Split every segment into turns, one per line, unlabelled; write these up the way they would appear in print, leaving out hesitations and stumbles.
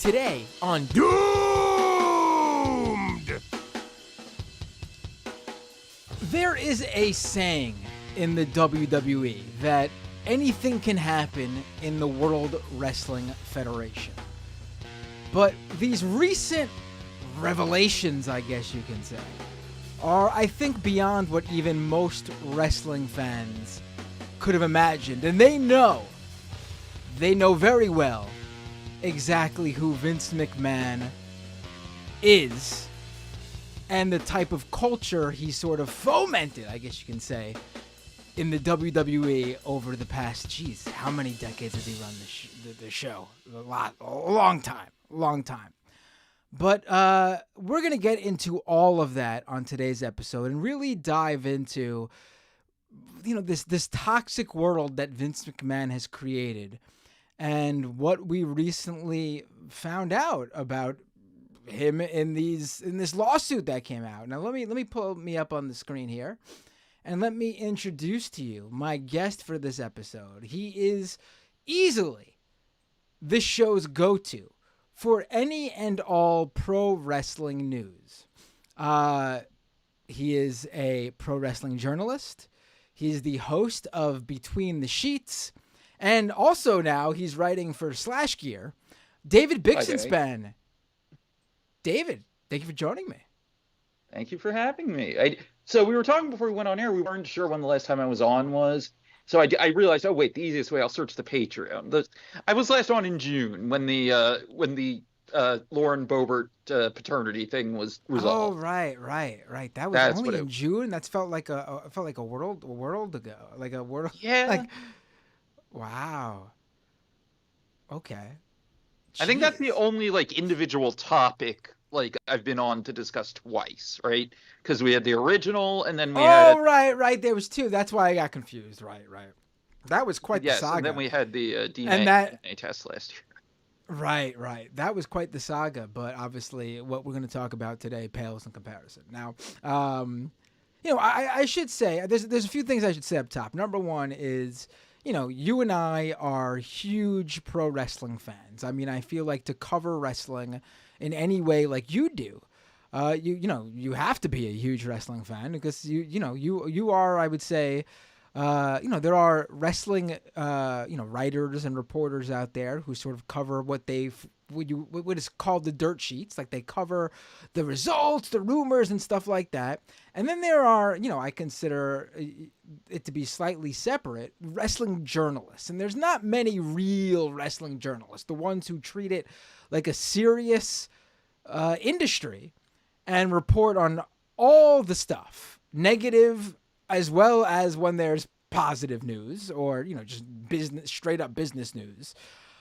Today on
Doomed!
There is a saying in the WWE that anything can happen in the World Wrestling Federation. But these recent revelations, I guess you can say, are, I think, beyond what even most wrestling fans could have imagined. And they know very well exactly who Vince McMahon is and the type of culture he sort of fomented, I guess you can say, in the WWE over the past, how many decades has he run the show? A long time. But we're going to get into all of that on today's episode and really dive into, this toxic world that Vince McMahon has created and what we recently found out about him in this lawsuit that came out. Now let me pull me up on the screen here and let me introduce to you my guest for this episode. He is easily this show's go-to for any and all pro wrestling news. He is a pro wrestling journalist. He's the host of Between the Sheets. And also now he's writing for Slash Gear. David Bixenspan. David, thank you for joining me.
Thank you for having me. So we were talking before we went on air. We weren't sure when the last time I was on was. So I realized, the easiest way, I'll search the Patreon. I was last on in June when the Lauren Boebert paternity thing was resolved.
Oh, right. That was only in June. That felt like a world ago. Like a world.
Yeah.
Wow. Okay. Jeez.
I think that's the only individual topic I've been on to discuss twice, right? Because we had the original and then we had...
Oh, right. There was two. That's why I got confused. Right. That was quite the saga.
And then we had the DNA test last year.
Right. That was quite the saga, but obviously what we're going to talk about today pales in comparison. Now, I should say, there's a few things I should say up top. Number one is... you and I are huge pro wrestling fans. I mean, I feel like to cover wrestling in any way like you do, you have to be a huge wrestling fan because you are, I would say, there are wrestling, writers and reporters out there who sort of cover what is called the dirt sheets. Like they cover the results, the rumors and stuff like that. And then there are, I consider it to be slightly separate, wrestling journalists. And there's not many real wrestling journalists, the ones who treat it like a serious industry and report on all the stuff, negative as well as when there's positive news or, just straight up business news.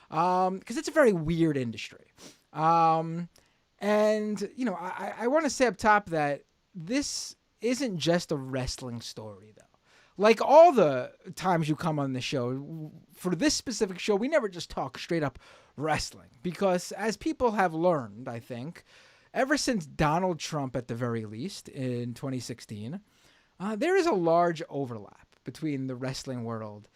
Because it's a very weird industry. I want to say up top that this isn't just a wrestling story, though. Like all the times you come on the show, for this specific show, we never just talk straight up wrestling. Because as people have learned, I think, ever since Donald Trump, at the very least, in 2016, there is a large overlap between the wrestling world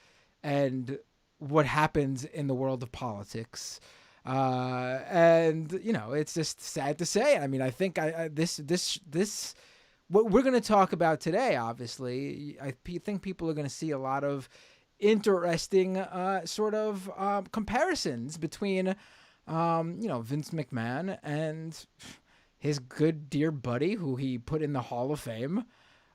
and what happens in the world of politics. It's just sad to say. I mean, I think this what we're going to talk about today, obviously, I think people are going to see a lot of interesting comparisons between, Vince McMahon and his good dear buddy who he put in the Hall of Fame,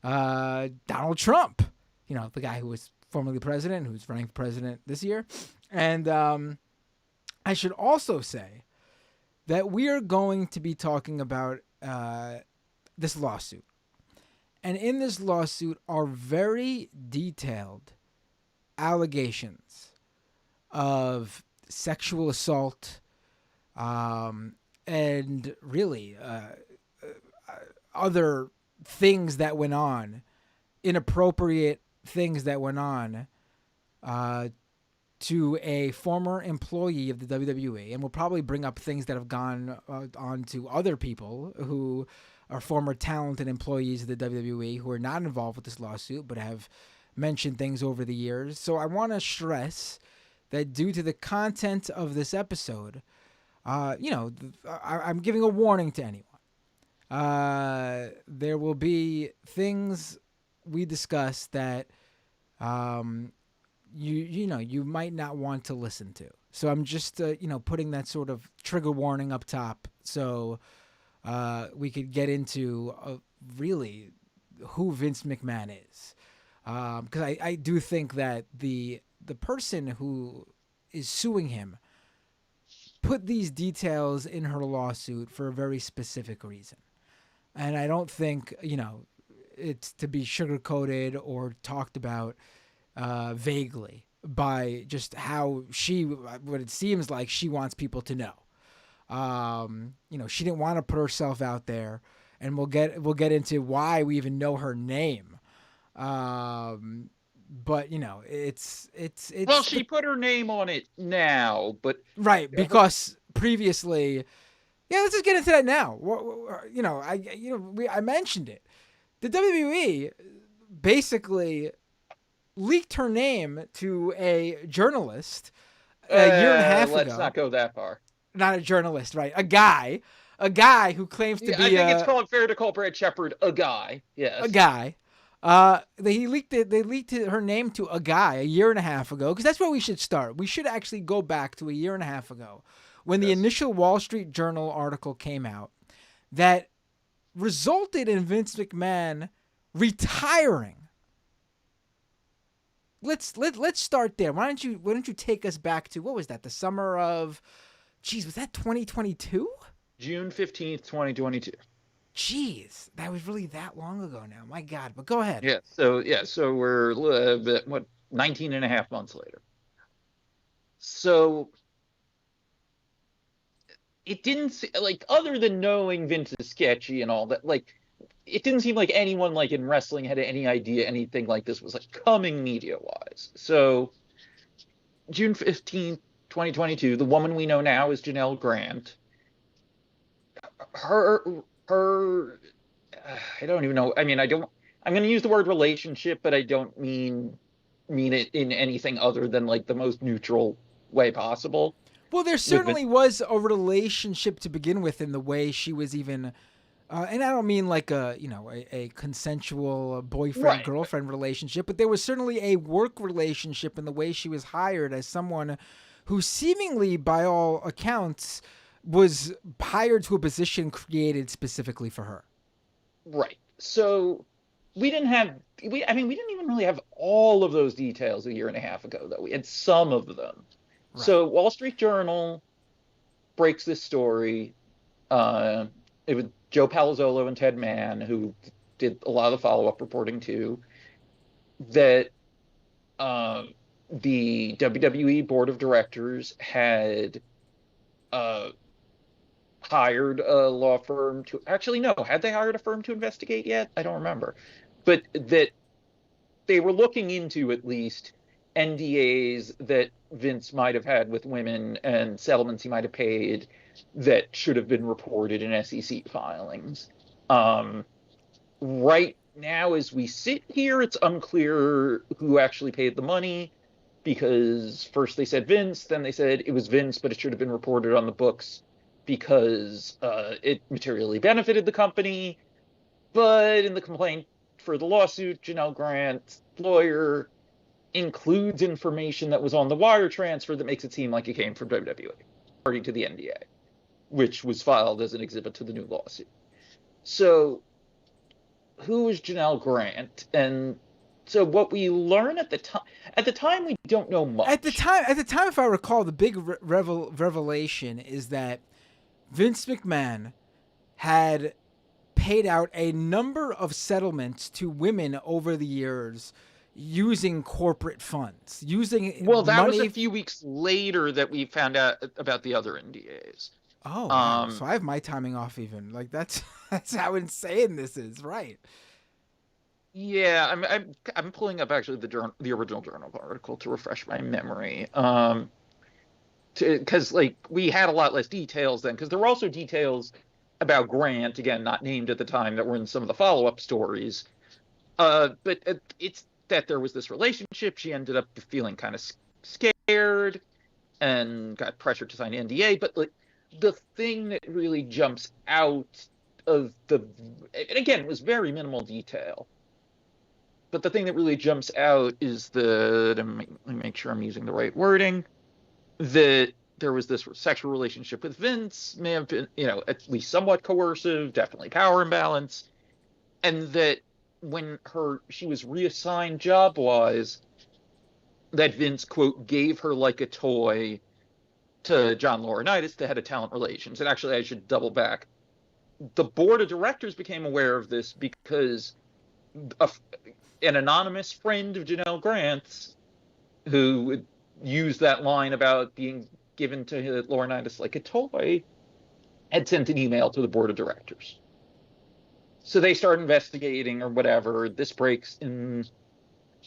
Donald Trump, the guy who was formerly president, who's running for president this year. And I should also say that we are going to be talking about this lawsuit. And in this lawsuit are very detailed allegations of sexual assault and really other things that went on, inappropriate things that went on to a former employee of the WWE. And we'll probably bring up things that have gone on to other people who are former talented employees of the WWE who are not involved with this lawsuit but have mentioned things over the years. So I want to stress that due to the content of this episode, I'm giving a warning to anyone. There will be things we discuss that you might not want to listen to. So I'm just putting that sort of trigger warning up top, so we could get into really who Vince McMahon is, because I do think that the person who is suing him put these details in her lawsuit for a very specific reason. And I don't think, it's to be sugar-coated or talked about vaguely by just how what it seems like she wants people to know. She didn't want to put herself out there, and we'll get into why we even know her name. But it's
well, she put her name on it now, but
right, because previously, let's just get into that now. I mentioned it. The WWE basically leaked her name to a journalist a year and a half ago.
Let's not go that far.
Not a journalist, right? A guy who claims to be.
I think it's fair to call Brad Shepard a guy. Yes,
a guy. They leaked her name to a guy a year and a half ago, because that's where we should start. We should actually go back to a year and a half ago when the initial Wall Street Journal article came out that resulted in Vince McMahon retiring. Let's start there. Why don't you take us back to, what was that? The summer of, was that 2022?
June 15th, 2022.
Jeez, that was really that long ago now. My God, but go ahead.
So we're 19 and a half months later. So it didn't other than knowing Vince is sketchy and all that, it didn't seem like anyone in wrestling had any idea anything like this was coming media wise. So June 15th, 2022, the woman we know now is Janelle Grant. Her I don't even know. I mean, I'm going to use the word relationship, but I don't mean it in anything other than the most neutral way possible.
Well, there certainly was a relationship to begin with in the way she was even, and I don't mean a consensual boyfriend-girlfriend relationship, but there was certainly a work relationship in the way she was hired as someone who seemingly, by all accounts, was hired to a position created specifically for her.
Right. So we didn't even really have all of those details a year and a half ago, though. We had some of them. Right. So Wall Street Journal breaks this story. It was Joe Palazzolo and Ted Mann who did a lot of the follow-up reporting too, that the WWE board of directors had hired a law firm to, actually no, had they hired a firm to investigate yet? I don't remember. But that they were looking into at least NDAs that Vince might have had with women and settlements he might have paid that should have been reported in SEC filings. Right now, as we sit here, it's unclear who actually paid the money, because first they said Vince, then they said it was Vince, but it should have been reported on the books because it materially benefited the company. But in the complaint for the lawsuit, Janelle Grant's lawyer includes information that was on the wire transfer that makes it seem like it came from WWE, according to the NDA, which was filed as an exhibit to the new lawsuit. So who is Janelle Grant? And so what we learn at the time, we don't know much.
At the time, if I recall, the big revelation is that Vince McMahon had paid out a number of settlements to women over the years using corporate funds, that
was a few weeks later that we found out about the other NDAs.
Oh, wow. So I have my timing off even. That's how insane this is, right?
Yeah, I'm pulling up actually the original journal article to refresh my memory. Because we had a lot less details then, because there were also details about Grant, again not named at the time, that were in some of the follow-up stories. But it's that there was this relationship. She ended up feeling kind of scared and got pressured to sign an NDA. But the thing that really jumps out of and again, it was very minimal detail, but the thing that really jumps out is let me make sure I'm using the right wording, that there was this sexual relationship with Vince, may have been, at least somewhat coercive, definitely power imbalance, and that when she was reassigned job-wise, that Vince, quote, gave her like a toy to John Laurinaitis, the head of talent relations. And actually, I should double back. The board of directors became aware of this because an anonymous friend of Janelle Grant's, who would use that line about being given to Laurinaitis like a toy, had sent an email to the board of directors. So they start investigating or whatever. This breaks in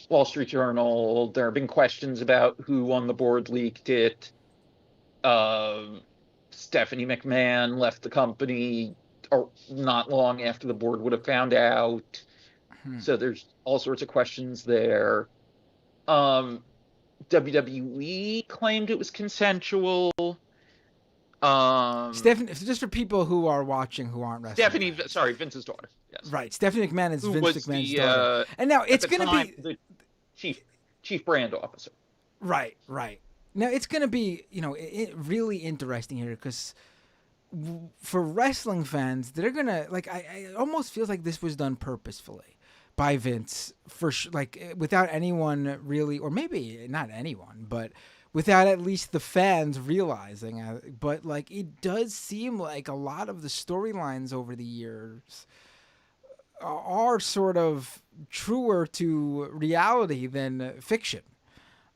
Wall Street Journal. There have been questions about who on the board leaked it. Stephanie McMahon left the company or not long after the board would have found out. So there's all sorts of questions there. WWE claimed it was consensual.
Stephanie, just for people who are watching who aren't wrestling.
Vince's daughter. Yes.
Right, Stephanie McMahon is Vince McMahon's daughter.
And now it's going to be the chief brand officer.
Right. Now it's going to be, really interesting here because for wrestling fans, they're going to I almost feel like this was done purposefully by Vince without anyone really, or maybe not anyone, but without at least the fans realizing. But it does seem like a lot of the storylines over the years are sort of truer to reality than fiction.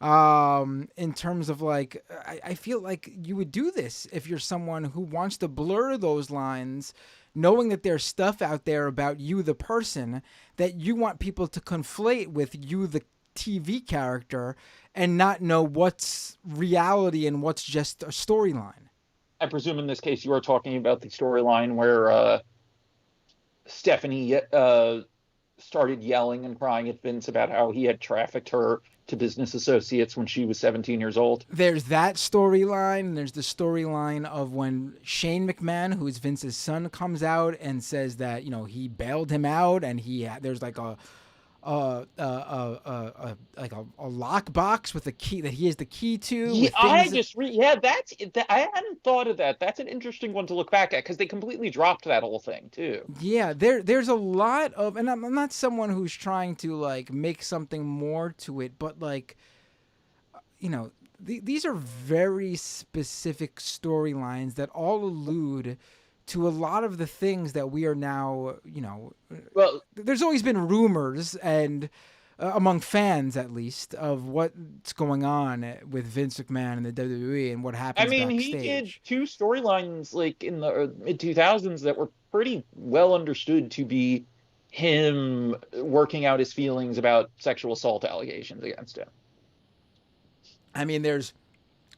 In terms of I feel like you would do this if you're someone who wants to blur those lines, knowing that there's stuff out there about you, the person, that you want people to conflate with you, the TV character, and not know what's reality and what's just a storyline.
I presume in this case you are talking about the storyline where Stephanie started yelling and crying at Vince about how he had trafficked her to business associates when she was 17 years old.
There's that storyline. There's the storyline of when Shane McMahon, who is Vince's son, comes out and says that he bailed him out, and there's a lockbox with a key that he has the key to.
Yeah, I hadn't thought of that. That's an interesting one to look back at because they completely dropped that whole thing too.
Yeah, there's a lot of, and I'm not someone who's trying to make something more to it, but these are very specific storylines that all allude to a lot of the things that we are now, well, there's always been rumors and among fans, at least, of what's going on with Vince McMahon and the WWE and what happens backstage.
He did two storylines in the mid-2000s that were pretty well understood to be him working out his feelings about sexual assault allegations against him.
There's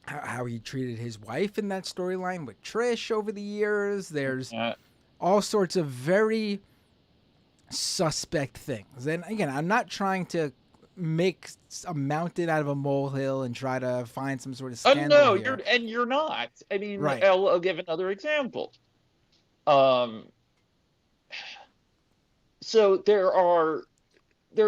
how he treated his wife in that storyline with Trish over the years. There's all sorts of very suspect things. And again, I'm not trying to make a mountain out of a molehill and try to find some sort of scandal here.
You're not.
Right.
I'll give another example. So there are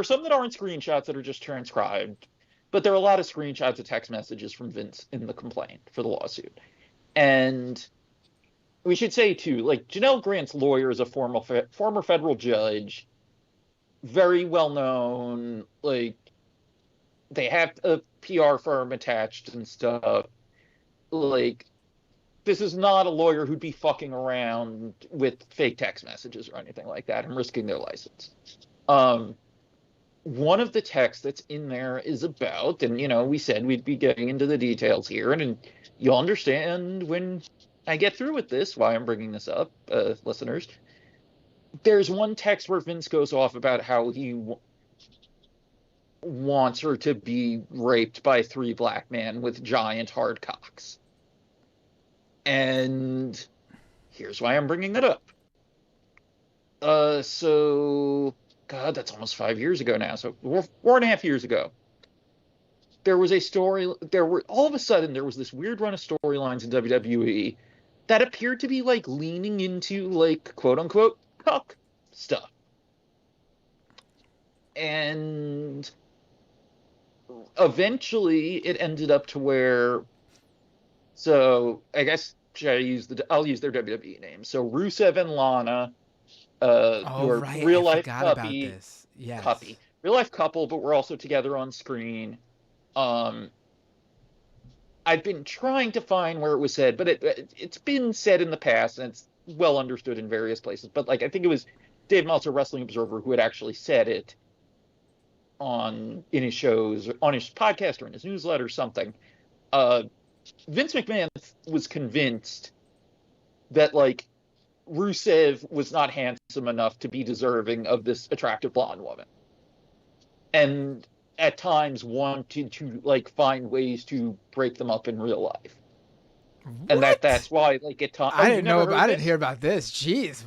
some that aren't screenshots that are just transcribed. But there are a lot of screenshots of text messages from Vince in the complaint for the lawsuit. And we should say, too, Janelle Grant's lawyer is a former federal judge, very well known. They have a PR firm attached and stuff. This is not a lawyer who'd be fucking around with fake text messages or anything like that and risking their license. One of the texts that's in there is about, and we said we'd be getting into the details here, and you'll understand when I get through with this why I'm bringing this up, listeners. There's one text where Vince goes off about how he wants her to be raped by 3 black men with giant hard cocks. And here's why I'm bringing it up. God, that's almost 5 years ago now. So 4.5 years ago, there was a story. All of a sudden, there was this weird run of storylines in WWE that appeared to be like leaning into like quote unquote cuck stuff. And eventually it ended up to where, so I guess I'll use their WWE name. So Rusev and Lana,
Oh,
your
right.
real
I
life
forgot about this. Yes.
real life couple, but we're also together on screen. Um, I've been trying to find where it was said, but it's been said in the past, and it's well understood in various places. But like I think it was Dave Meltzer, Wrestling Observer, who had actually said it in his shows, on his podcast, or in his newsletter, something. Uh, Vince McMahon was convinced that like Rusev was not handsome enough to be deserving of this attractive blonde woman, and at times wanted to like find ways to break them up in real life, and
What?
that's why like at times. Oh,
I
you
didn't know
never
about,
heard
I didn't
this?
hear about this. Jeez.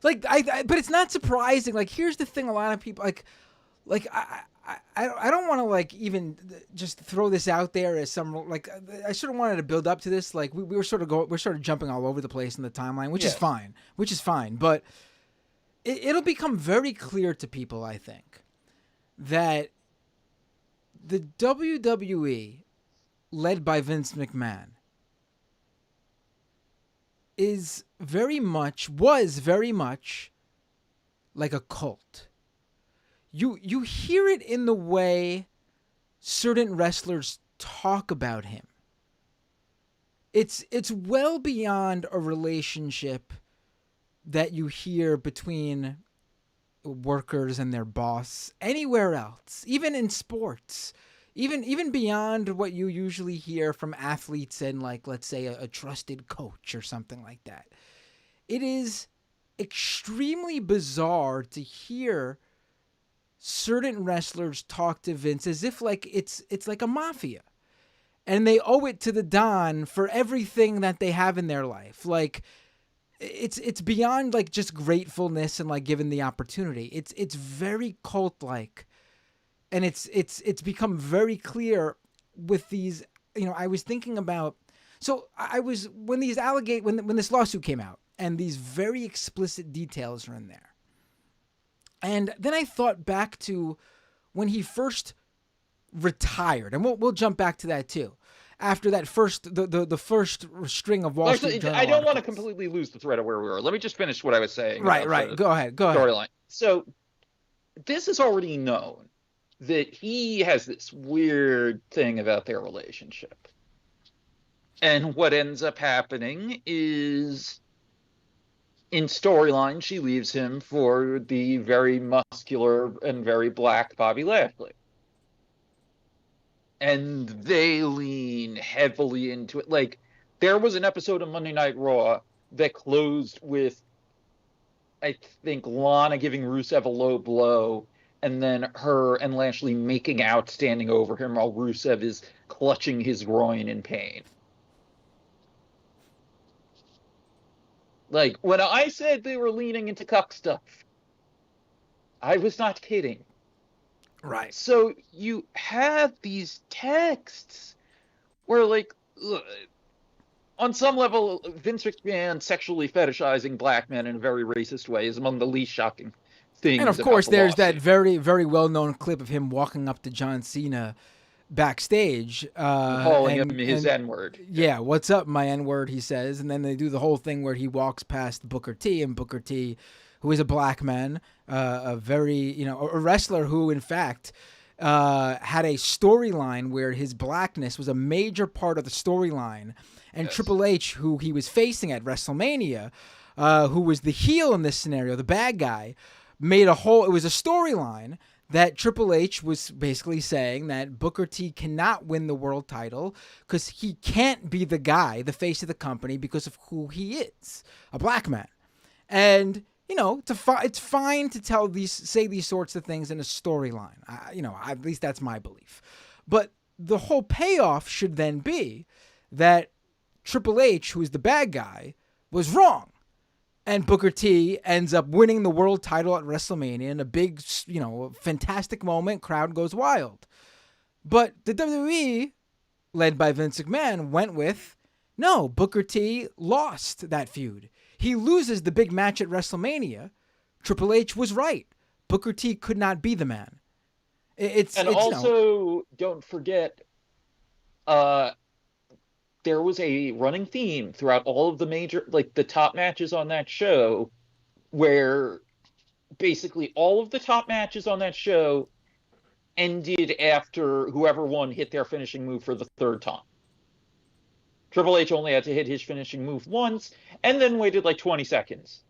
Like but it's not surprising. Like here's the thing: a lot of people like I don't want to like even just throw this out there as some like I sort of wanted to build up to this. Like we're sort of jumping all over the place in the timeline, which is
Yes.
fine, But it'll become very clear to people, I think, that the WWE, led by Vince McMahon, was very much like a cult. You hear it in the way certain wrestlers talk about him. It's well beyond a relationship that you hear between workers and their boss anywhere else, even in sports. Even beyond what you usually hear from athletes and like let's say a trusted coach or something like that. It is extremely bizarre to hear certain wrestlers talk to Vince as if like it's like a mafia, and they owe it to the Don for everything that they have in their life. Like it's beyond like just gratefulness and like given the opportunity. It's very cult like, and it's become very clear with these. I was thinking about. So I was when this lawsuit came out and these very explicit details are in there. And then I thought back to when he first retired, and we'll jump back to that too. After that the first string of Wall Street
Actually,
Journal
I don't want to
articles.
completely lose the thread of where we were. Let me just finish what I was saying
Right,
about
right.
the
Go ahead.
storyline. So this is already known that he has this weird thing about their relationship. And what ends up happening is in storyline, she leaves him for the very muscular and very black Bobby Lashley. And they lean heavily into it. Like, there was an episode of Monday Night Raw that closed with, I think, Lana giving Rusev a low blow, and then her and Lashley making out standing over him while Rusev is clutching his groin in pain. Like, when I said they were leaning into cuck stuff, I was not kidding.
Right.
So you have these texts where, like, on some level, Vince McMahon sexually fetishizing black men in a very racist way is among the least shocking things.
And of
about
course,
the
there's that
lawsuit.
very, very well-known clip of him walking up to John Cena backstage
And calling
and
him his N-word.
yeah, what's up, my N-word, he says. And then they do the whole thing where he walks past Booker T, and Booker T, who is a black man, a very, a wrestler who, in fact, had a storyline where his blackness was a major part of the storyline. And
Yes.
Triple H, who he was facing at WrestleMania, who was the heel in this scenario, the bad guy, it was a storyline that Triple H was basically saying that Booker T cannot win the world title because he can't be the guy, the face of the company, because of who he is, a black man. And, it's fine to say these sorts of things in a storyline. At least that's my belief. But the whole payoff should then be that Triple H, who is the bad guy, was wrong. And Booker T ends up winning the world title at WrestleMania in a big, fantastic moment. Crowd goes wild. But the WWE, led by Vince McMahon, went with, No, Booker T lost that feud. He loses the big match at WrestleMania. Triple H was right. Booker T could not be the man. It's
also, don't forget, uh, there was a running theme throughout all of the major, like the top matches on that show, where basically all of the top matches on that show ended after whoever won hit their finishing move for the third time. Triple H only had to hit his finishing move once and then waited like 20 seconds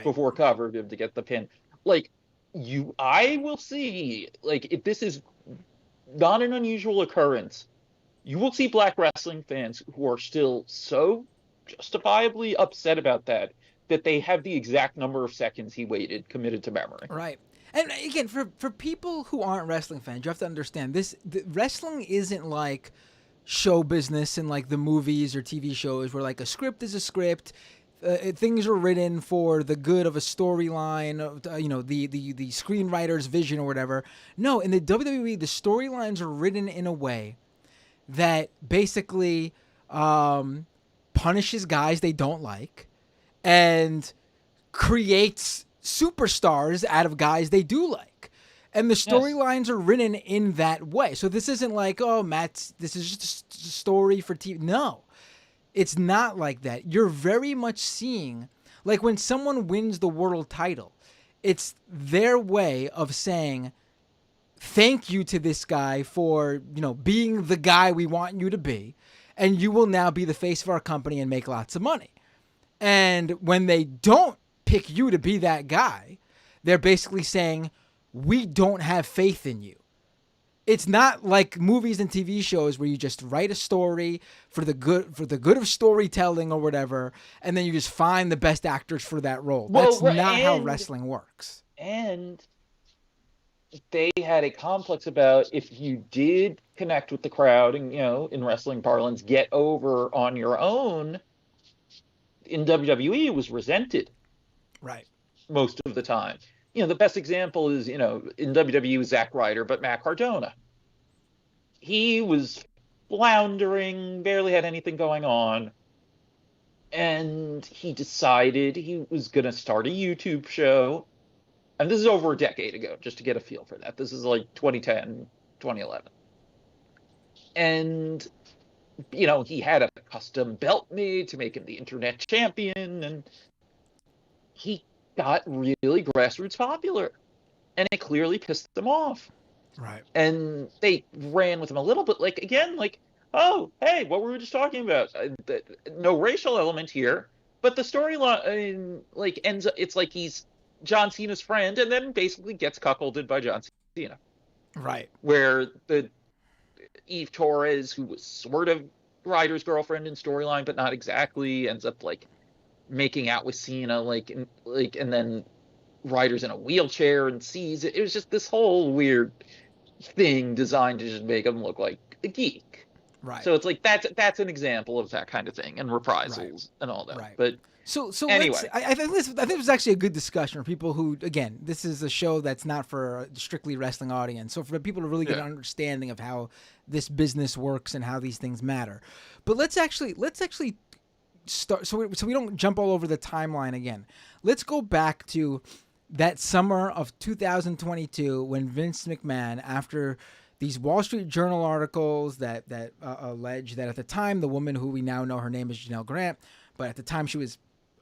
before covering him to get the pin. Like, I will see, like, if this is not an unusual occurrence, you will see black wrestling fans who are still so justifiably upset about that they have the exact number of seconds he waited committed to memory.
Right. And again, for people who aren't wrestling fans, you have to understand wrestling isn't like show business in like the movies or TV shows where like a script is a script. Things are written for the good of a storyline, the screenwriter's vision or whatever. No, in the WWE, the storylines are written in a way that basically punishes guys they don't like and creates superstars out of guys they do like. And the storylines are written in that way. So this isn't like, oh, this is just a story for TV. No, it's not like that. You're very much seeing, like when someone wins the world title, it's their way of saying, thank you to this guy for, being the guy we want you to be. And you will now be the face of our company and make lots of money. And when they don't pick you to be that guy, they're basically saying, we don't have faith in you. It's not like movies and TV shows where you just write a story for the good of storytelling or whatever, and then you just find the best actors for that role. That's not how wrestling works.
And they had a complex about if you did connect with the crowd and, in wrestling parlance, get over on your own. In WWE, it was resented.
Right.
Most of the time. The best example is, in WWE, Zack Ryder, but Matt Cardona. He was floundering, barely had anything going on. And he decided he was going to start a YouTube show. And this is over a decade ago, just to get a feel for that. This is like 2010, 2011. And he had a custom belt made to make him the internet champion, and he got really grassroots popular, and it clearly pissed them off.
Right.
And they ran with him a little bit, oh, hey, what were we just talking about? No racial element here, but the storyline, ends up, it's like he's John Cena's friend, and then basically gets cuckolded by John Cena.
Right.
Where the Eve Torres, who was sort of Ryder's girlfriend in storyline, but not exactly, ends up making out with Cena, and then Ryder's in a wheelchair and sees it. It was just this whole weird thing designed to just make him look like a geek.
Right.
So it's that's an example of that kind of thing, and reprisals and all that.
Right.
But
so
anyway,
I think this was actually a good discussion for people who, again, this is a show that's not for a strictly wrestling audience. So for people to really get an understanding of how this business works and how these things matter. But let's actually start so we don't jump all over the timeline again. Let's go back to that summer of 2022 when Vince McMahon, after these Wall Street Journal articles that allege that at the time the woman who we now know her name is Janelle Grant, but at the time she was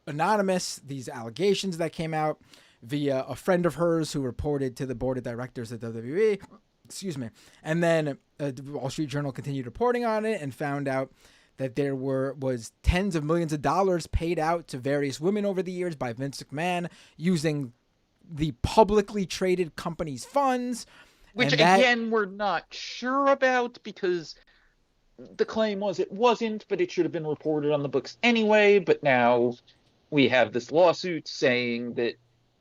anonymous, these allegations that came out via a friend of hers who reported to the board of directors at WWE, and then the Wall Street Journal continued reporting on it and found out that there was tens of millions of dollars paid out to various women over the years by Vince McMahon using the publicly traded company's funds.
Which, again, we're not sure about because the claim was it wasn't, but it should have been reported on the books anyway. But now we have this lawsuit saying that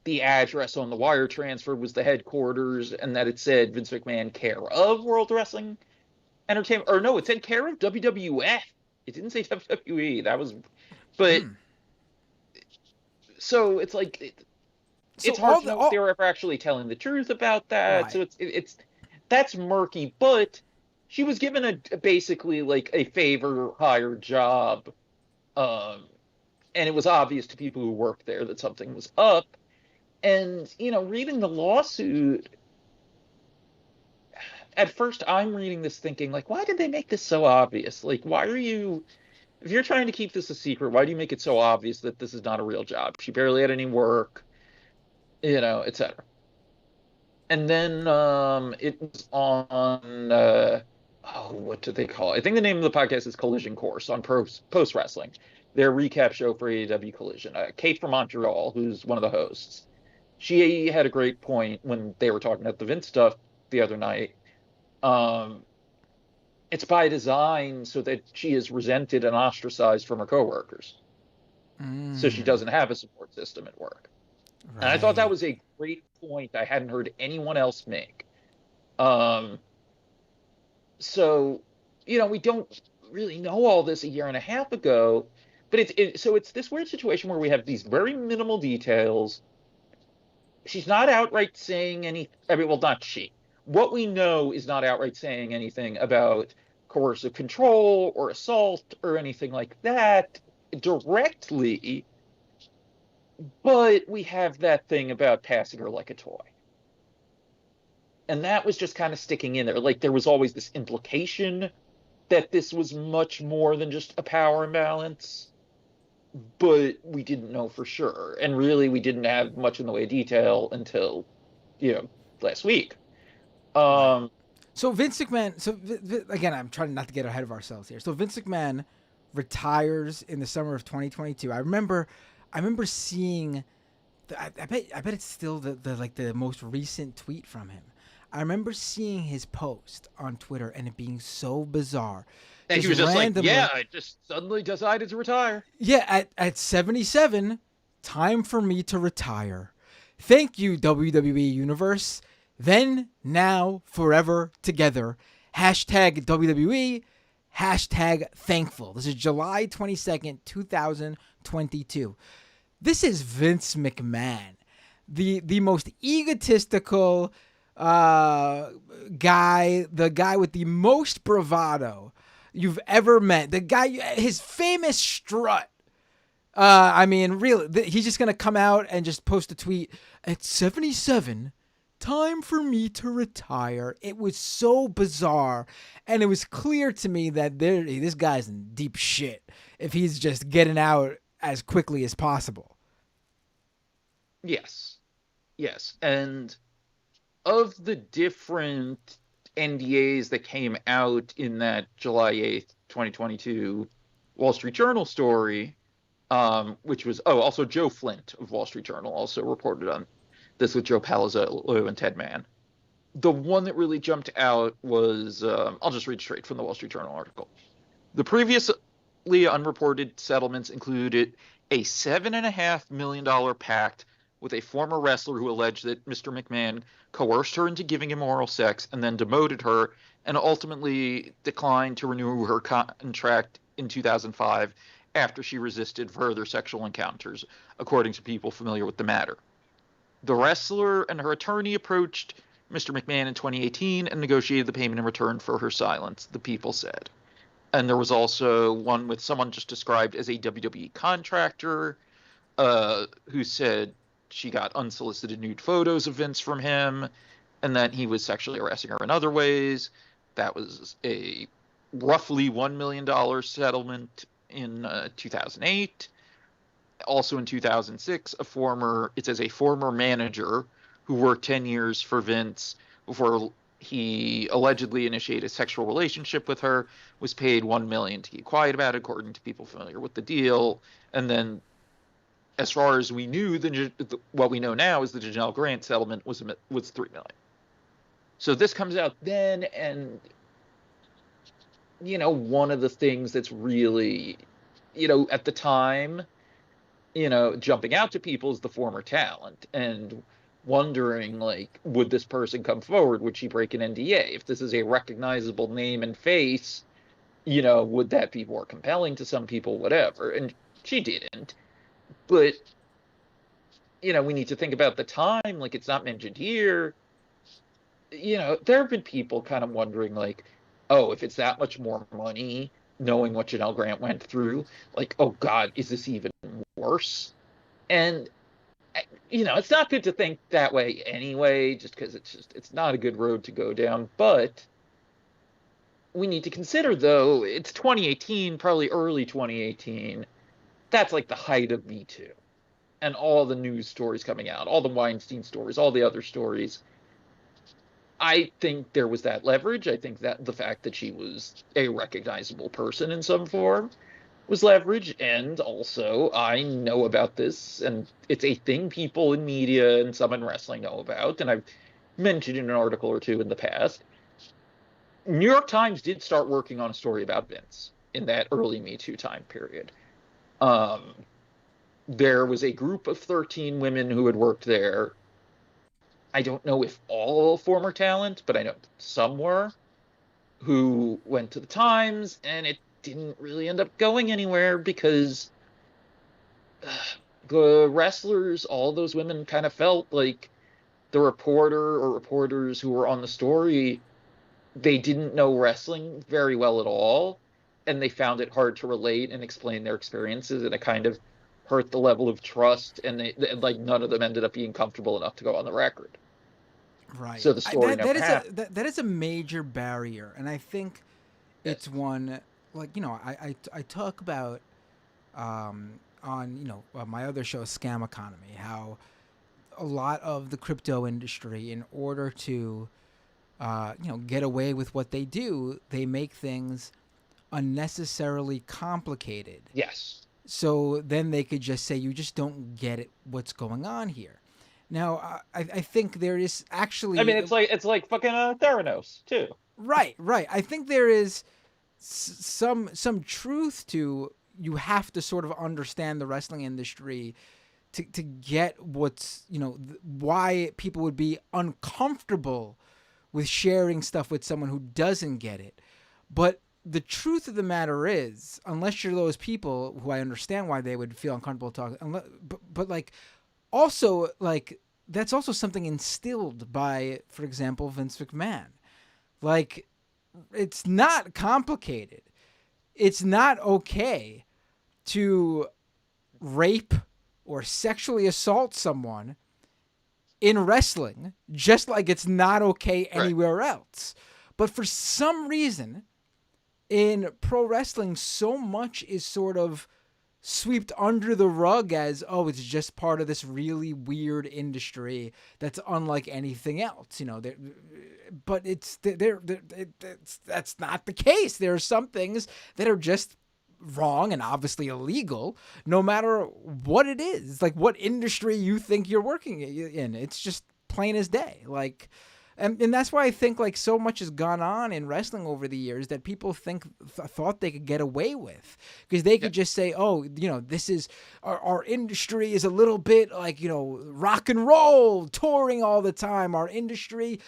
the address on the wire transfer was the headquarters and that it said Vince McMahon, care of World Wrestling Entertainment. Or no, it said care of WWF. It didn't say WWE. That was... But... So it's it's hard to know if they were ever actually telling the truth about that. Right. So it's that's murky. But she was given basically a favor hire job And it was obvious to people who worked there that something was up. And, reading the lawsuit, at first I'm reading this thinking, like, why did they make this so obvious? Like, if you're trying to keep this a secret, why do you make it so obvious that this is not a real job? She barely had any work, etc. And then it was on, what do they call it? I think the name of the podcast is Collision Course on Post Wrestling, their recap show for AEW Collision. Kate from Montreal, who's one of the hosts, she had a great point when they were talking about the Vince stuff the other night. It's by design so that she is resented and ostracized from her coworkers. So she doesn't have a support system at work. Right. And I thought that was a great point I hadn't heard anyone else make. So, we don't really know all this a year and a half ago, but it's this weird situation where we have these very minimal details. She's not outright saying not she. What we know is not outright saying anything about coercive control or assault or anything like that directly, but we have that thing about passing her like a toy. And that was just kind of sticking in there. Like, there was always this implication that this was much more than just a power imbalance, but we didn't know for sure. And really, we didn't have much in the way of detail until, last week.
So Vince McMahon, again, I'm trying not to get ahead of ourselves here. So Vince McMahon retires in the summer of 2022. I remember seeing, I bet it's still the most recent tweet from him. I remember seeing his post on Twitter and it being so bizarre.
And he was just randomly, I just suddenly decided to retire.
Yeah, at 77, time for me to retire. Thank you, WWE Universe. Then, now, forever, together. Hashtag WWE. Hashtag thankful. This is July 22nd, 2022. This is Vince McMahon, the most egotistical guy, the guy with the most bravado you've ever met. The guy, his famous strut. Really, he's just going to come out and just post a tweet at 77. Time for me to retire. It was so bizarre, and it was clear to me that this guy's in deep shit if he's just getting out as quickly as possible.
Yes. And of the different NDAs that came out in that July 8th, 2022 Wall Street Journal story, which was, also Joe Flint of Wall Street Journal also reported on this with Joe Palazzolo and Ted Mann. The one that really jumped out was, I'll just read straight from the Wall Street Journal article. The previously unreported settlements included a $7.5 million pact with a former wrestler who alleged that Mr. McMahon coerced her into giving him oral sex and then demoted her and ultimately declined to renew her contract in 2005 after she resisted further sexual encounters, according to people familiar with the matter. The wrestler and her attorney approached Mr. McMahon in 2018 and negotiated the payment in return for her silence, the people said. And there was also one with someone just described as a WWE contractor who said she got unsolicited nude photos of Vince from him and that he was sexually harassing her in other ways. That was a roughly $1 million settlement in 2008. Also in 2006, a former manager who worked 10 years for Vince before he allegedly initiated a sexual relationship with her was paid $1 million to keep quiet about it, according to people familiar with the deal. And then, as far as we knew, what we know now is the Janelle Grant settlement was $3 million. So this comes out then, and one of the things that's really, at the time, jumping out to people is the former talent and wondering, like, would this person come forward? Would she break an NDA? If this is a recognizable name and face, would that be more compelling to some people? Whatever. And she didn't. But, we need to think about the time. Like, it's not mentioned here. There have been people kind of wondering, like, oh, if it's that much more money, knowing what Janelle Grant went through, like, oh God, is this even worse? And it's not good to think that way anyway, just because it's not a good road to go down. But we need to consider, though, it's 2018, probably early 2018. That's like the height of Me Too and all the news stories coming out, all the Weinstein stories, all the other stories. I think there was that leverage. I think that the fact that she was a recognizable person in some form was leverage. And also, I know about this, and it's a thing people in media and some in wrestling know about, and I've mentioned in an article or two in the past. New York Times did start working on a story about Vince in that early Me Too time period. There was a group of 13 women who had worked there. I don't know if all former talent, but I know some were, who went to the Times, and it didn't really end up going anywhere because the wrestlers, all those women kind of felt like the reporter or reporters who were on the story, they didn't know wrestling very well at all, and they found it hard to relate and explain their experiences, and it kind of hurt the level of trust, and like none of them ended up being comfortable enough to go on the record.
Right.
So the story never happened.
That is a major barrier, and I think it's one, like, I talk about on my other show, Scam Economy, how a lot of the crypto industry, in order to get away with what they do, they make things unnecessarily complicated.
Yes.
So then they could just say, you just don't get it, what's going on here. Now, I think there is actually...
I mean, it's like fucking Theranos, too.
Right. I think there is some truth to, you have to sort of understand the wrestling industry to get what's, why people would be uncomfortable with sharing stuff with someone who doesn't get it. But the truth of the matter is, unless you're those people who I understand why they would feel uncomfortable talking, but like, also, like, that's also something instilled by, for example, Vince McMahon. Like, it's not complicated. It's not okay to rape or sexually assault someone in wrestling, just like it's not okay anywhere else. But for some reason, in pro wrestling, so much is sort of swept under the rug as, oh, it's just part of this really weird industry that's unlike anything else, but that's not the case. There are some things that are just wrong and obviously illegal, no matter what it is, like what industry you think you're working in. It's just plain as day. Like, and that's why I think, like, so much has gone on in wrestling over the years that people thought they could get away with, because they could just say, oh, this is our industry is a little bit like, rock and roll, touring all the time. Our industry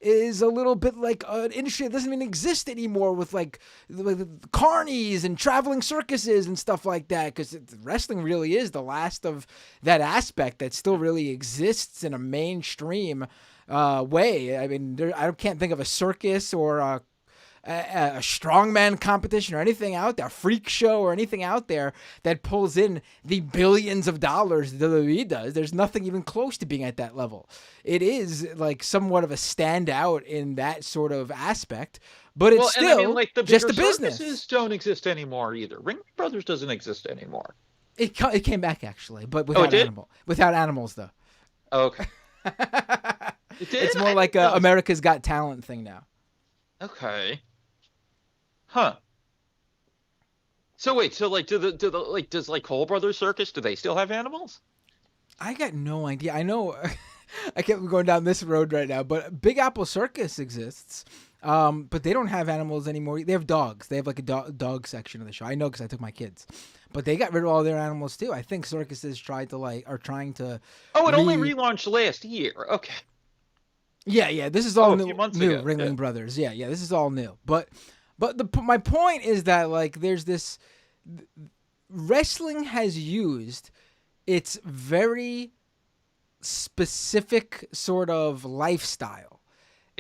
is a little bit like an industry that doesn't even exist anymore, with like carnies and traveling circuses and stuff like that, because wrestling really is the last of that aspect that still really exists in a mainstream way. I mean, I can't think of a circus or a strongman competition or anything out there, a freak show or anything out there that pulls in the billions of dollars the WWE does. There's nothing even close to being at that level. It is like somewhat of a standout in that sort of aspect, but it's still
the
just a business.
Circuses don't exist anymore either. Ring Brothers doesn't exist anymore.
It came back, actually, but without animals though.
Okay.
It's more like a America's Got Talent thing now.
Okay. Huh. So wait, does Cole Brothers Circus, do they still have animals?
I got no idea. I know I kept going down this road right now, but Big Apple Circus exists. But they don't have animals anymore. They have dogs. They have like a dog section of the show. I know because I took my kids. But they got rid of all their animals too. I think circuses are trying to.
Oh, it only relaunched last year. Okay.
Yeah. This is all new.
Ago.
Ringling Brothers. Yeah. This is all new. But my point is that, like, there's this. Wrestling has used its very specific sort of lifestyle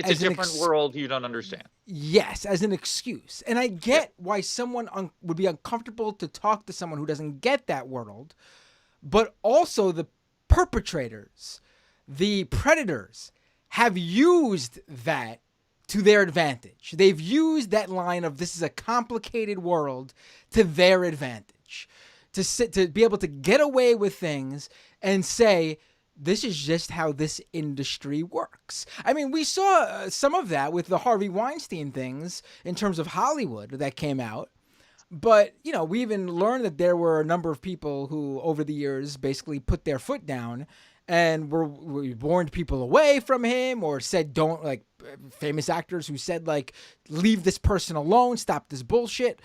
It's a different world you don't understand.
Yes, as an excuse. And I get why someone would be uncomfortable to talk to someone who doesn't get that world, but also the perpetrators, the predators, have used that to their advantage. They've used that line of this is a complicated world to their advantage. To be able to get away with things and say, this is just how this industry works. I mean, we saw some of that with the Harvey Weinstein things in terms of Hollywood that came out. But, you know, we even learned that there were a number of people who over the years basically put their foot down and we warned people away from him or said don't, like famous actors who said, like, leave this person alone, stop this bullshit.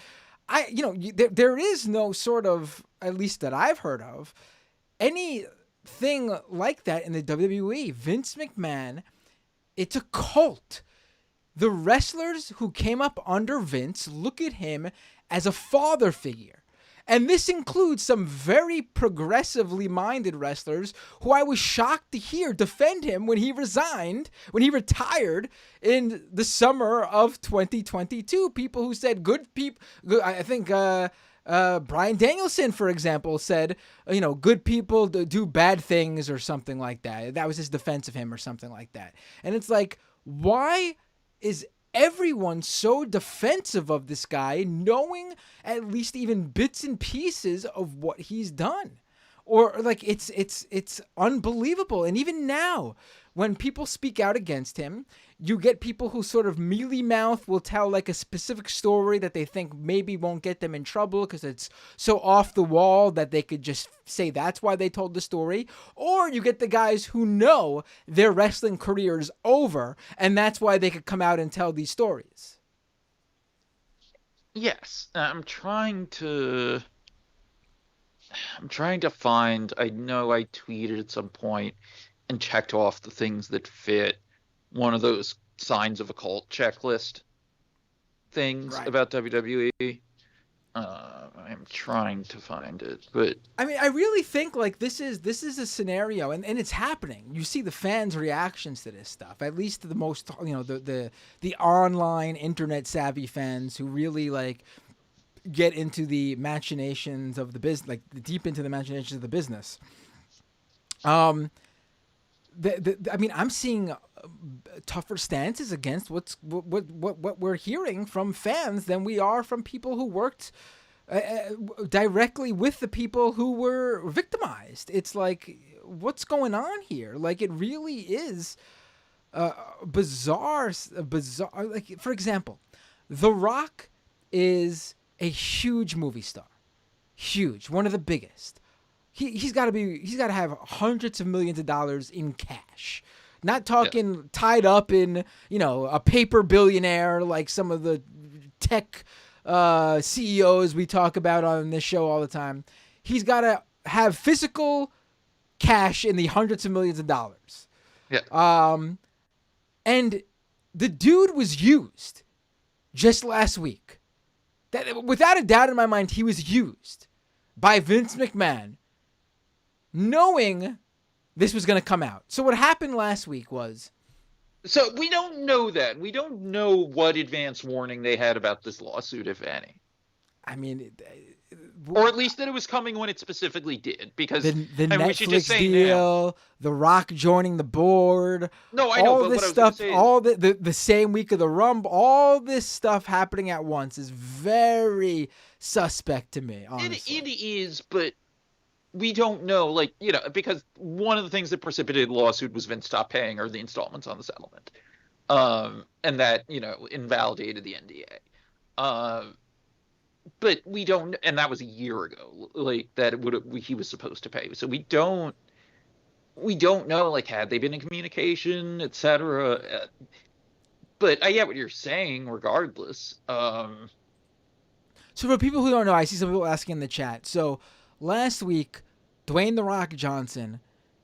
There is no sort of, at least that I've heard of, anything like that in the WWE. Vince McMahon, it's a cult. The wrestlers who came up under Vince look at him as a father figure. And this includes some very progressively minded wrestlers who I was shocked to hear defend him when he retired in the summer of 2022. People who said I think Bryan Danielson, for example, said, good people do bad things or something like that. That was his defense of him or something like that. And it's like, why is everyone so defensive of this guy, knowing at least even bits and pieces of what he's done? Or like it's unbelievable. And even now, when people speak out against him, you get people who sort of mealy mouth will tell like a specific story that they think maybe won't get them in trouble because it's so off the wall that they could just say that's why they told the story. Or you get the guys who know their wrestling career is over and that's why they could come out and tell these stories.
Yes, I'm trying to find, I know I tweeted at some point and checked off the things that fit one of those signs of a cult checklist things about WWE. I'm trying to find it, but
I mean, I really think like this is a scenario, and it's happening. You see the fans' reactions to this stuff. At least the most, the online internet savvy fans who really like get into the machinations of the business, like deep into the machinations of the business. I mean, I'm seeing tougher stances against what we're hearing from fans than we are from people who worked directly with the people who were victimized. It's like, what's going on here? Like, it really is bizarre. Like, for example, The Rock is a huge movie star, huge, one of the biggest. He's got to have hundreds of millions of dollars in cash. Not talking tied up in, a paper billionaire like some of the tech CEOs we talk about on this show all the time. He's got to have physical cash in the hundreds of millions of dollars.
Yeah.
And the dude was used just last week. That, without a doubt in my mind, he was used by Vince McMahon, knowing this was going to come out. So what happened last week was...
So we don't know that. We don't know what advance warning they had about this lawsuit, if any.
I mean...
or at least that it was coming when it specifically did. Because
the Netflix deal, The Rock joining the board...
No, I know,
all
but
this
what
stuff,
I was saying...
all the same week of the Rumble, all this stuff happening at once is very suspect to me, honestly.
It is, but... we don't know, because one of the things that precipitated the lawsuit was Vince stopped paying her the installments on the settlement. And that, invalidated the NDA. But we don't, and that was a year ago, he was supposed to pay. So we don't know, had they been in communication, etc. But I get what you're saying regardless.
So for people who don't know, I see some people asking in the chat. So last week, Dwayne "The Rock" Johnson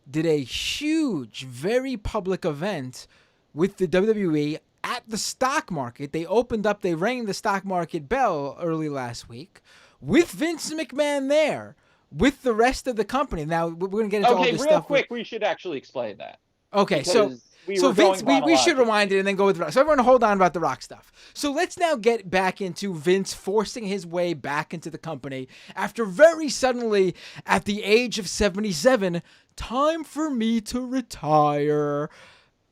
did a huge, very public event with the WWE at the stock market. They rang the stock market bell early last week with Vince McMahon there, with the rest of the company. Now, we're going to get into all this stuff.
Okay, real quick, we should actually explain that.
Okay, so So Vince,
going
we should
chronologically.
rewind it and then go with the Rock. So everyone hold on about the Rock stuff. So let's now get back into Vince forcing his way back into the company after very suddenly, at the age of 77, time for me to retire.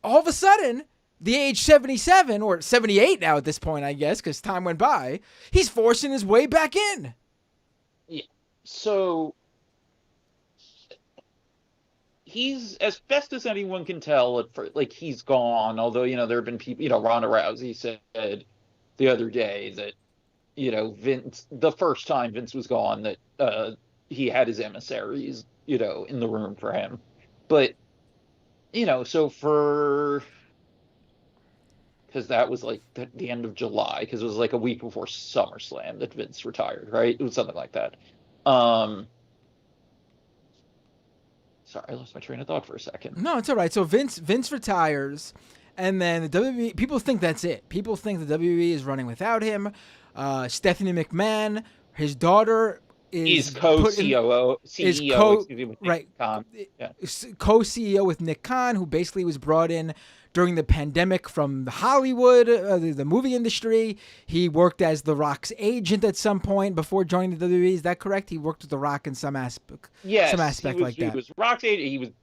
All of a sudden, the age 77, or 78 now at this point, I guess, because time went by, he's forcing his way back in.
Yeah. So he's, as best as anyone can tell, like he's gone. Although there have been people, Ronda Rousey said the other day that Vince, the first time Vince was gone, that he had his emissaries in the room for him. But so because that was like the end of July, because it was like a week before SummerSlam that Vince retired, right? It was something like that. Sorry, I lost my train of thought for a second.
No, it's all right. So Vince retires, and then the WWE, people think that's it. People think the WWE is running without him. Stephanie McMahon, his daughter,
is co-CEO, with Nick Khan. Yeah.
Co-CEO with Nick Khan, who basically was brought in during the pandemic from Hollywood, the movie industry. He worked as The Rock's agent at some point before joining the WWE. Is that correct? He worked with The Rock in some aspect.
Yes,
some aspect like that.
He was Rock's agent.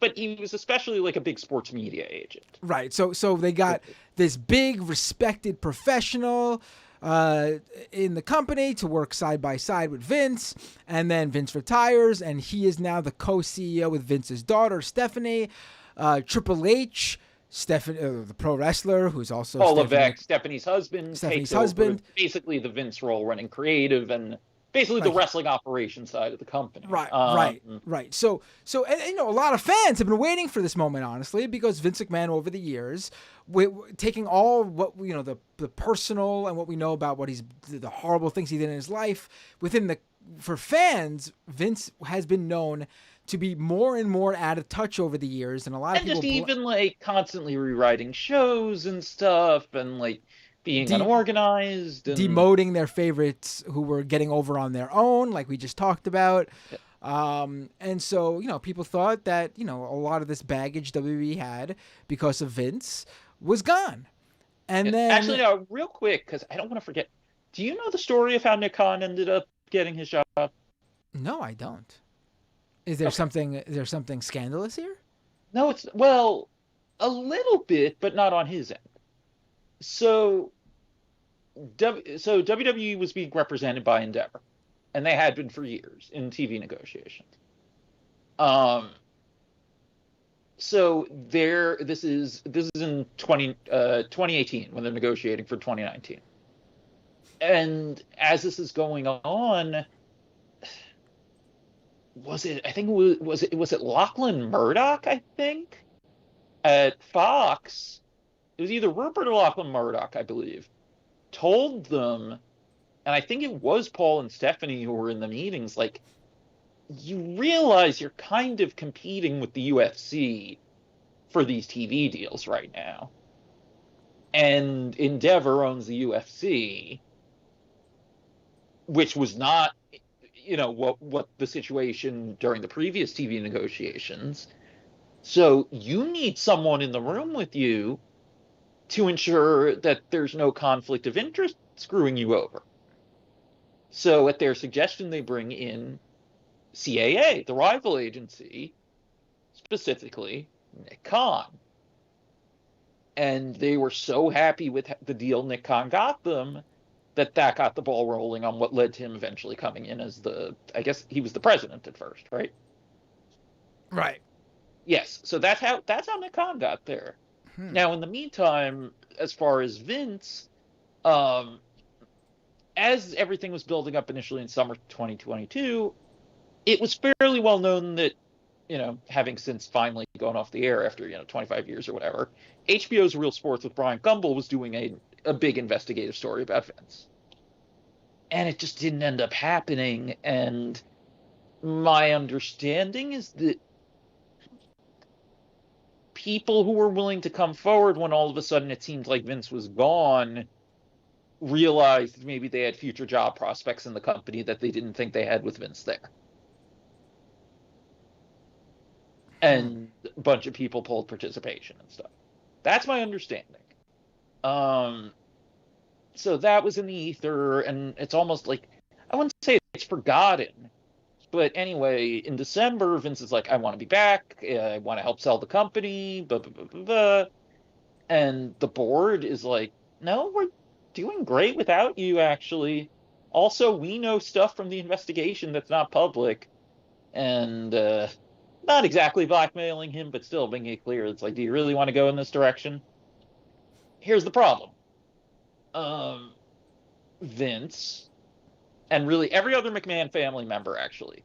But he was especially like a big sports media agent.
Right. So they got this big, respected professional in the company to work side by side with Vince, and then Vince retires, and he is now the co-CEO with Vince's daughter, Stephanie. Triple H, the pro wrestler, who's also
Paul Levesque, Stephanie's husband,
takes over
basically the Vince role, running creative and basically the wrestling operation side of the company.
Right. So, and, a lot of fans have been waiting for this moment, honestly, because Vince McMahon, over the years, taking all what the personal and what we know about what the horrible things he did in his life, for fans, Vince has been known to be more and more out of touch over the years, and a lot of people
just even like constantly rewriting shows and stuff, and like being unorganized, and
demoting their favorites who were getting over on their own, like we just talked about. And so people thought that a lot of this baggage WWE had because of Vince was gone. And then
actually, now real quick, because I don't want to forget. Do you know the story of how Nick Khan ended up getting his job?
No, I don't. Is there something? Is there something scandalous here?
No, it's a little bit, but not on his end. So WWE was being represented by Endeavor, and they had been for years in TV negotiations. So this is in 2018 when they're negotiating for 2019, and as this is going on. Was it Lachlan Murdoch, I think, at Fox? It was either Rupert or Lachlan Murdoch, I believe, told them, and I think it was Paul and Stephanie who were in the meetings, like, you realize you're kind of competing with the UFC for these TV deals right now. And Endeavor owns the UFC, which was not what the situation during the previous TV negotiations. So you need someone in the room with you to ensure that there's no conflict of interest screwing you over. So at their suggestion, they bring in CAA, the rival agency, specifically Nick Khan. And they were so happy with the deal Nick Khan got them that got the ball rolling on what led to him eventually coming in as I guess he was the president at first, right?
Right.
Yes. So that's how Nick Khan got there. Now, in the meantime, as far as Vince, as everything was building up initially in summer 2022, it was fairly well known that, having since finally gone off the air after, 25 years or whatever, HBO's Real Sports with Brian Gumbel was doing a big investigative story about Vince. And it just didn't end up happening. And my understanding is that people who were willing to come forward when all of a sudden it seemed like Vince was gone realized maybe they had future job prospects in the company that they didn't think they had with Vince there. And bunch of people pulled participation and stuff. That's my understanding. So that was in the ether, and it's almost like, I wouldn't say it's forgotten, but anyway, in December, Vince is like, I want to be back. I want to help sell the company, blah, blah, blah, blah, blah. And the board is like, no, we're doing great without you, actually. Also, we know stuff from the investigation that's not public. And not exactly blackmailing him, but still making it clear. It's like, do you really want to go in this direction? Here's the problem. Vince, and really every other McMahon family member, actually,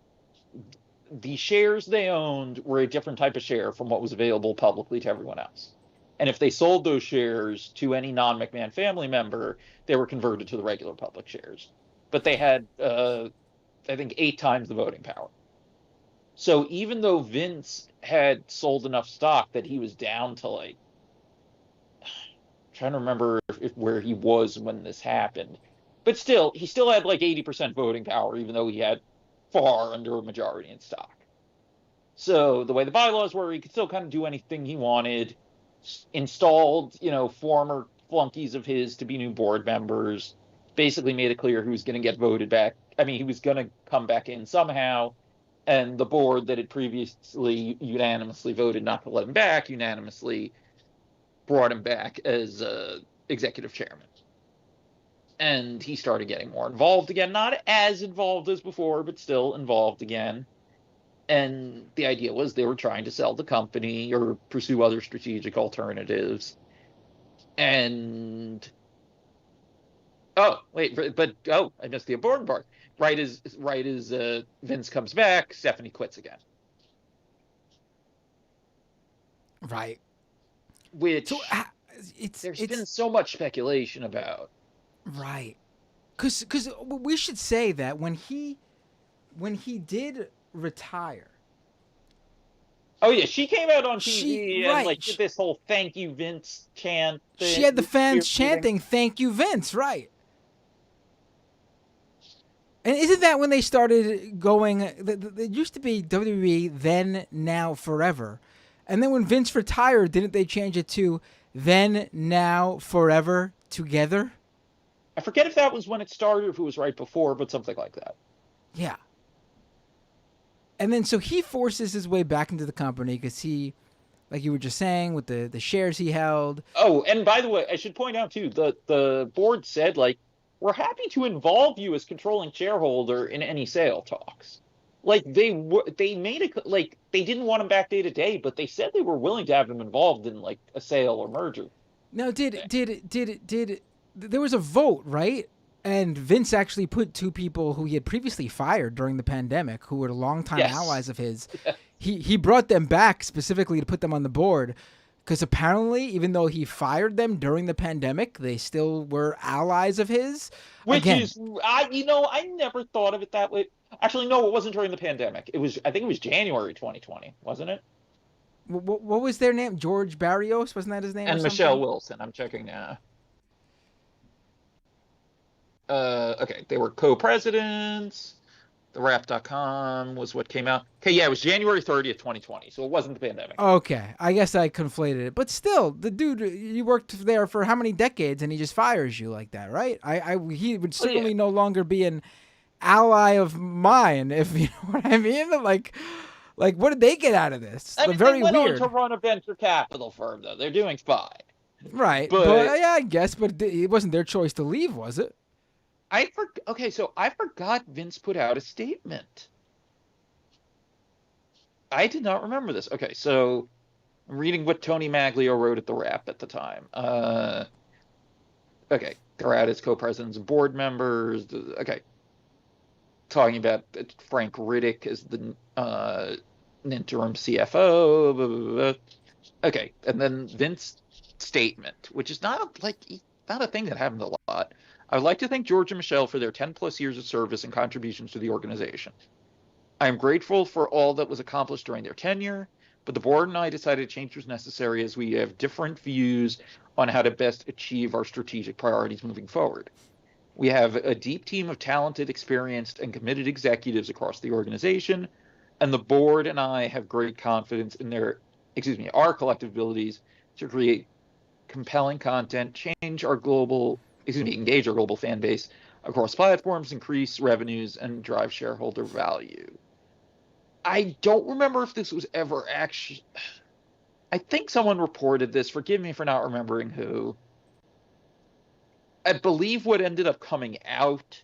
the shares they owned were a different type of share from what was available publicly to everyone else. And if they sold those shares to any non-McMahon family member, they were converted to the regular public shares. But they had, I think, 8 times the voting power. So even though Vince had sold enough stock that he was down to, like, I'm trying to remember where he was when this happened, but still, he still had like 80% voting power, even though he had far under a majority in stock. So the way the bylaws were, he could still kind of do anything he wanted. Installed, former flunkies of his to be new board members. Basically made it clear who was going to get voted back. I mean, he was going to come back in somehow. And the board that had previously unanimously voted not to let him back unanimously brought him back as executive chairman. And he started getting more involved again. Not as involved as before, but still involved again. And the idea was they were trying to sell the company or pursue other strategic alternatives. And I missed the important part. Right as Vince comes back, Stephanie quits again.
Right.
Which
so,
there's been so much speculation about.
Right. Because we should say that when he did retire.
Oh yeah, she came out on TV and did this whole "Thank you, Vince" chant.
She had the fans chanting "Thank you, Vince," right? And isn't that when they started going? It used to be WWE Then, Now, Forever, and then when Vince retired, didn't they change it to Then, Now, Forever Together?
I forget if that was when it started, or if it was right before, but something like that.
Yeah. And then so he forces his way back into the company because he, like you were just saying, with the shares he held.
Oh, and by the way, I should point out too, the board said, like, we're happy to involve you as controlling shareholder in any sale talks. Like they made it like they didn't want him back day to day, but they said they were willing to have him involved in like a sale or merger.
Now, did there was a vote, right? And Vince actually put 2 people who he had previously fired during the pandemic, who were longtime allies of his. He brought them back specifically to put them on the board, because apparently, even though he fired them during the pandemic, they still were allies of his.
Which is, I never thought of it that way. Actually, no, it wasn't during the pandemic. I think it was January 2020, wasn't it?
What was their name? George Barrios, wasn't that his name?
And Michelle Wilson. I'm checking now. Okay, they were co-presidents. TheWrap.com was what came out. Okay, yeah, it was January 30th, 2020, so it wasn't the pandemic.
Okay, I guess I conflated it. But still, the dude, you worked there for how many decades, and he just fires you like that, right? He would certainly no longer be an ally of mine, if you know what I mean. Like what did they get out of this?
I mean, they went on to run a venture capital firm, though. They're doing fine.
Right, but yeah, I guess, but it wasn't their choice to leave, was it?
So I forgot Vince put out a statement. I did not remember this. Okay, so I'm reading what Tony Maglio wrote at The Wrap at the time. Okay, they're out as co-presidents and board members. Okay, talking about Frank Riddick as the interim CFO. Blah, blah, blah. Okay, and then Vince's statement, which is not a thing that happens a lot. I would like to thank George and Michelle for their 10-plus years of service and contributions to the organization. I am grateful for all that was accomplished during their tenure, but the board and I decided change was necessary as we have different views on how to best achieve our strategic priorities moving forward. We have a deep team of talented, experienced, and committed executives across the organization, and the board and I have great confidence in their our collective abilities to create compelling content, engage our global fan base across platforms, increase revenues, and drive shareholder value. I don't remember if this was ever actually. I think someone reported this. Forgive me for not remembering who. I believe what ended up coming out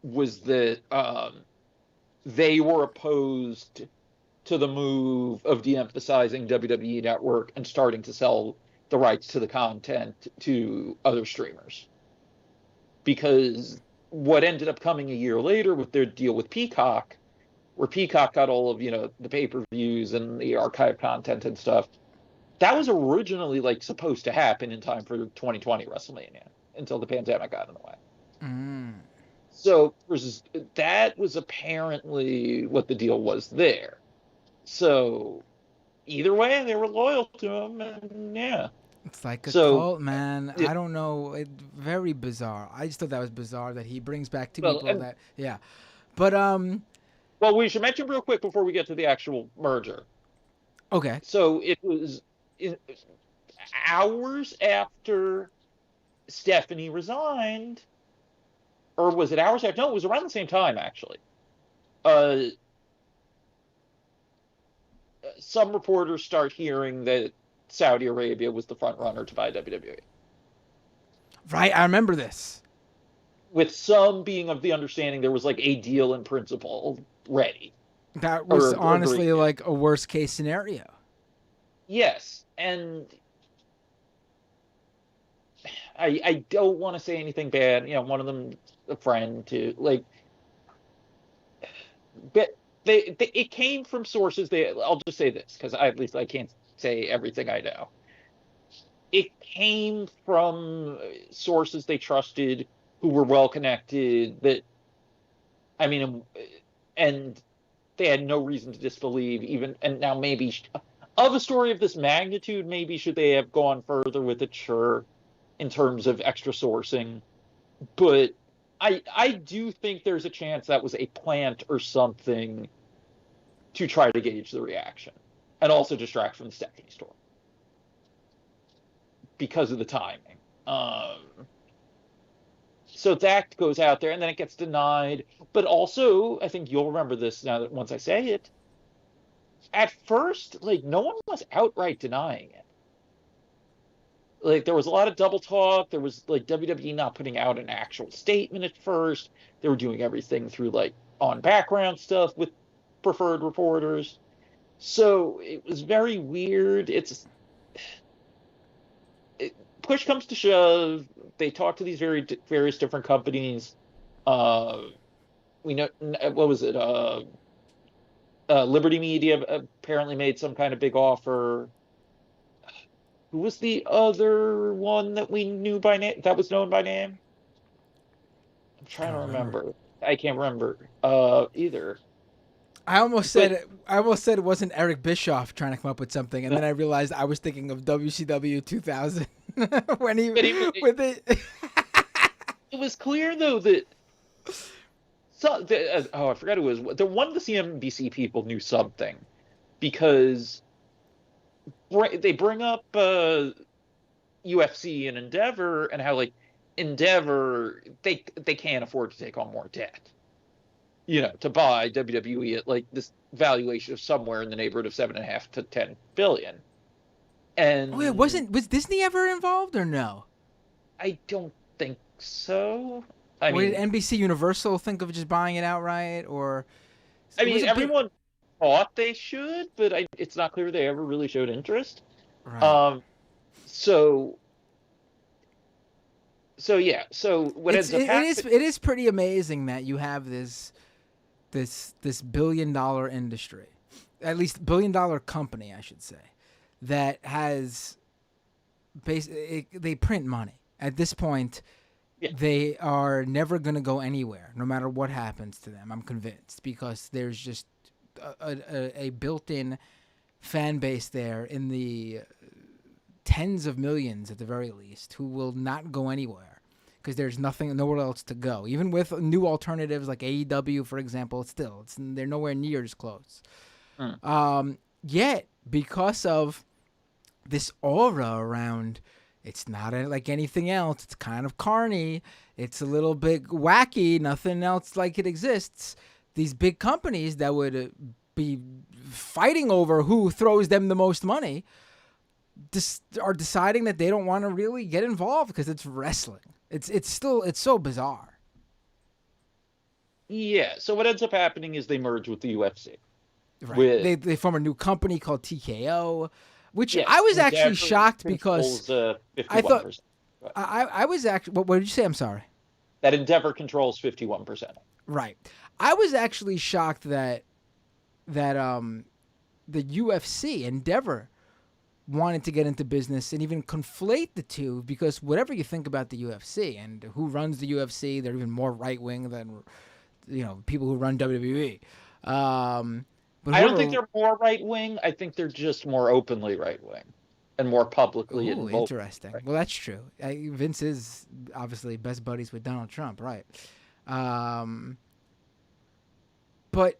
was that they were opposed to the move of de-emphasizing WWE Network and starting to sell the rights to the content to other streamers. Because what ended up coming a year later with their deal with Peacock, where Peacock got all of, the pay-per-views and the archive content and stuff, that was originally supposed to happen in time for 2020 WrestleMania until the pandemic got in the way.
Mm.
So that was apparently what the deal was there. So either way, they were loyal to him, and yeah.
It's like a cult, man. I don't know. Very bizarre. I just thought that was bizarre that he brings back two people that, yeah. But,
well, we should mention real quick before we get to the actual merger.
Okay.
So it was hours after Stephanie resigned, or was it hours after? No, it was around the same time, actually. Some reporters start hearing that Saudi Arabia was the front runner to buy WWE.
Right, I remember this.
With some being of the understanding there was a deal in principle ready.
That was honestly a worst case scenario.
Yes, and I don't want to say anything bad. One of them a friend to but it came from sources. I'll just say this because at least I can't say everything I know. It came from sources they trusted who were well connected. And they had no reason to disbelieve even. And now maybe of a story of this magnitude, maybe should they have gone further with it? Sure, in terms of extra sourcing, but I do think there's a chance that was a plant or something to try to gauge the reaction and also distract from the Stephanie story because of the timing. So that goes out there and then it gets denied. But also, I think you'll remember this now that once I say it, at first, no one was outright denying it. There was a lot of double talk. There was WWE not putting out an actual statement at first. They were doing everything through on background stuff with preferred reporters. So it was very weird. Push comes to shove. They talk to these various different companies. We know, what was it? Liberty Media apparently made some kind of big offer. Who was the other one that we knew by name? That was known by name? I'm trying to remember. I can't remember either.
I almost said it wasn't Eric Bischoff trying to come up with something, and then I realized I was thinking of WCW 2000 when he with it.
It was clear though that I forgot who it was. One of the CNBC people knew something because they bring up UFC and Endeavor and how Endeavor they can't afford to take on more debt. To buy WWE at this valuation of somewhere in the neighborhood of $7.5 to $10 billion. And
was Disney ever involved or no?
I don't think so.
Did NBC Universal think of just buying it outright, or?
Everyone thought they should, but it's not clear they ever really showed interest.
Right.
So yeah. So what ends up happening?
It is pretty amazing that you have this $1 billion industry, at least $1 billion company, I should say, that has they print money. At this point, they are never going to go anywhere, no matter what happens to them. I'm convinced, because there's just a built-in fan base there in the tens of millions at the very least who will not go anywhere. Because there's nowhere else to go. Even with new alternatives like AEW, for example, they're nowhere near as close. Yet because of this aura around. It's not like anything else. It's kind of carny. It's a little bit wacky. Nothing else like it exists. These big companies that would be fighting over who throws them the most money are deciding that they don't want to really get involved because it's wrestling. It's so bizarre.
Yeah. So what ends up happening is they merge with the UFC.
Right. They form a new company called TKO, which I was actually shocked because 51%. I thought I was actually. What did you say? I'm sorry.
That Endeavor controls 51%.
Right. I was actually shocked that the UFC Endeavor wanted to get into business and even conflate the two, because whatever you think about the UFC and who runs the UFC, they're even more right wing than people who run WWE. But
I don't think they're more right wing. I think they're just more openly right wing and more publicly involved.
Interesting. Right. Well, that's true. Vince is obviously best buddies with Donald Trump, right? But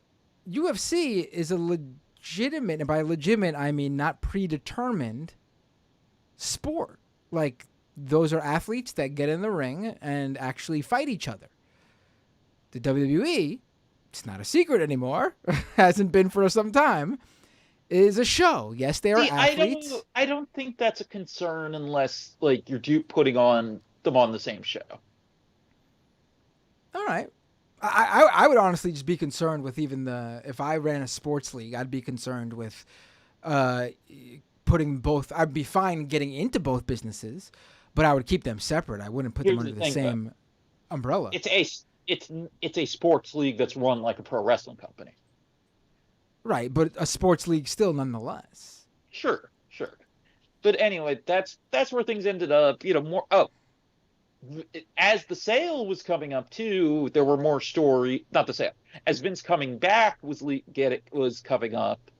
UFC is a legitimate, and by legitimate I mean not predetermined, sport. Like, those are athletes that get in the ring and actually fight each other. The WWE, it's not a secret anymore, hasn't been for some time, is a show. Yes, they are athletes.
I don't think that's a concern unless you're putting them on the same show.
All right. I would honestly just be concerned with if I ran a sports league, I'd be concerned with putting both. I'd be fine getting into both businesses, but I would keep them separate. I wouldn't put them under the same umbrella.
It's a sports league that's run like a pro wrestling company.
Right, but a sports league still nonetheless.
Sure. But anyway, that's where things ended up. As the sale was coming up too, there were more story. Not the sale. As Vince coming back was coming up,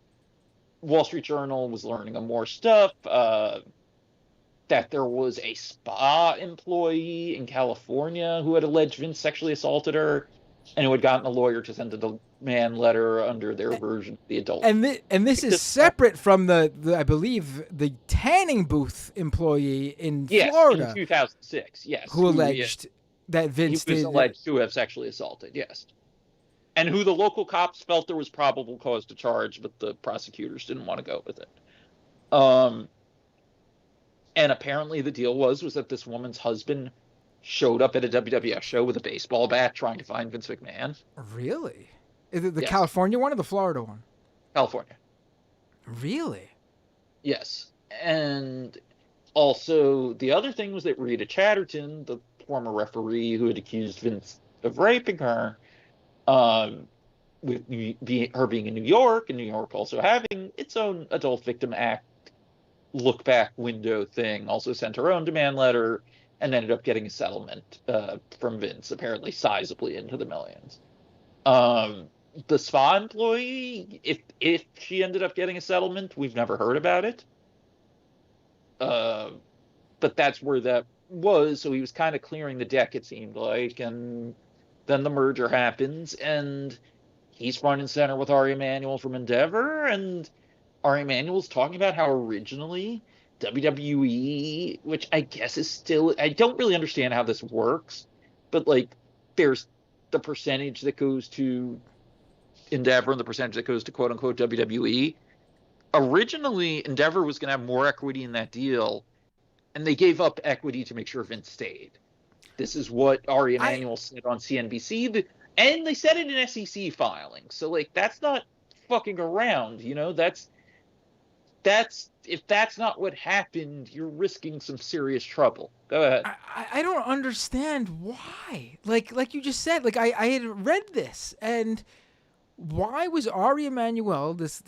Wall Street Journal was learning of more stuff. That there was a spa employee in California who had alleged Vince sexually assaulted her, and who had gotten a lawyer to send a demand letter under their version of the adult.
And this is separate from the I believe the tanning booth employee in Florida
in 2006. Yes,
who alleged that Vince
was alleged to have sexually assaulted. Yes, and who the local cops felt there was probable cause to charge, but the prosecutors didn't want to go with it. And apparently the deal was that this woman's husband showed up at a WWF show with a baseball bat trying to find Vince McMahon.
Really? Is it the California one or the Florida one?
California.
Really?
Yes. And also the other thing was that Rita Chatterton, the former referee who had accused Vince of raping her, with her being in New York, and New York also having its own Adult Victim Act look back window thing, also sent her own demand letter and ended up getting a settlement from Vince, apparently sizably into the millions. The spa employee, if she ended up getting a settlement, we've never heard about it. But that's where that was. So he was kind of clearing the deck, it seemed like, and then the merger happens, and he's front and center with Ari Emanuel from Endeavor, and Ari Emanuel's talking about how originally WWE, which I guess is still, I don't really understand how this works, but there's the percentage that goes to Endeavor and the percentage that goes to quote unquote WWE. Originally, Endeavor was going to have more equity in that deal, and they gave up equity to make sure Vince stayed. This is what Ari Emanuel said on CNBC, and they said it in SEC filings. So that's not fucking around, That's if that's not what happened, you're risking some serious trouble. Go ahead.
I don't understand why. Like you just said, I had read this, and why was Ari Emanuel, this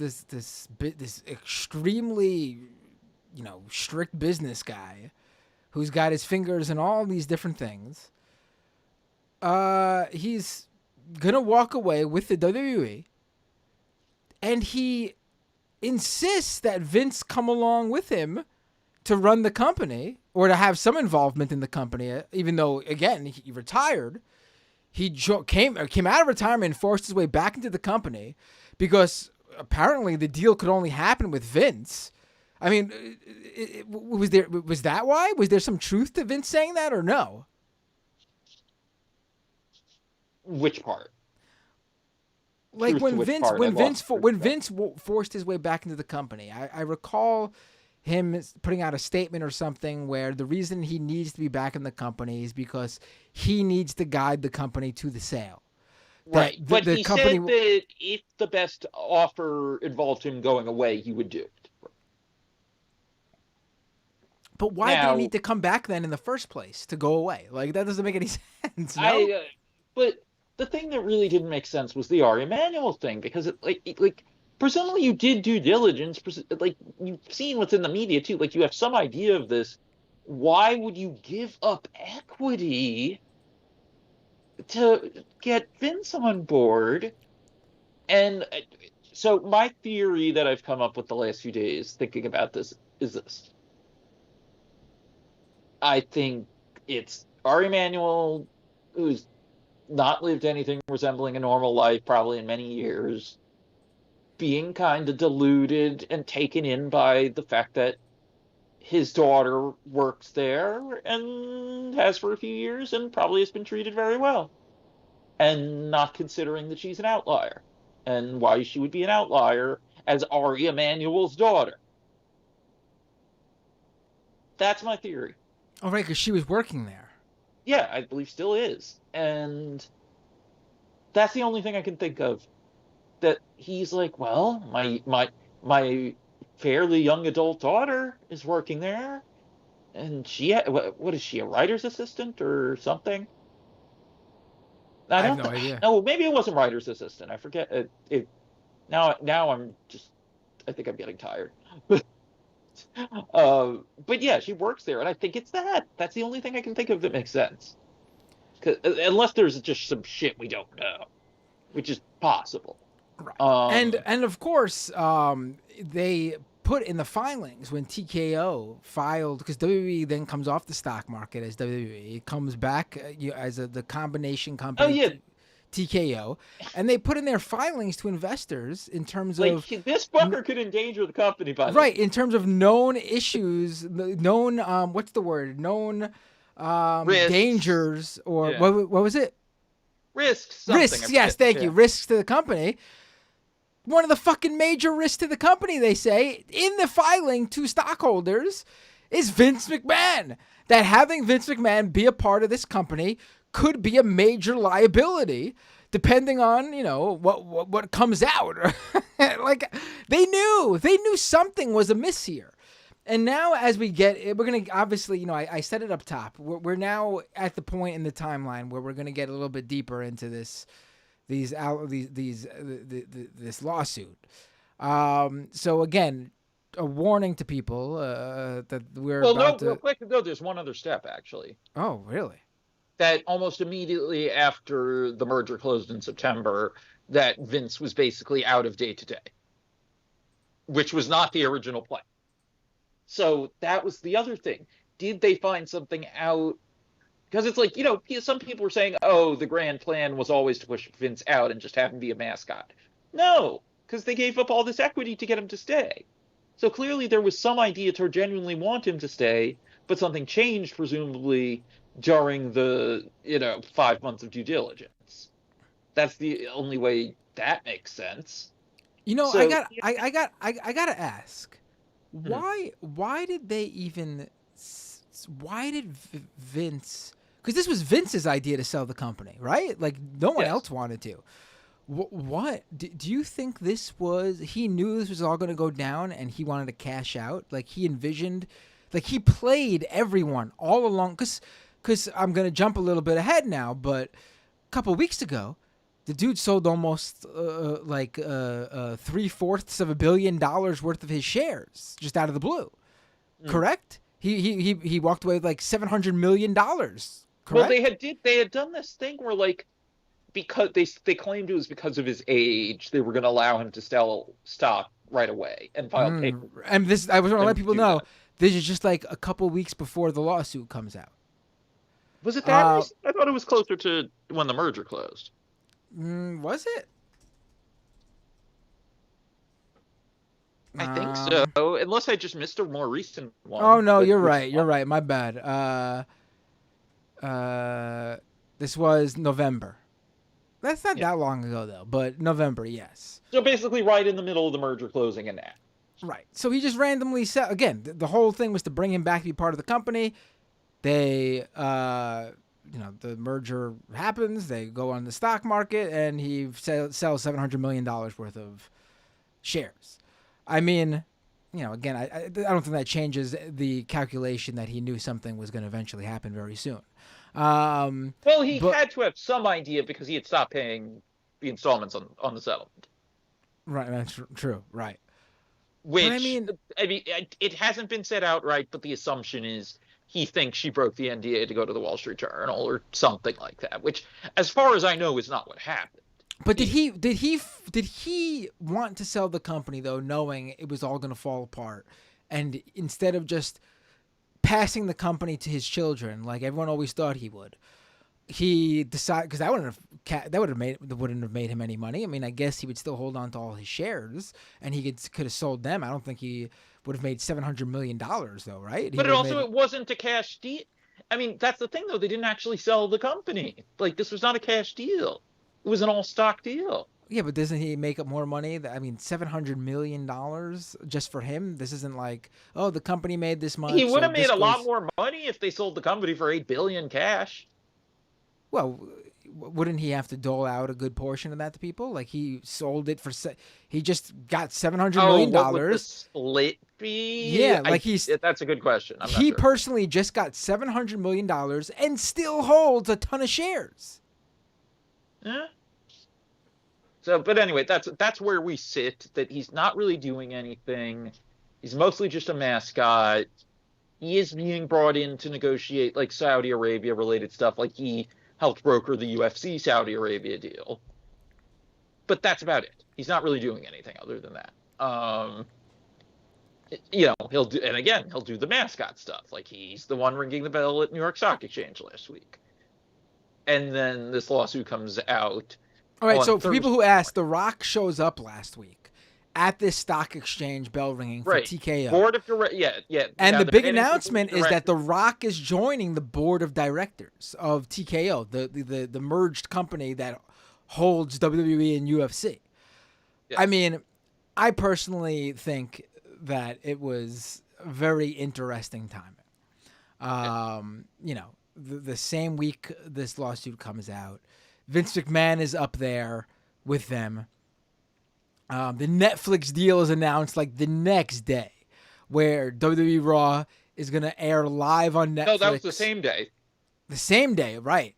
extremely strict business guy who's got his fingers in all these different things, he's gonna walk away with the WWE, and he insists that Vince come along with him to run the company or to have some involvement in the company, even though, again, he retired. He came out of retirement and forced his way back into the company because apparently the deal could only happen with Vince. I mean, was that why? Was there some truth to Vince saying that or no?
Which part?
Like when Vince forced his way back into the company, I recall him putting out a statement or something where the reason he needs to be back in the company is because he needs to guide the company to the sale.
Right, but he said that if the best offer involved him going away, he would do it.
But why did he need to come back then in the first place to go away? Like, that doesn't make any sense. No?
But the thing that really didn't make sense was the Ari Emanuel thing, because presumably you did due diligence, like you've seen what's in the media too, like you have some idea of this. Why would you give up equity to get Vince on board? And so my theory that I've come up with the last few days thinking about this is this. I think it's Ari Emanuel, who's not lived anything resembling a normal life probably in many years, being kind of deluded and taken in by the fact that his daughter works there and has for a few years and probably has been treated very well, and not considering that she's an outlier and why she would be an outlier as Ari Emanuel's daughter. That's my theory.
Oh, right, because she was working there.
Yeah, I believe still is. And that's the only thing I can think of. That he's like, well, my fairly young adult daughter is working there, and what is she, a writer's assistant or something?
I have no idea.
No, maybe it wasn't writer's assistant. I forget. Now I think I'm getting tired. But yeah, she works there, and I think it's that. That's the only thing I can think of that makes sense. Unless there's just some shit we don't know, which is possible.
Right. And of course, they put in the filings when TKO filed, because WWE then comes off the stock market as WWE. It comes back as the combination company.
Oh, yeah.
TKO, and they put in their filings to investors in terms
of this fucker could endanger the company by
right in terms of known issues, known what's the word, known dangers, or what was it?
Risks.
Yes, thank you. Risks to the company. One of the fucking major risks to the company, they say in the filing to stockholders, is Vince McMahon. That having Vince McMahon be a part of this company could be a major liability, depending on, what comes out. Like, they knew something was amiss here. And now as we're going to, obviously, I said it up top, we're now at the point in the timeline where we're going to get a little bit deeper into this lawsuit. So again, a warning to people that we're
real quick, there's one other step, actually.
Oh, really?
That almost immediately after the merger closed in September, that Vince was basically out of day-to-day, which was not the original plan. So that was the other thing. Did they find something out? Because it's like, some people were saying, oh, the grand plan was always to push Vince out and just have him be a mascot. No, because they gave up all this equity to get him to stay. So clearly there was some idea to genuinely want him to stay, but something changed, presumably, during the 5 months of due diligence. That's the only way that makes sense.
So, I gotta ask, why did Vince? Because this was Vince's idea to sell the company, right? Like no one else wanted to. What do you think this was? He knew this was all going to go down, and he wanted to cash out. Like he envisioned, like he played everyone all along. Because I'm going to jump a little bit ahead now, but a couple of weeks ago, the dude sold almost 3/4 billion worth of his shares just out of the blue. Correct? He walked away with like $700 million. Correct?
Well, they had done this thing where because they claimed it was because of his age, they were going to allow him to sell stock right away and file paper.
And this, I was going to let people know, this is just like a couple weeks before the lawsuit comes out.
Was it that recent? I thought it was closer to when the merger closed.
Was it?
I think so, unless I just missed a more recent one.
Oh no, you're right. You're right. My bad. This was November. That's not that long ago though, but November, yes.
So basically, right in the middle of the merger closing and that.
Right. So he just randomly said again. The whole thing was to bring him back to be part of the company. They, the merger happens. They go on the stock market, and he sells $700 million worth of shares. I mean, again, I don't think that changes the calculation that he knew something was going to eventually happen very soon.
Well, he had to have some idea because he had stopped paying the installments on the settlement.
Right, that's true. Right.
Which, I mean, it hasn't been said outright, but the assumption is he thinks she broke the NDA to go to the Wall Street Journal or something like that. Which, as far as I know, is not what happened.
But did he want to sell the company though, knowing it was all going to fall apart, and instead of just passing the company to his children like everyone always thought he would, he decided, because that wouldn't have made him any money. I mean, I guess he would still hold on to all his shares, and he could have sold them. I don't think he would have made $700 million though, right?
But it wasn't a cash deal. I mean, that's the thing though. They didn't actually sell the company. Like, this was not a cash deal. It was an all-stock deal. Yeah,
but doesn't he make up more money? I mean, $700 million just for him? This isn't like, oh, the company made this much.
He would have made a lot more money if they sold the company for $8 billion cash.
Well, wouldn't he have to dole out a good portion of that to people? Like, he sold it for... He just got $700 million.
What would the split be?
Yeah,
that's a good question. I'm not
sure.
Personally
just got $700 million and still holds a ton of shares.
Yeah. So, but anyway, that's where we sit, that he's not really doing anything. He's mostly just a mascot. He is being brought in to negotiate, like, Saudi Arabia-related stuff. Like, he helped broker the UFC Saudi Arabia deal. But that's about it. He's not really doing anything other than that. He'll do the mascot stuff. Like, he's the one ringing the bell at New York Stock Exchange last week. And then this lawsuit comes out.
All right, so for people who asked, The Rock shows up last week at this stock exchange bell ringing for TKO.
Board of directors, yeah.
And the big announcement is that The Rock is joining the board of directors of TKO, the merged company that holds WWE and UFC. Yes. I mean, I personally think that it was very interesting timing. The same week this lawsuit comes out, Vince McMahon is up there with them. The Netflix deal is announced like the next day, where WWE Raw is going to air live on Netflix.
No, that was the same day.
The same day, right.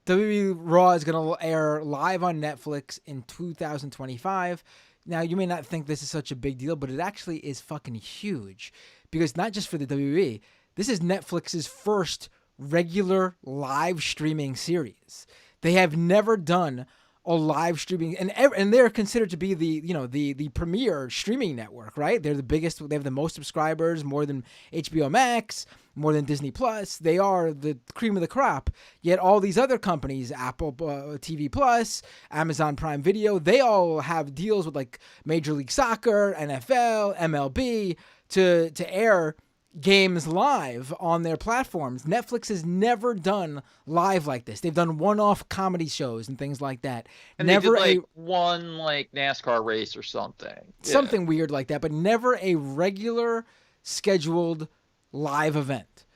WWE Raw is going to air live on Netflix in 2025. Now, you may not think this is such a big deal, but it actually is fucking huge. Because not just for the WWE, this is Netflix's first regular live streaming series. They have never done a live streaming, and they're considered to be the premier streaming network, right? They're the biggest. They have the most subscribers, more than HBO Max, more than Disney Plus. They are the cream of the crop. Yet all these other companies, Apple TV Plus, Amazon Prime Video, they all have deals with like Major League Soccer, NFL, MLB to air games live on their platforms. Netflix has never done live like this. They've done one-off comedy shows and things like that.
And never they did one NASCAR race or something.
Something weird like that, but never a regular scheduled live event.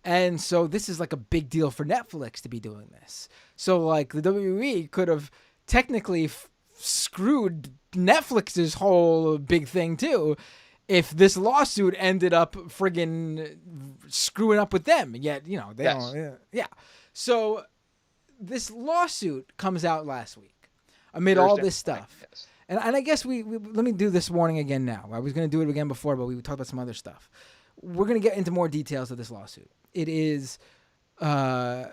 And so this is like a big deal for Netflix to be doing this. So like the WWE could have technically screwed Netflix's whole big thing too, if this lawsuit ended up friggin' screwing up with them. Yet, they don't. Yeah. So this lawsuit comes out last week amid all this stuff. Yes. And I guess we let me do this warning again now. I was going to do it again before, but we talked about some other stuff. We're going to get into more details of this lawsuit. It is could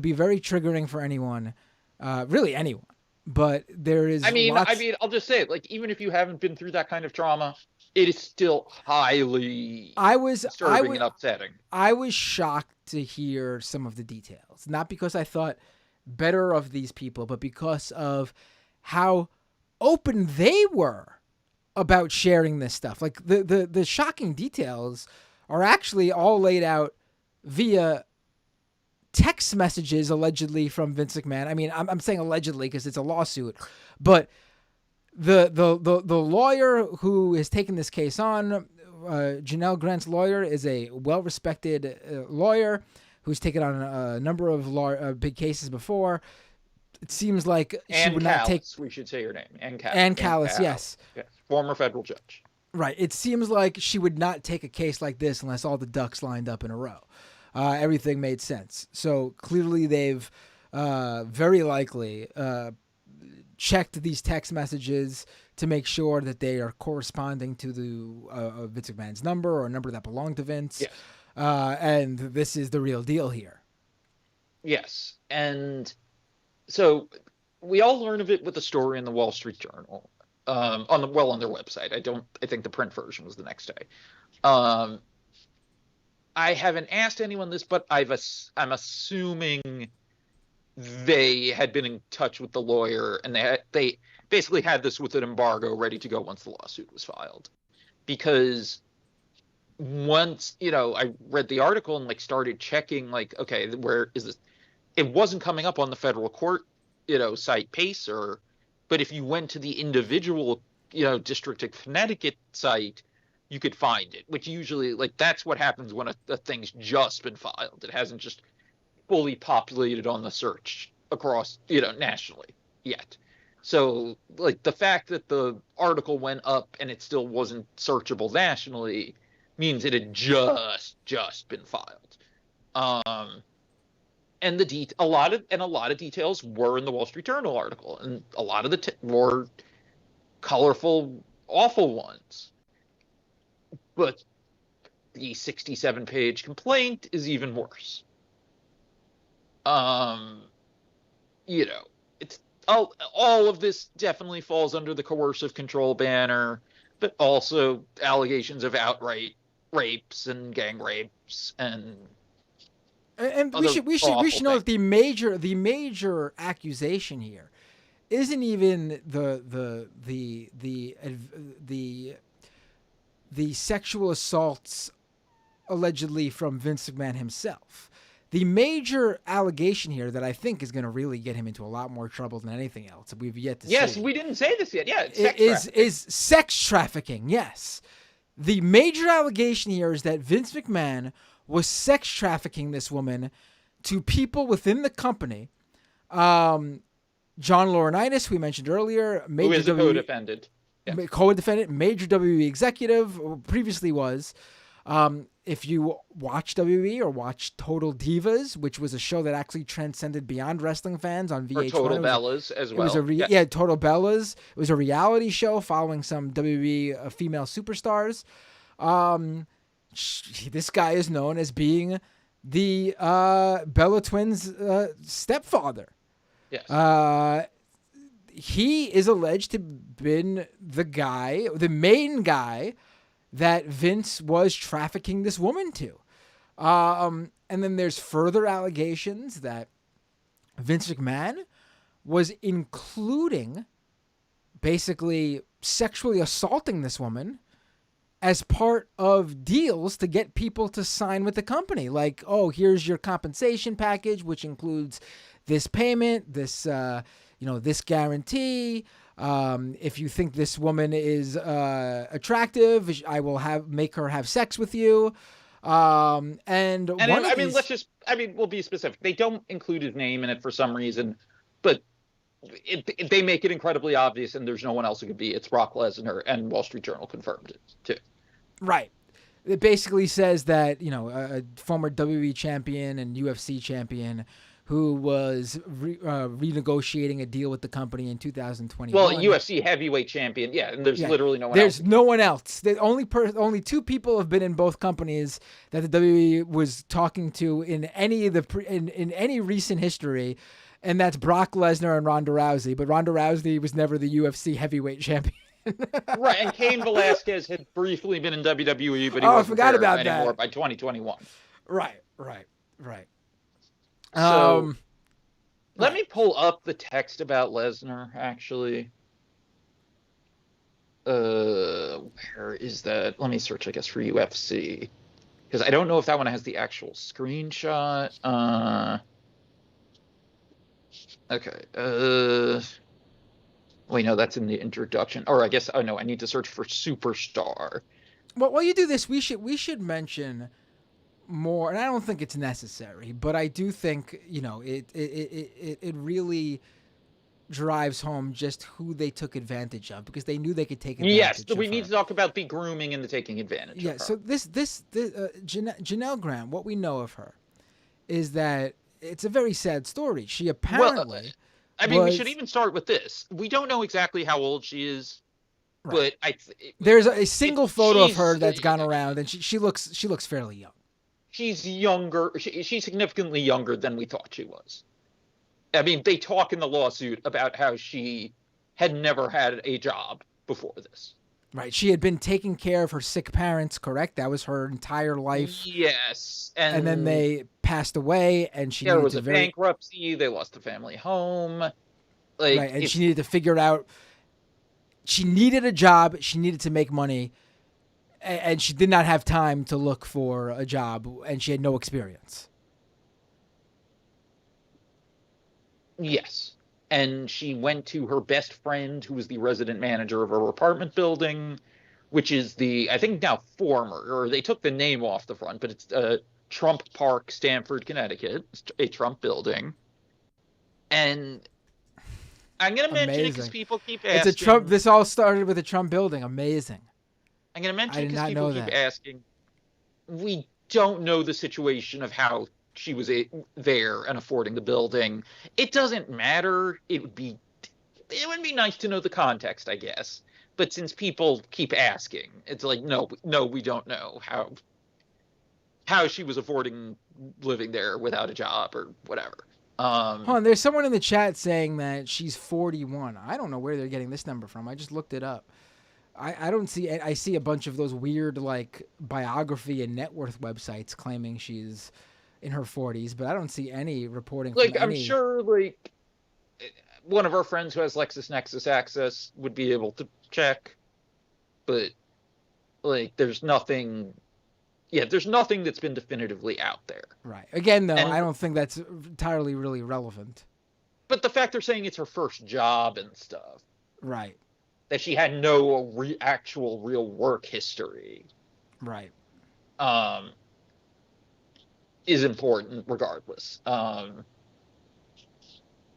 be very triggering for anyone, really anyone. But there is.
I mean, I'll just say it. Like, even if you haven't been through that kind of trauma, it is still highly disturbing and upsetting.
I was shocked to hear some of the details, not because I thought better of these people, but because of how open they were about sharing this stuff. Like the shocking details are actually all laid out via text messages allegedly from Vince McMahon. I mean, I'm saying allegedly because it's a lawsuit, but the lawyer who has taken this case on, Janelle Grant's lawyer, is a well-respected lawyer who's taken on a number of big cases before. It seems like she would not take.
We should say her name.
Ann Callis, yes.
Yes, former federal judge.
Right. It seems like she would not take a case like this unless all the ducks lined up in a row. Everything made sense. So clearly they've very likely checked these text messages to make sure that they are corresponding to the Vince McMahon's number or a number that belonged to Vince.
Yes.
And this is the real deal here.
Yes. And so we all learn of it with a story in the Wall Street Journal, on their website. I think the print version was the next day. I haven't asked anyone this, but I'm assuming they had been in touch with the lawyer, and they basically had this with an embargo ready to go once the lawsuit was filed. Because once, I read the article and started checking, okay, where is this? It wasn't coming up on the federal court, site Pacer, but if you went to the individual, District of Connecticut site, you could find it, which usually, that's what happens when a thing's just been filed. It hasn't just fully populated on the search across, nationally yet. So, the fact that the article went up and it still wasn't searchable nationally means it had just been filed. And a lot of details were in the Wall Street Journal article, and a lot of the more colorful, awful ones. But the 67-page complaint is even worse. It's all of this definitely falls under the coercive control banner, but also allegations of outright rapes and gang rapes and
we should know that the major accusation here isn't even the sexual assaults allegedly from Vince McMahon himself. The major allegation here that I think is going to really get him into a lot more trouble than anything else that we've yet to see.
Yes, we didn't say this yet. Yeah,
is sex trafficking. Yes. The major allegation here is that Vince McMahon was sex trafficking this woman to people within the company. John Laurinaitis, we mentioned earlier,
who is a co-defendant.
Yeah. Co-defendant, major WWE executive, previously was. If you watch WWE or watch Total Divas, which was a show that actually transcended beyond wrestling fans on VH1.
Or Total Bellas as well.
Total Bellas. It was a reality show following some WWE female superstars. This guy is known as being the Bella Twins' stepfather.
Yes.
He is alleged to have been the main guy that Vince was trafficking this woman to. And then there's further allegations that Vince McMahon was including basically sexually assaulting this woman as part of deals to get people to sign with the company. Like, oh, here's your compensation package, which includes this payment, this this guarantee. If you think this woman is attractive, I will make her have sex with you. We'll be specific. They don't include his name in it for some reason, but they make it incredibly obvious, and there's no one else it could be. It's Brock Lesnar, and Wall Street Journal confirmed it too. Right. It basically says that a former WWE champion and UFC champion who was renegotiating a deal with the company in 2021.
Well, UFC heavyweight champion, and there's literally no one else.
There's no one else. The only two people have been in both companies that the WWE was talking to in any recent history, and that's Brock Lesnar and Ronda Rousey. But Ronda Rousey was never the UFC heavyweight champion.
Right, and Cain Velasquez had briefly been in WWE, but he
wasn't there anymore
by 2021.
Right.
So, let me pull up the text about Lesnar, actually. Where is that? Let me search, I guess, for UFC. Because I don't know if that one has the actual screenshot. Okay. Wait, no, that's in the introduction. Or I guess, oh no, I need to search for Superstar.
Well, while you do this, we should mention more, and I don't think it's necessary, but I do think it really drives home just who they took advantage of, because they knew they could take
Yes,
advantage of
we need
her.
to talk about the grooming and the taking advantage
Yeah.
of
So
her.
Janelle Grant, what we know of her is that it's a very sad story. She
Well,
apparently
I mean, we should
was
even start with this. We don't know exactly how old she is,
right.
but
There's a single photo of her
she's
that's gone around, and she looks fairly young.
she's younger. She's significantly younger than we thought she was. I mean, they talk in the lawsuit about how she had never had a job before this.
Right. She had been taking care of her sick parents, correct? That was her entire life.
Yes,
And then
and
they passed away, and she
there
needed
was
to
a bankruptcy. They lost the family home. Like
right, and she
it's
needed to figure it out. She needed a job, she needed to make money, and she did not have time to look for a job, and she had no experience.
yes, and she went to her best friend, who was the resident manager of her apartment building, which is the I think now former, or they took the name off the front, but it's Trump Park, Stamford, Connecticut, a Trump building. And I'm gonna mention it because
Amazing.
people keep
It's a Trump.
asking.
This all started with a Trump building. Amazing.
I'm gonna
I
mention it
did
because
not
people
know
keep
that.
asking. We don't know the situation of how she was there and affording the building. It doesn't matter. It would be nice to know the context, I guess. But since people keep asking, it's like no, no, we don't know how she was affording living there without a job or whatever.
Hold on, there's someone in the chat saying that she's 41. I don't know where they're getting this number from. I just looked it up. I don't see. I see a bunch of those weird like biography and net worth websites claiming she's in her 40s, but I don't see any reporting from
Like I'm
any.
sure, like one of our friends who has LexisNexis access would be able to check, but like there's nothing. Yeah, there's nothing that's been definitively out there.
Right. Again, though, I
And
don't think that's entirely really relevant.
but the fact they're saying it's her first job and stuff,
Right.
that she had no actual real work history,
Right.
um, is important regardless.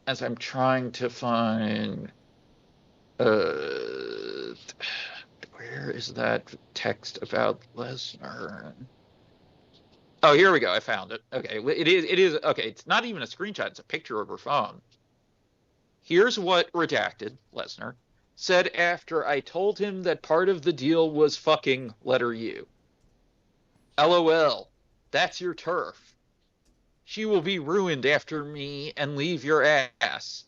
As I'm trying to find, where is that text about Lesnar? Oh, here we go. I found it. Okay, it is okay. It's not even a screenshot. It's a picture of her phone. Here's what redacted Lesnar said after I told him that part of the deal was fucking letter U. LOL. That's your turf. She will be ruined after me and leave your ass.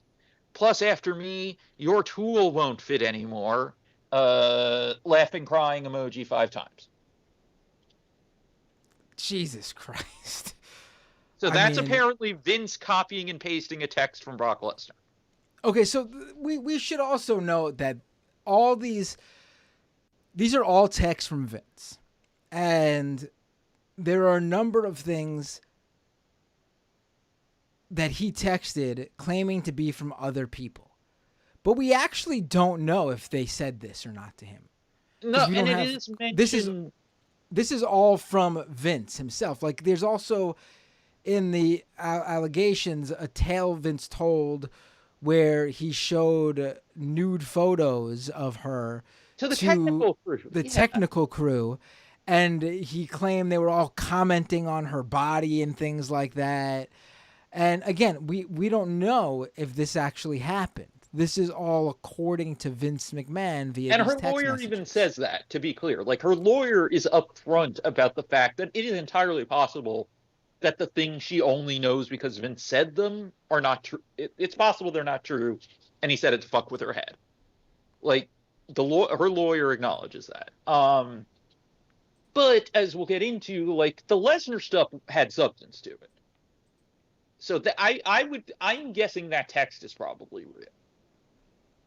Plus, after me, your tool won't fit anymore. Laughing, crying emoji 5 times.
Jesus Christ.
So
I
that's
mean,
apparently Vince copying and pasting a text from Brock Lesnar.
okay, so we should also note that all these are all texts from Vince, and there are a number of things that he texted claiming to be from other people, but we actually don't know if they said this or not to him.
No,
We
and
don't
it
have
is
this is
mentioned.
this is all from Vince himself. Like there's also in the allegations a tale Vince told where he showed nude photos of her
To the
to
technical crew.
the
Yeah.
technical crew, and he claimed they were all commenting on her body and things like that. And again, we don't know if this actually happened. This is all according to Vince McMahon via
And
these
her
text
lawyer even
messages.
says that, to be clear. Like, her lawyer is upfront about the fact that it is entirely possible that the things she only knows because Vince said them are not true. It's possible they're not true, and he said it to fuck with her head. Like, her lawyer acknowledges that. But as we'll get into, like, the Lesnar stuff had substance to it. So I'm guessing that text is probably real.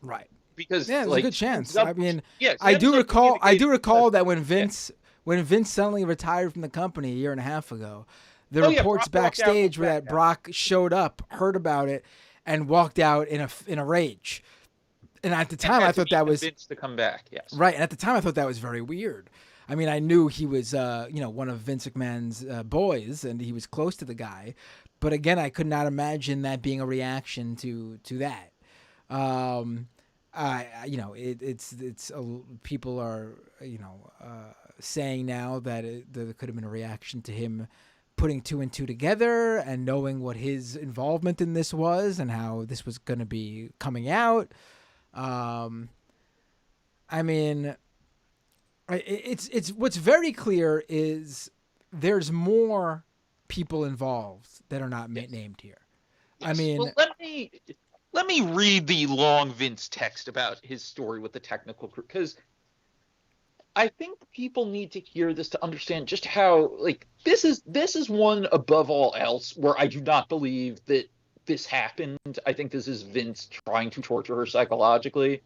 Right.
because
Yeah, there's a
like
good chance.
Sub-
I mean,
yeah,
I do
Sam's
recall. I do recall that
yeah.
when Vince suddenly retired from the company a year and a half ago, the
Oh yeah,
reports
Brock walked out and
backstage were
back
that
out.
Brock showed up, heard about it, and walked out in a rage. And at the
And
time, I
had to
thought
be
that was
convinced to come back. Yes.
right. And at the time, I thought that was very weird. I mean, I knew he was, one of Vince McMahon's boys, and he was close to the guy. But again, I could not imagine that being a reaction to that. Um, people are, saying now that it could have been a reaction to him putting two and two together and knowing what his involvement in this was and how this was going to be coming out. I mean, it's what's very clear is there's more people involved that are not named here.
Yes.
I mean,
well, let me read the long Vince text about his story with the technical crew, because I think people need to hear this to understand just how, like, this is one above all else where I do not believe that this happened. I think this is Vince trying to torture her psychologically.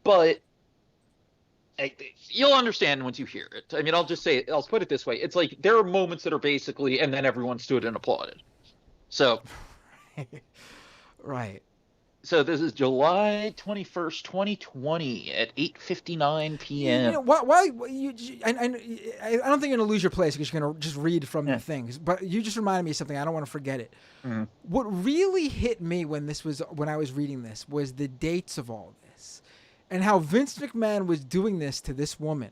But you'll understand once you hear it. I mean, I'll put it this way. It's like there are moments that are basically, and then everyone stood and applauded. So,
right.
So this is July 21st, 2020 at 8:59 p.m.
I don't think you're going to lose your place because you're going to just read from the things. But you just reminded me of something. I don't want to forget it. Mm-hmm. What really hit me when I was reading this was the dates of all this and how Vince McMahon was doing this to this woman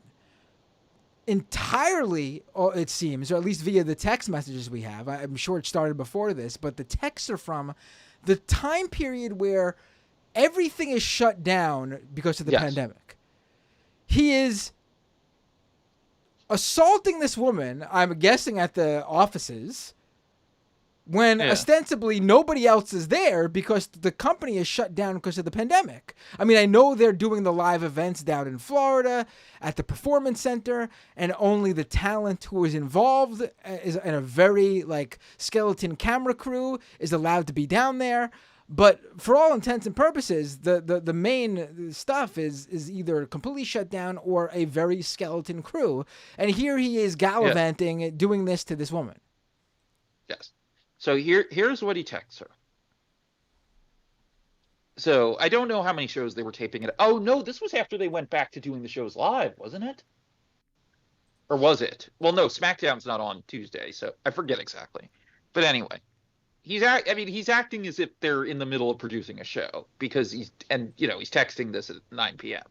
entirely, it seems, or at least via the text messages we have. I'm sure it started before this, but the texts are from the time period where everything is shut down because of the pandemic. He is assaulting this woman, I'm guessing at the offices, when ostensibly nobody else is there because the company is shut down because of the pandemic. I mean, I know they're doing the live events down in Florida at the Performance Center, and only the talent who is involved is in a very skeleton camera crew is allowed to be down there. But for all intents and purposes, the main stuff is either completely shut down or a very skeleton crew. And here he is gallivanting, doing this to this woman.
Yes. So here's what he texts her. So I don't know how many shows they were taping it. Oh, no, this was after they went back to doing the shows live, wasn't it? Or was it? Well, no, SmackDown's not on Tuesday, so I forget exactly. But anyway, he's acting as if they're in the middle of producing a show because he's texting this at 9 p.m.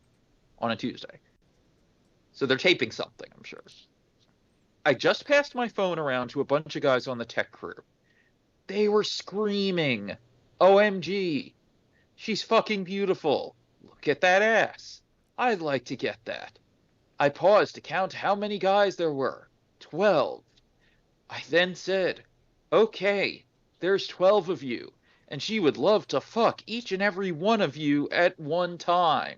on a Tuesday. So they're taping something, I'm sure. I just passed my phone around to a bunch of guys on the tech crew. They were screaming, OMG, she's fucking beautiful. Look at that ass. I'd like to get that. I paused to count how many guys there were. 12. I then said, okay, there's 12 of you, and she would love to fuck each and every one of you at one time.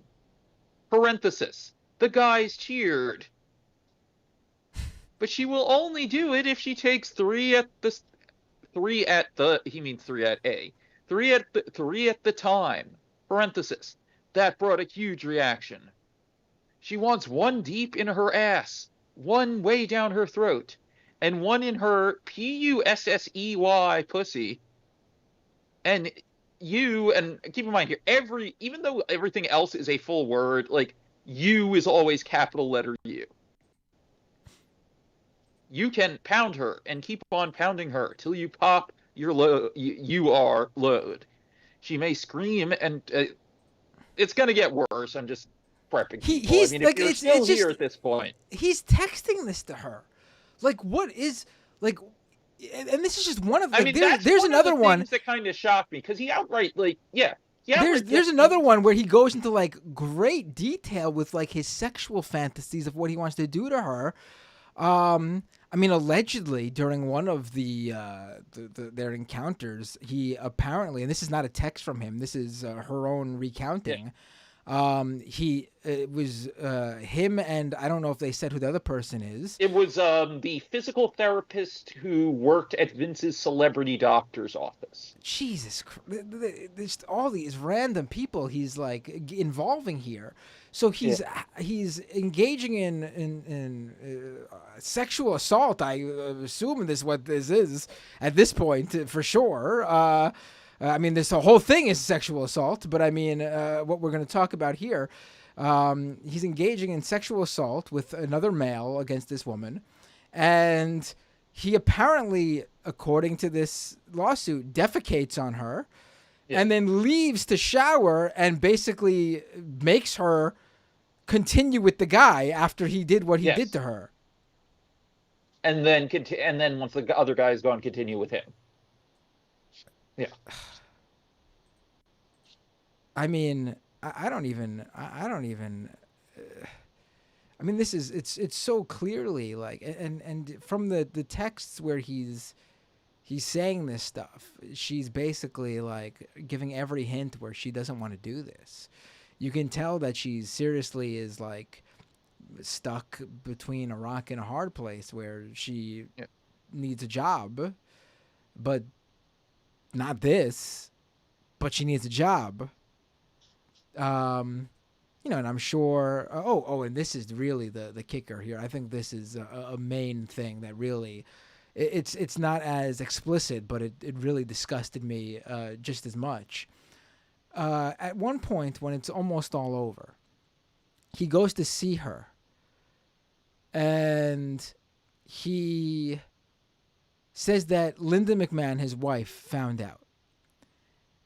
Parenthesis, the guys cheered. But she will only do it if she takes three at the time. Parenthesis. That brought a huge reaction. She wants one deep in her ass, one way down her throat, and one in her pussey pussy. And keep in mind here, even though everything else is a full word, you is always capital letter U. You can pound her and keep on pounding her till you pop your load. You are load. She may scream, and it's gonna get worse. I'm just prepping people. If you're still here at this point,
he's texting this to her. What is And this is just one of. There's another one
that kind of shocked me because he outright
There's another one where he goes into great detail with his sexual fantasies of what he wants to do to her. Allegedly during one of their encounters, he apparently, and this is not a text from him, this is her own recounting. It was him, and I don't know if they said who the other person is.
It was the physical therapist who worked at Vince's celebrity doctor's office.
Jesus, there's all these random people he's like involving here. So he's
Yeah.
he's engaging in sexual assault. I assume this what this is at this point for sure. I mean, this whole thing is sexual assault, but I mean, what we're going to talk about here, he's engaging in sexual assault with another male against this woman, and he apparently, according to this lawsuit, defecates on her, and then leaves to shower and basically makes her continue with the guy after he did what he did to her.
And then once the other guy is gone, continue with him. Yeah.
I mean, I don't even. I mean, it's so clearly like, and from the texts where he's saying this stuff, she's basically like giving every hint where she doesn't want to do this. You can tell that she seriously is like stuck between a rock and a hard place where she needs a job, but not this, but she needs a job. You know, and I'm sure. And this is really the kicker here. I think this is a main thing that really, it's not as explicit, but it really disgusted me just as much. At one point, when it's almost all over, he goes to see her, and he says that Linda McMahon, his wife, found out,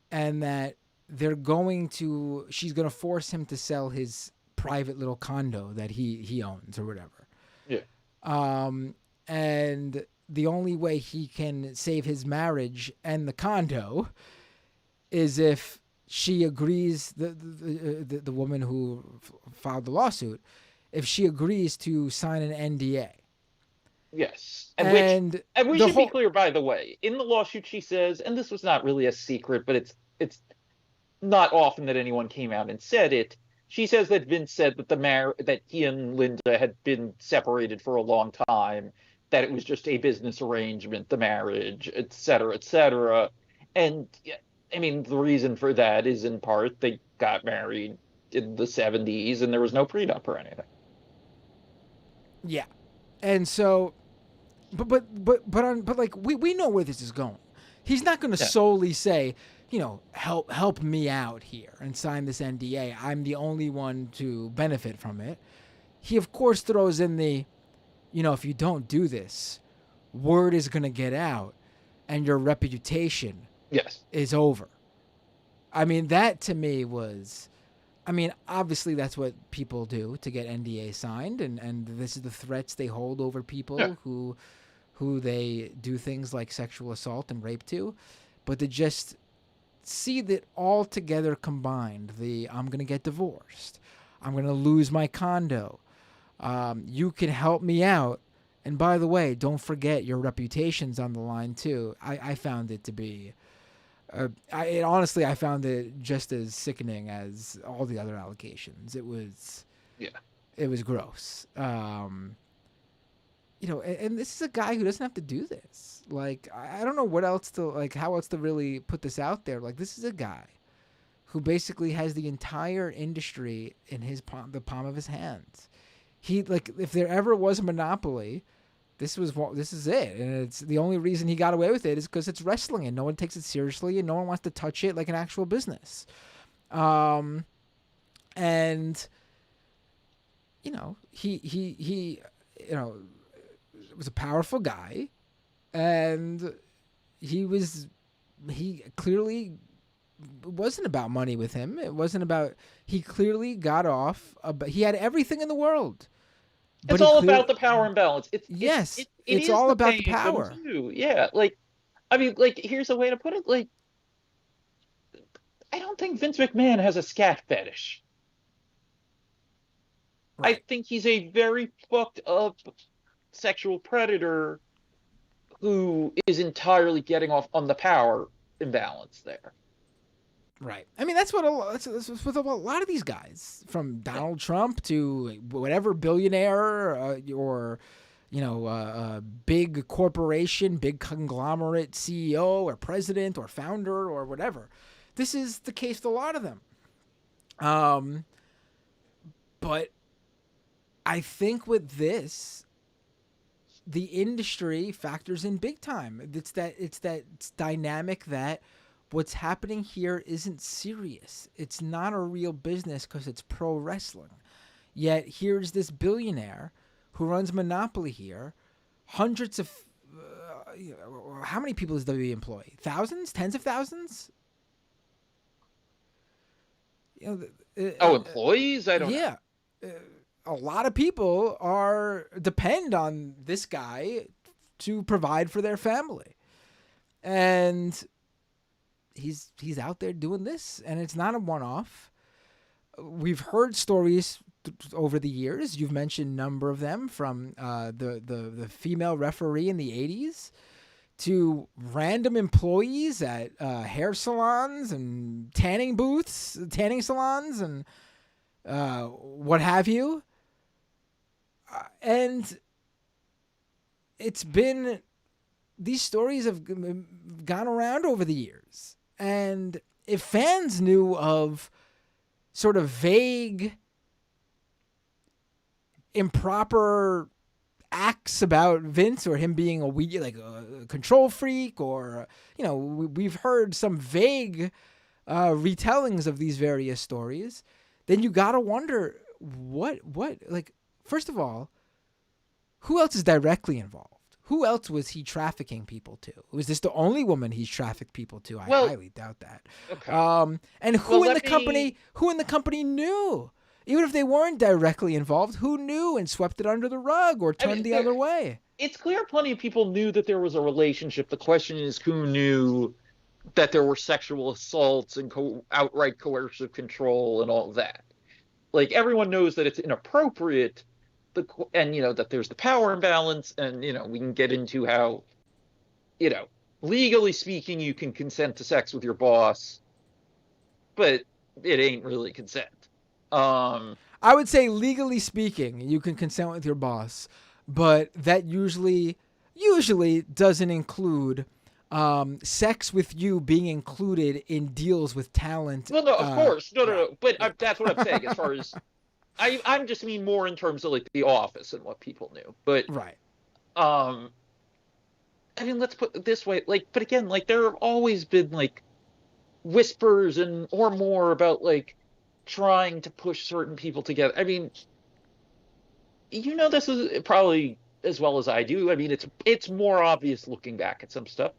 and that she's going to force him to sell his private little condo that he owns or whatever.
Yeah.
And the only way he can save his marriage and the condo is if she agrees, the woman who filed the lawsuit, if she agrees to sign an NDA.
Yes. And we should be clear, by the way, in the lawsuit she says, and this was not really a secret, but it's not often that anyone came out and said it. She says that Vince said that that he and Linda had been separated for a long time, that it was just a business arrangement, the marriage, et cetera, et cetera. And I mean, the reason for that is in part they got married in the 70s and there was no prenup or anything.
Yeah. And so, but like we know where this is going. He's not going to solely say, you know, help me out here and sign this NDA. I'm the only one to benefit from it. He, of course, throws in the, you know, if you don't do this, word is going to get out and your reputation is over. I mean, that to me was, I mean, obviously that's what people do to get NDA signed, and this is the threats they hold over people who they do things like sexual assault and rape to. But to just see that all together combined, I'm going to get divorced, I'm going to lose my condo, you can help me out, and by the way, don't forget your reputation's on the line too. I found it to be honestly, I found it just as sickening as all the other allegations. It was gross. You know, and this is a guy who doesn't have to do this. Like, I don't know what else to, like, how else to really put this out there. Like, this is a guy who basically has the entire industry in the palm of his hands. He, like, if there ever was a monopoly, this is it. And it's the only reason he got away with it is because it's wrestling and no one takes it seriously and no one wants to touch it like an actual business. And, you know, he you know, was a powerful guy, and he clearly, it wasn't about money with him. It wasn't about, he clearly got off, he had everything in the world.
But it's all about the power imbalance.
It's all about the power.
Too. Yeah, like, I mean, like, here's a way to put it. Like, I don't think Vince McMahon has a scat fetish. Right. I think he's a very fucked up sexual predator who is entirely getting off on the power imbalance there.
Right. I mean, that's that's with a lot of these guys, from Donald Trump to whatever billionaire or, big corporation, big conglomerate CEO or president or founder or whatever. This is the case with a lot of them. But I think with this, the industry factors in big time. It's that dynamic that what's happening here isn't serious. It's not a real business because it's pro wrestling. Yet here's this billionaire who runs monopoly here. Hundreds of how many people does WWE employ? Thousands? Tens of thousands?
Employees? I don't know.
Yeah. A lot of people depend on this guy to provide for their family. And he's out there doing this, and it's not a one-off. We've heard stories over the years. You've mentioned a number of them, from the female referee in the 80s to random employees at hair salons and tanning salons and what have you. And these stories have gone around over the years. And if fans knew of sort of vague, improper acts about Vince or him being a control freak, or, we've heard some vague retellings of these various stories, then you got to wonder first of all, who else is directly involved? Who else was he trafficking people to? Was this the only woman he's trafficked people to? I highly doubt that.
Okay.
And who in the company knew? Even if they weren't directly involved, who knew and swept it under the rug or turned the other way?
It's clear plenty of people knew that there was a relationship. The question is, who knew that there were sexual assaults and outright coercive control and all of that? Like, everyone knows that it's inappropriate. And, that there's the power imbalance, and, we can get into how, legally speaking, you can consent to sex with your boss, but it ain't really consent.
I would say, legally speaking, you can consent with your boss, but that usually doesn't include sex with you being included in deals with talent.
Well, no, of course. No. But that's what I'm saying, as far as... I'm just mean more in terms of, like, The Office and what people knew. But
right.
I mean, let's put it this way. Like, but again, like, there have always been, like, whispers or more about, like, trying to push certain people together. I mean, this is probably as well as I do. I mean, it's more obvious looking back at some stuff.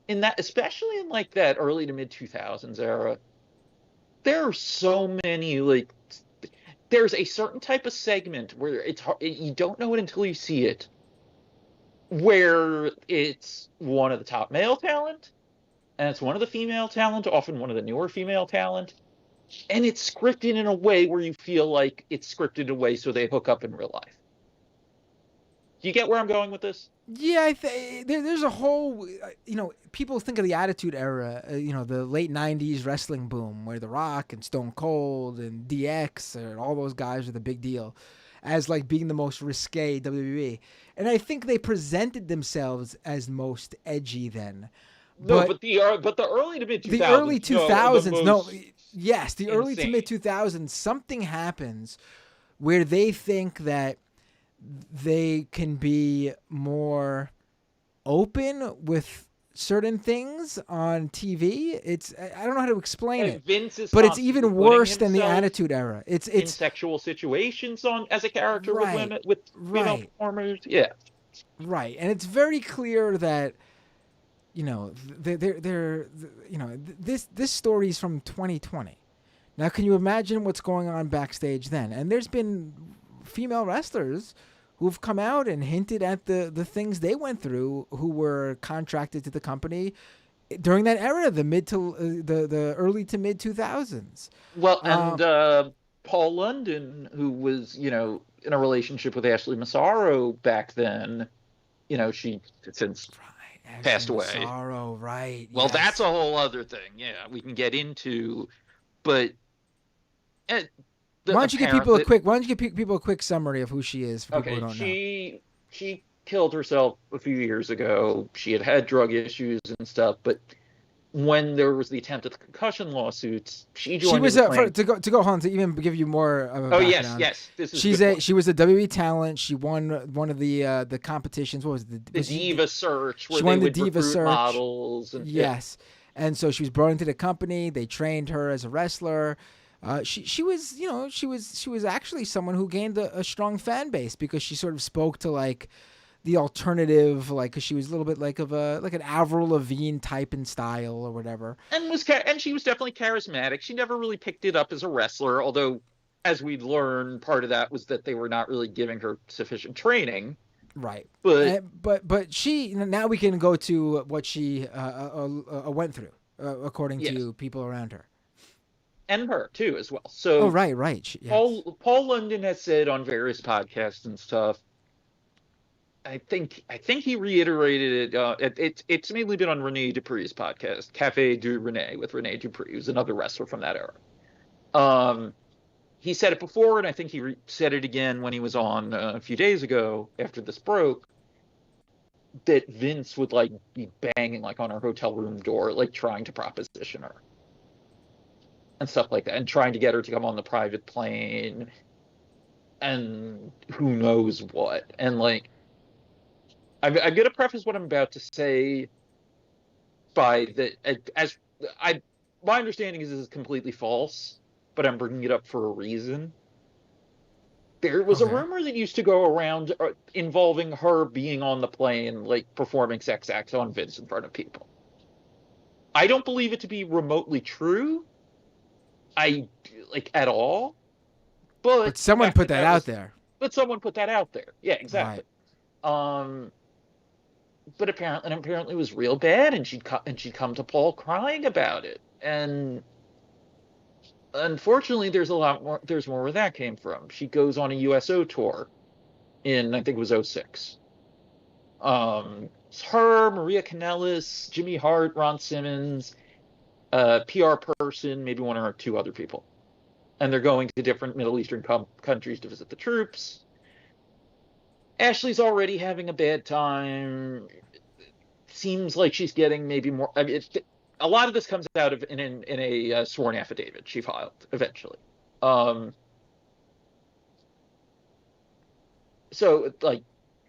In that, especially in, like, that early to mid 2000s era, there are so many, like, there's a certain type of segment where you don't know it until you see it, where it's one of the top male talent, and it's one of the female talent, often one of the newer female talent, and it's scripted in a way where you feel like it's scripted in a way so they hook up in real life. Do you get where I'm going with this?
Yeah, there's a whole, people think of the Attitude Era, the late 90s wrestling boom, where The Rock and Stone Cold and DX and all those guys are the big deal, as, like, being the most risque WWE. And I think they presented themselves as most edgy then.
No, but the early to mid 2000s.
The early 2000s,
insane.
Early to mid 2000s, something happens where they think that they can be more open with certain things on TV. I don't know how to explain it, but it's even worse than the Attitude Era. It's
in sexual situations as a character with women, with female performers. Yeah,
right. And it's very clear that this story is from 2020. Now, can you imagine what's going on backstage then? And there's been female wrestlers who've come out and hinted at the things they went through, who were contracted to the company during that era, the early to mid 2000s.
Well, and Paul London, who was, in a relationship with Ashley Massaro back then, she since passed away.
Massaro, Oh, right.
Well,
Yes.
that's a whole other thing. Yeah, we can get into, but uh,
Why don't you give people a
apparently,
quick? Why don't you give people a quick summary of who she is for people who
okay,
don't know?
she killed herself a few years ago. She had drug issues and stuff, but when there was the attempt at the concussion lawsuits, she
She
joined in
was
the claim.
to go home to even give you more of a
Oh yes,
background.
yes, this is a good point.
She was a WWE talent. She won one of the competitions. What was it?
The Diva Search, where
She
they
won the
would
Diva
recruit
Search.
models, and yeah.
Yes, and so she was brought into the company. They trained her as a wrestler. She was she was actually someone who gained a strong fan base because she sort of spoke to like the alternative, like because she was a little bit like an Avril Lavigne type in style or whatever.
And she was definitely charismatic. She never really picked it up as a wrestler, although, as we'd learned, part of that was that they were not really giving her sufficient training.
Right.
But
But she now we can go to what she went through according
yes,
to people around her.
and her too as well.
Oh,
So
right. Yes.
Paul London has said on various podcasts and stuff. I think he reiterated it. It's mainly been on Rene Dupree's podcast, Cafe du Rene, with Rene Dupree, who's another wrestler from that era. Um, he said it before, and I think he said it again when he was on a few days ago after this broke. That Vince would like be banging like on her hotel room door, like trying to proposition her and stuff like that, and trying to get her to come on the private plane, and who knows what. And like, I'm gonna preface what I'm about to say by that as I my understanding is this is completely false, but I'm bringing it up for a reason. There was a
Okay.
rumor that used to go around involving her being on the plane, like performing sex acts on Vince in front of people. I don't believe it to be remotely true. I like at all. But
But
the
someone
fact
put
that
that
that
out
was,
there.
but someone put that out there. Yeah, exactly.
Right.
Um, but apparently it was real bad, and she'd come to Paul crying about it, and unfortunately, there's a lot more. There's more where that came from. She goes on a USO tour in I think it was '06. It's her, Maria Kanellis, Jimmy Hart, Ron Simmons, PR person, maybe one or two other people, and they're going to different Middle Eastern countries to visit the troops. Ashley's already having a bad time. Seems like she's getting maybe more. I mean, a lot of this comes out of in a sworn affidavit she filed eventually. Um, so like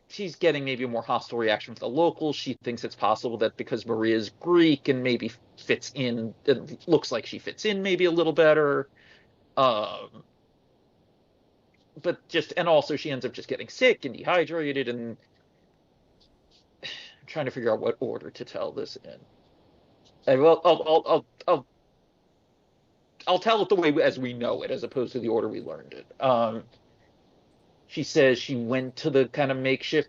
she's getting maybe a more hostile reaction from the locals. She thinks it's possible that because Maria's Greek and maybe fits in, it looks like she fits in maybe a little better. Um, but just and also she ends up just getting sick and dehydrated, and I'm trying to figure out what order to tell this in. Well, I'll tell it the way as we know it, as opposed to the order we learned it. She says she went to the kind of makeshift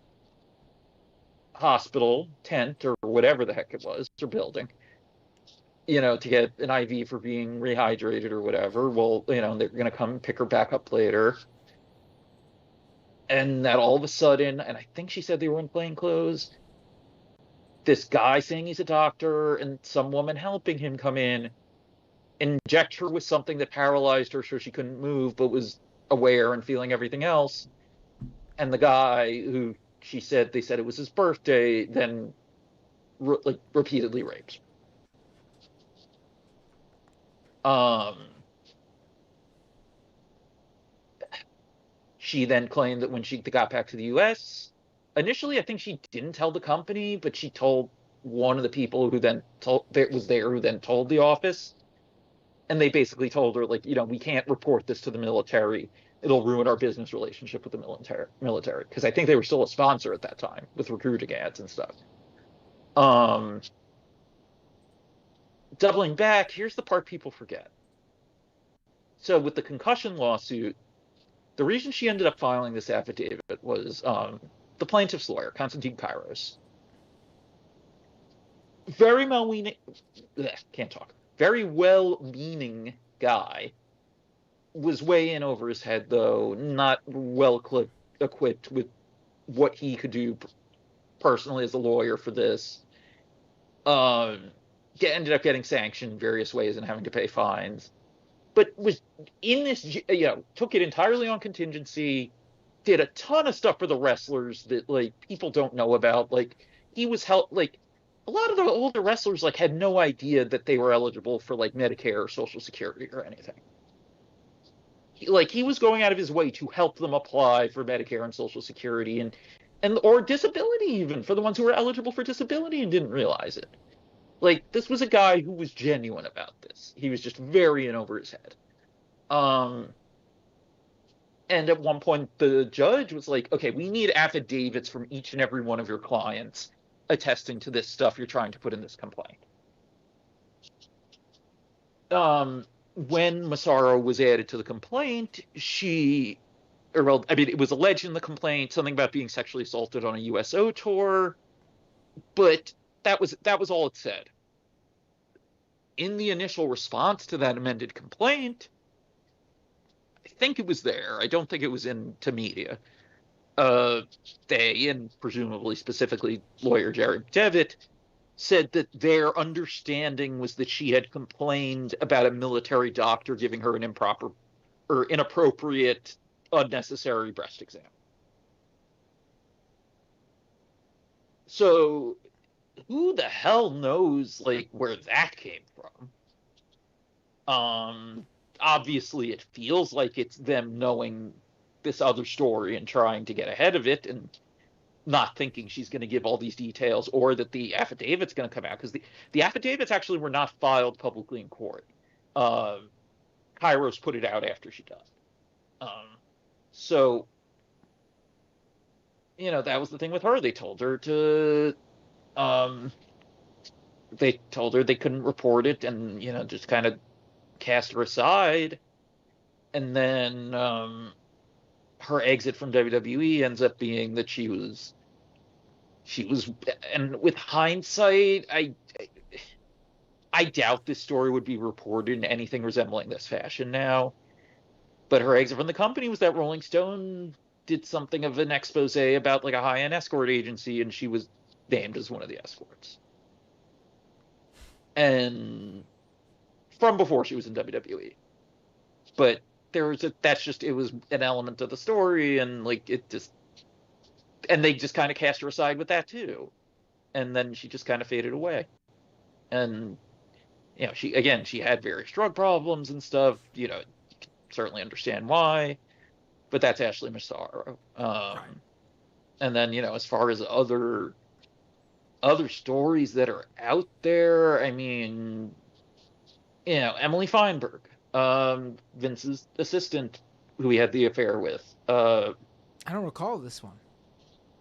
hospital tent or whatever the heck it was, or building, to get an IV for being rehydrated or whatever. Well, they're going to come pick her back up later. And that all of a sudden, and I think she said they were in plain clothes, this guy saying he's a doctor and some woman helping him come in, inject her with something that paralyzed her so she couldn't move but was aware and feeling everything else. And the guy who they said it was his birthday, then repeatedly raped her. She then claimed that when she got back to the U.S., initially I think she didn't tell the company, but she told one of the people who then was there, who then told the office. And they basically told her, like, we can't report this to the military. It'll ruin our business relationship with the military. Because I think they were still a sponsor at that time with recruiting ads and stuff. Doubling back, here's the part people forget. So with the concussion lawsuit, the reason she ended up filing this affidavit was the plaintiff's lawyer, Konstantin Kairos. Very well-meaning, can't talk. Very well-meaning guy. Was way in over his head, though, not well equipped with what he could do personally as a lawyer for this. Um, ended up getting sanctioned various ways and having to pay fines. But was in this, took it entirely on contingency, did a ton of stuff for the wrestlers that like people don't know about. Like he was help like a lot of the older wrestlers like had no idea that they were eligible for like Medicare or Social Security or anything. He was going out of his way to help them apply for Medicare and Social Security and or disability even for the ones who were eligible for disability and didn't realize it. Like this was a guy who was genuine about this. He was just very in over his head. Um, and at one point, the judge was like, okay, we need affidavits from each and every one of your clients attesting to this stuff you're trying to put in this complaint. When Massaro was added to the complaint, it was alleged in the complaint something about being sexually assaulted on a USO tour, but that was all it said. In the initial response to that amended complaint, I think it was there. I don't think it was into media. They, and presumably specifically lawyer Jerry Devitt, said that their understanding was that she had complained about a military doctor giving her an improper or inappropriate, unnecessary breast exam. So who the hell knows like where that came from? Obviously it feels like it's them knowing this other story and trying to get ahead of it and not thinking she's going to give all these details or that the affidavit's going to come out because the affidavits actually were not filed publicly in court. Kairos put it out after she died. So, that was the thing with her. They told her they couldn't report it and, just kind of cast her aside. And then her exit from WWE ends up being that she was, and with hindsight, I doubt this story would be reported in anything resembling this fashion now. But her exit from the company was that Rolling Stone did something of an expose about like a high-end escort agency, and she was named as one of the escorts. And from before she was in WWE. But it was an element of the story, and like and they just kind of cast her aside with that too. And then she just kind of faded away. And she had various drug problems and stuff, certainly understand why, but that's Ashley Massaro. Right. And then, as far as other stories that are out there, I mean, Emily Feinberg, Vince's assistant, who he had the affair with.
I don't recall this one.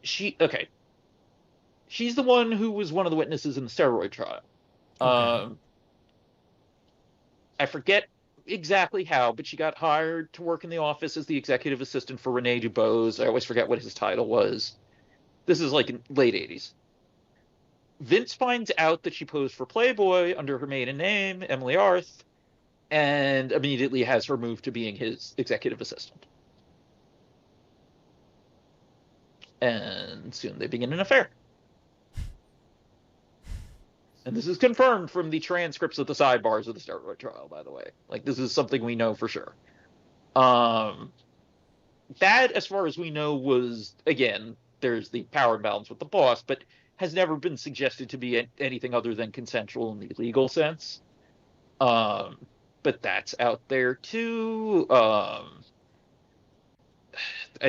She's the one who was one of the witnesses in the steroid trial. Okay. I forget exactly how, but she got hired to work in the office as the executive assistant for Rene Dubose. I always forget what his title was. This is like in late 80s. Vince finds out that she posed for Playboy under her maiden name, Emily Arth, and immediately has her moved to being his executive assistant. And soon they begin an affair. And this is confirmed from the transcripts of the sidebars of the steroid trial, by the way. Like, this is something we know for sure. That, as far as we know, was, again, there's the power imbalance with the boss, but has never been suggested to be anything other than consensual in the legal sense. But that's out there, too. I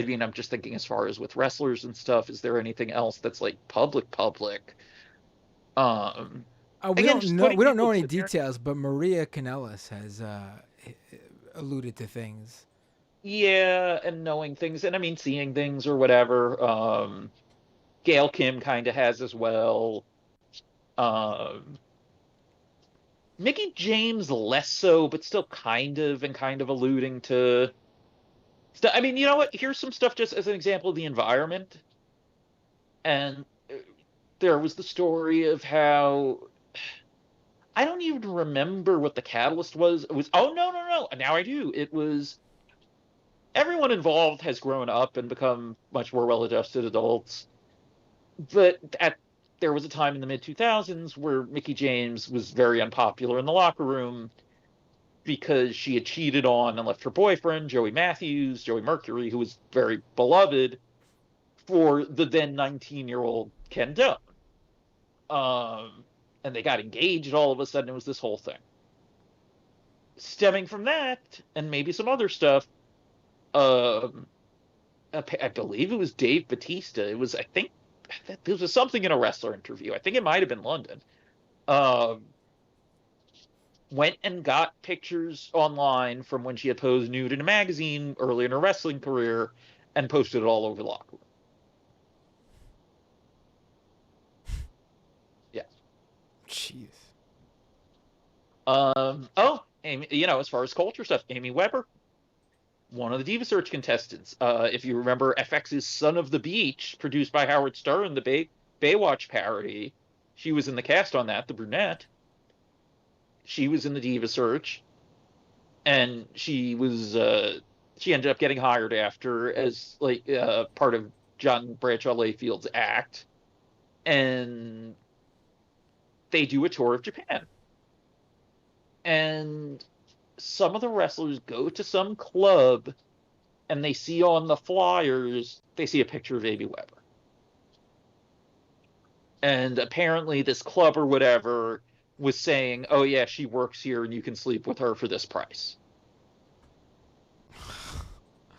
mean, I'm just thinking as far as with wrestlers and stuff, is there anything else that's, like, public?
We don't know any details, but Maria Kanellis has alluded to things.
Yeah, and knowing things, and I mean seeing things or whatever. Gail Kim kind of has as well. Mickey James less so, but still kind of alluding to stuff. I mean, you know what? Here's some stuff just as an example of the environment. And there was the story of how, I don't even remember what the catalyst was. It was, oh, no. Now I do. It was, everyone involved has grown up and become much more well-adjusted adults. But at there was a time in the mid-2000s where Mickie James was very unpopular in the locker room because she had cheated on and left her boyfriend, Joey Mercury, who was very beloved, for the then 19-year-old Ken Doan. And they got engaged all of a sudden. It was this whole thing. Stemming from that, and maybe some other stuff, I believe it was Dave Bautista. It was, I think, there was something in a wrestler interview. I think it might have been London. Went and got pictures online from when she had posed nude in a magazine early in her wrestling career and posted it all over the locker room. Yeah.
Jeez.
Amy, as far as culture stuff, Amy Weber, one of the Diva Search contestants. If you remember FX's Son of the Beach, produced by Howard Stern, the Baywatch parody, she was in the cast on that, the brunette. She was in the Diva Search, and she ended up getting hired after as part of John Bradshaw Layfield's act, and they do a tour of Japan. And some of the wrestlers go to some club, and they see on the flyers, they see a picture of Amy Weber. And apparently this club or whatever was saying, oh yeah, she works here and you can sleep with her for this price.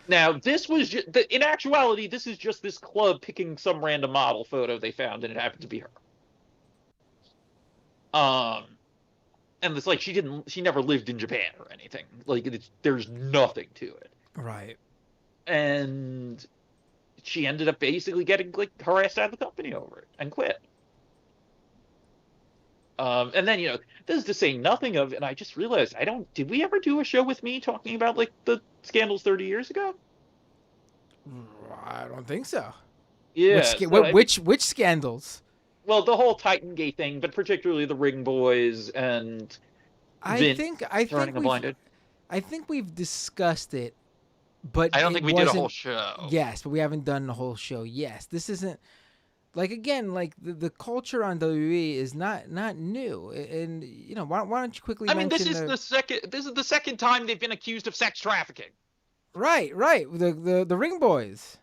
Now, this was in actuality, this is just this club picking some random model photo they found, and it happened to be her. And it's like she never lived in Japan or anything. Like, there's nothing to it.
Right.
And she ended up basically getting harassed out of the company over it and quit. And then, this is to say nothing of, and I just realized, did we ever do a show with me talking about the scandals 30 years ago?
I don't think so.
Yeah.
Which scandals?
Well, the whole Titan Gate thing, but particularly the Ring Boys and
I think we've discussed it, but
I don't think we did a whole show.
Yes, but we haven't done the whole show. Yes, this isn't the culture on WWE is not new, and why don't you quickly? I mean,
this is the second time they've been accused of sex trafficking.
Right. The Ring Boys.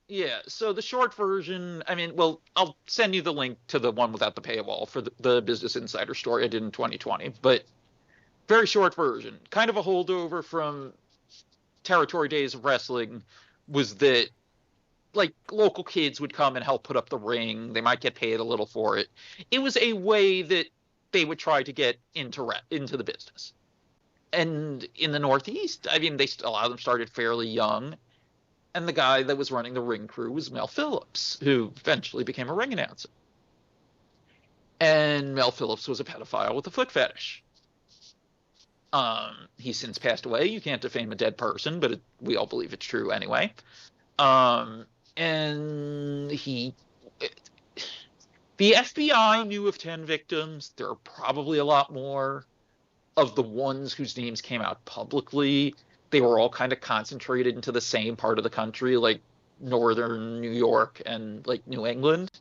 Yeah, so the short version, I'll send you the link to the one without the paywall for the Business Insider story I did in 2020, but very short version. Kind of a holdover from Territory Days of Wrestling was that, local kids would come and help put up the ring. They might get paid a little for it. It was a way that they would try to get into the business. And in the Northeast, a lot of them started fairly young. And the guy that was running the ring crew was Mel Phillips, who eventually became a ring announcer. And Mel Phillips was a pedophile with a foot fetish. He's since passed away. You can't defame a dead person, but we all believe it's true anyway. And the FBI knew of 10 victims. There are probably a lot more. Of the ones whose names came out publicly, they were all kind of concentrated into the same part of the country, like northern New York and New England.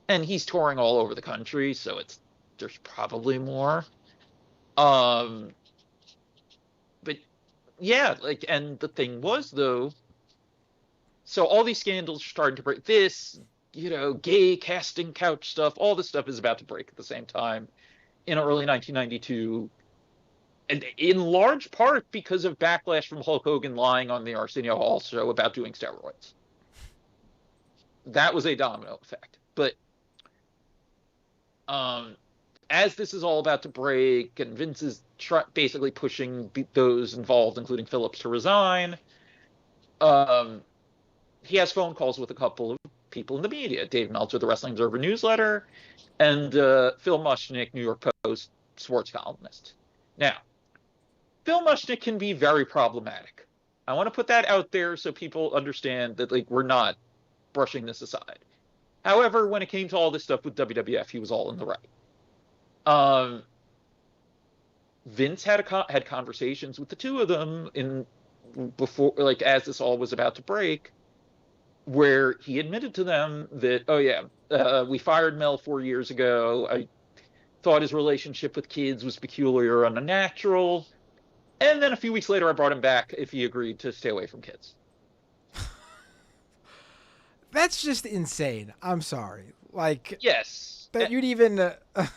And he's touring all over the country, so there's probably more. But yeah, and the thing was, though, so all these scandals are starting to break. This, gay casting couch stuff, all this stuff is about to break at the same time in early 1992. And in large part because of backlash from Hulk Hogan lying on the Arsenio Hall show about doing steroids. That was a domino effect. But as this is all about to break, and Vince is basically pushing those involved, including Phillips, to resign, he has phone calls with a couple of people in the media. Dave Meltzer, the Wrestling Observer newsletter, and Phil Mushnick, New York Post sports columnist. Now, Phil Mushnick can be very problematic. I want to put that out there so people understand that we're not brushing this aside. However, when it came to all this stuff with WWF, he was all in the right. Vince had conversations with the two of them before, as this all was about to break, where he admitted to them that, oh yeah, we fired Mel 4 years ago. I thought his relationship with kids was peculiar and unnatural. And then a few weeks later, I brought him back if he agreed to stay away from kids.
That's just insane. I'm sorry. Like,
Yes.
that you'd even first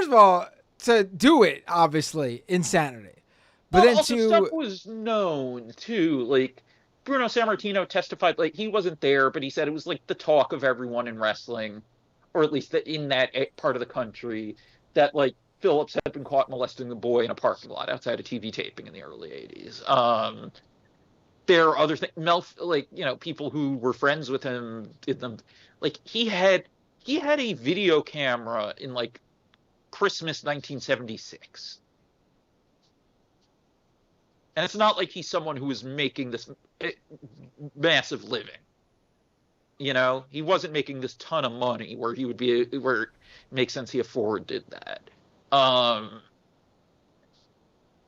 of all, to do it, obviously insanity, but
Well,
then
also stuff
to
was known too. Like Bruno Sammartino testified, like he wasn't there, but he said it was like the talk of everyone in wrestling, or at least in that part of the country, that like Phillips had been caught molesting the boy in a parking lot outside a TV taping in the early '80s. There are other things. Mel, like people who were friends with him did them. Like he had a video camera in like Christmas 1976. And it's not like he's someone who is making this massive living. He wasn't making this ton of money where where it makes sense he afforded that. Um,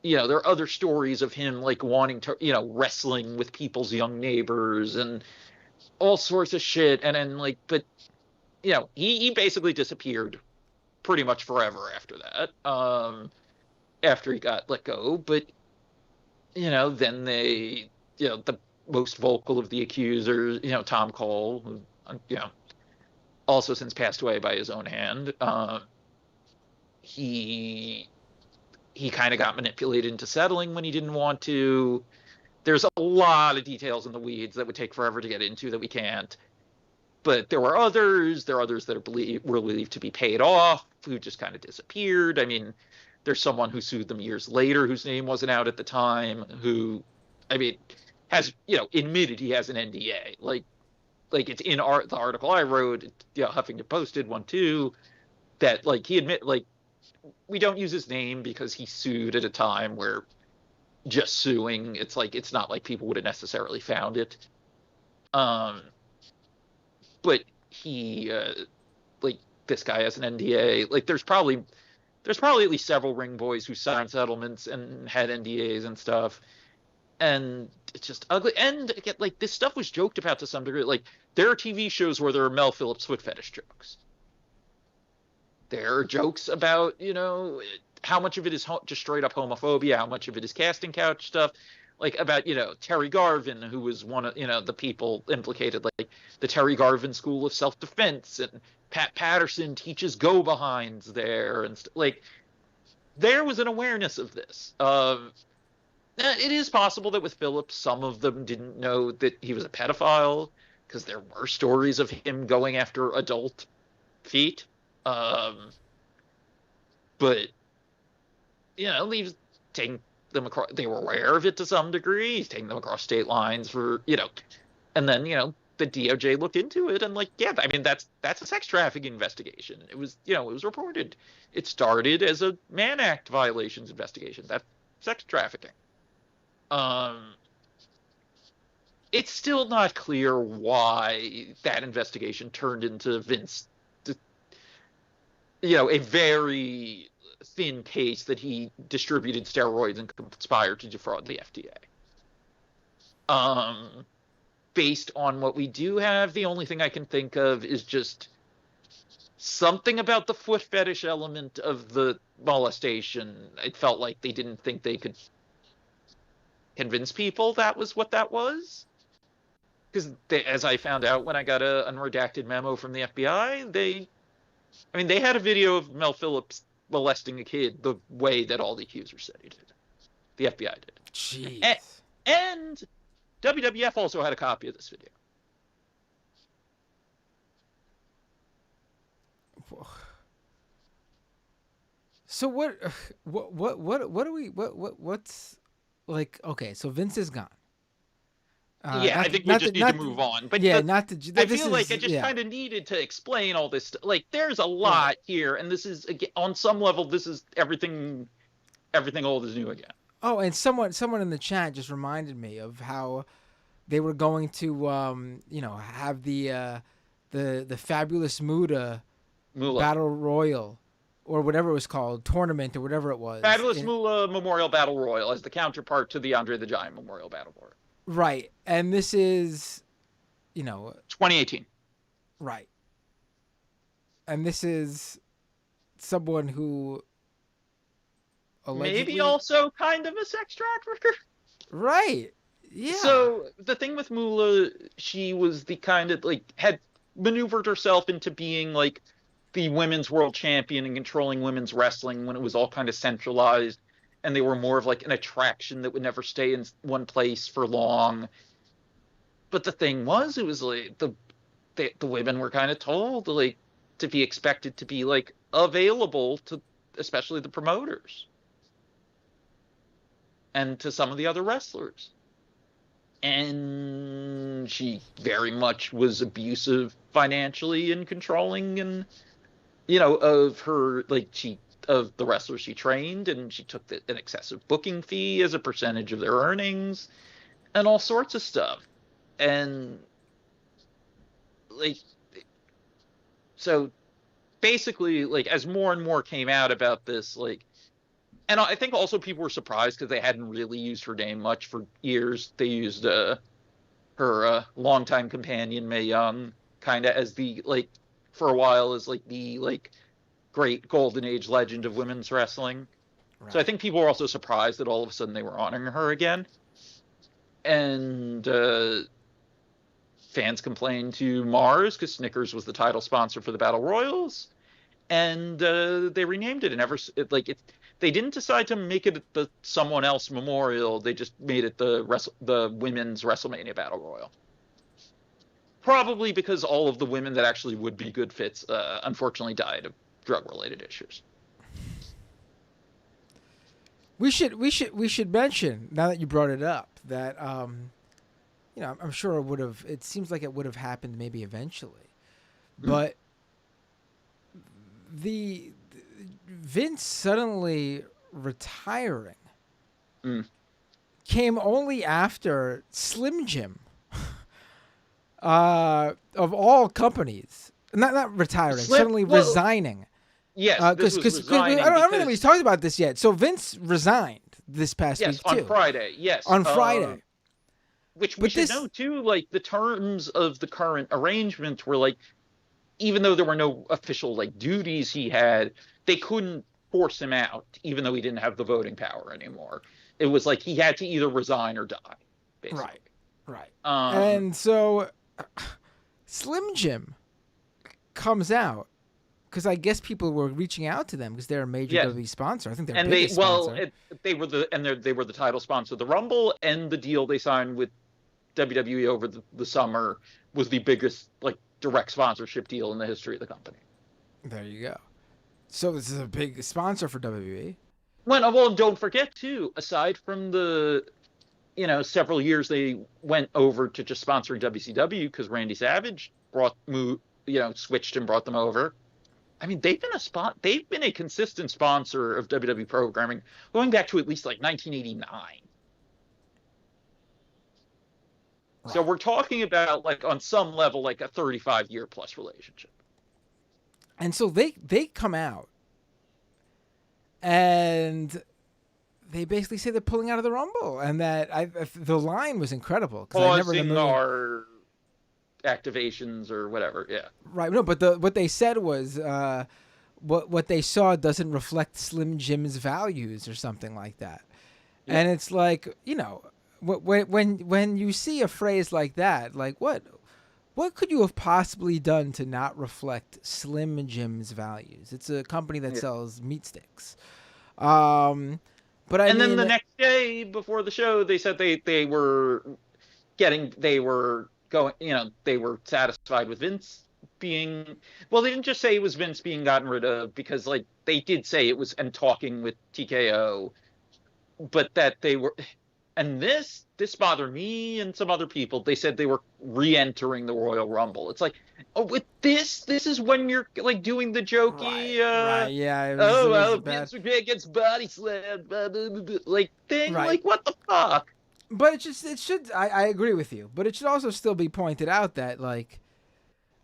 there are other stories of him like wanting to, wrestling with people's young neighbors and all sorts of shit. And then but he basically disappeared pretty much forever after that. After he got let go, but then they, the most vocal of the accusers, Tom Cole, who, also since passed away by his own hand, he kind of got manipulated into settling when he didn't want to. There's a lot of details in the weeds that would take forever to get into that we can't. But there are others. There are others that were believed to be paid off, who just kind of disappeared. I mean, there's someone who sued them years later whose name wasn't out at the time, who, I mean, has, admitted he has an NDA. Like it's in the article I wrote, Huffington Post did one too, that he admit, we don't use his name because he sued at a time where just suing, it's not like people would have necessarily found it. But he, this guy has an NDA. There's probably at least several ring boys who signed settlements and had NDAs and stuff. And it's just ugly. And again, this stuff was joked about to some degree. There are TV shows where there are Mel Phillips foot fetish jokes. There are jokes about, how much of it is just straight up homophobia, how much of it is casting couch stuff. About, Terry Garvin, who was one of, the people implicated, the Terry Garvin School of Self-Defense, and Pat Patterson teaches go-behinds there, and there was an awareness of this. It is possible that with Phillips, some of them didn't know that he was a pedophile, because there were stories of him going after adult feet. But, he was taking them across. They were aware of it to some degree. He's taking them across state lines for, and then, the DOJ looked into it and I mean, that's a sex trafficking investigation. It was, it was reported. It started as a Mann Act violations investigation. That's sex trafficking. It's still not clear why that investigation turned into Vince, a very thin case that he distributed steroids and conspired to defraud the FDA. Based on what we do have, the only thing I can think of is just something about the foot fetish element of the molestation. It felt like they didn't think they could convince people that was what that was. Because as I found out when I got an unredacted memo from the FBI, they had a video of Mel Phillips molesting a kid the way that all the accusers said he did. The FBI did.
Jeez.
And WWF also had a copy of this video.
So what's okay, so Vince is gone.
I think we just need to move on. But
yeah,
I feel like I just kind of needed to explain all this. There's a lot here, and this is, again, on some level, this is everything old is new again.
Oh, and someone in the chat just reminded me of how they were going to, have the Fabulous Moolah Battle Royal, or whatever it was called, tournament, or whatever it was.
Fabulous Moolah Memorial Battle Royal as the counterpart to the Andre the Giant Memorial Battle Royal.
Right. And this is,
2018.
right. And this is someone who
Maybe
allegedly.
also kind of a sex trafficker.
Right. Yeah.
So the thing with Moolah, she was the kind of like had maneuvered herself into being like the women's world champion and controlling women's wrestling when it was all kind of centralized, and they were more of like an attraction that would never stay in one place for long. But the thing was, it was like the women were kind of told like to be expected to be like available to especially the promoters and to some of the other wrestlers. And she very much was abusive financially and controlling and of her of the wrestlers she trained, and she took an excessive booking fee as a percentage of their earnings and all sorts of stuff. And like so basically, like, as more and more came out about this, like, and I think also people were surprised because they hadn't really used her name much for years. They used her longtime companion Mae Young kind of as the like for a while as like the like great golden age legend of women's wrestling. Right. So I think people were also surprised that all of a sudden they were honoring her again. And fans complained to Mars because Snickers was the title sponsor for the Battle Royals, and they renamed it. And they didn't decide to make it the someone else memorial. They just made it the women's WrestleMania Battle Royal. Probably because all of the women that actually would be good fits, unfortunately, died of drug-related issues.
We should mention, now that you brought it up, that I'm sure it seems like it would have happened maybe eventually, but the Vince suddenly retiring came only after Slim Jim, of all companies, not retiring, suddenly resigning.
Yes,
because I don't think he's talked about this yet. So Vince resigned this past week too.
On Friday. Yes,
on Friday.
Which we should know too. Like, the terms of the current arrangement were like, even though there were no official like duties he had, they couldn't force him out, even though he didn't have the voting power anymore. It was like he had to either resign or die, basically.
Right. And so Slim Jim comes out because I guess people were reaching out to them because they're a major WWE sponsor. I think they're biggest sponsor.
They were the title sponsor of the Rumble, and the deal they signed with WWE over the summer was the biggest like direct sponsorship deal in the history of the company.
There you go. So this is a big sponsor for WWE.
Well, don't forget too, aside from the several years they went over to just sponsoring WCW because Randy Savage switched and brought them over. I mean, they've been a consistent sponsor of WWE programming going back to at least like 1989. Right. So we're talking about, like, on some level, like a 35-year plus relationship.
And so they come out and they basically say they're pulling out of the Rumble, and that the line was incredible because I never
our activations or whatever. Yeah.
Right. No, but what they said was what they saw doesn't reflect Slim Jim's values or something like that. Yeah. And it's like, when you see a phrase like that, like what could you have possibly done to not reflect Slim Jim's values? It's a company that sells meat sticks. Then
the next day before the show, they said they were satisfied with Vince being, well, they didn't just say it was Vince being gotten rid of, because like they did say it was, and talking with TKO, but that they were, and this bothered me and some other people. They said they were re-entering the Royal Rumble. It's like, with this is when you're like doing the jokey,
right, yeah.
Vince McMahon gets body slammed, like thing, right. Like what the fuck?
But it should. I agree with you, but it should also still be pointed out that, like,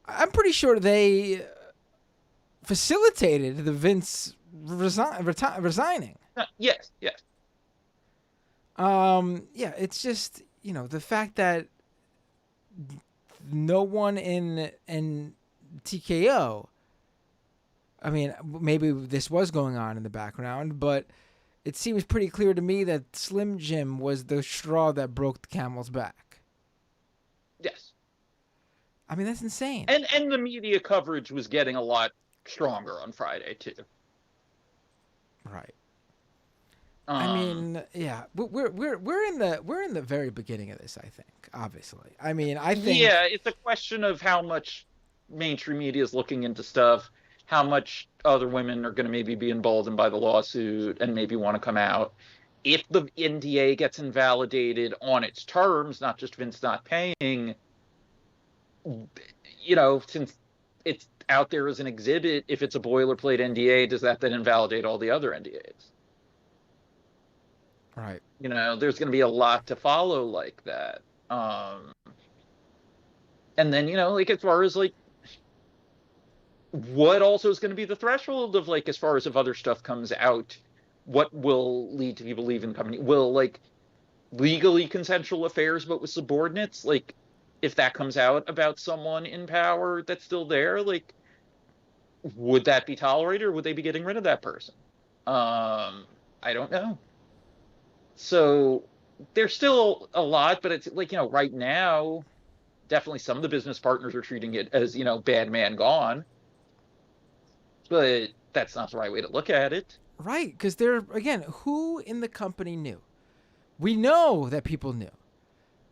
I'm pretty sure they facilitated the Vince resigning.
Yes.
Yeah, it's just, the fact that no one in TKO, I mean, maybe this was going on in the background, but it seems pretty clear to me that Slim Jim was the straw that broke the camel's back.
Yes.
I mean, that's insane.
And the media coverage was getting a lot stronger on Friday too.
Right. I mean, yeah, we're in the very beginning of this. I think, obviously. I mean, I think.
Yeah, it's a question of how much mainstream media is looking into stuff, how much other women are going to maybe be emboldened by the lawsuit and maybe want to come out. If the NDA gets invalidated on its terms, not just Vince not paying, since it's out there as an exhibit, if it's a boilerplate NDA, does that then invalidate all the other NDAs?
Right.
There's going to be a lot to follow like that. And then, as far as what also is going to be the threshold of as far as if other stuff comes out, what will lead to people leaving the company? Will legally consensual affairs but with subordinates, if that comes out about someone in power that's still there, would that be tolerated, or would they be getting rid of that person? I don't know. So there's still a lot, but it's right now, definitely some of the business partners are treating it as, bad man gone. But that's not the right way to look at it.
Right, because again, who in the company knew? We know that people knew.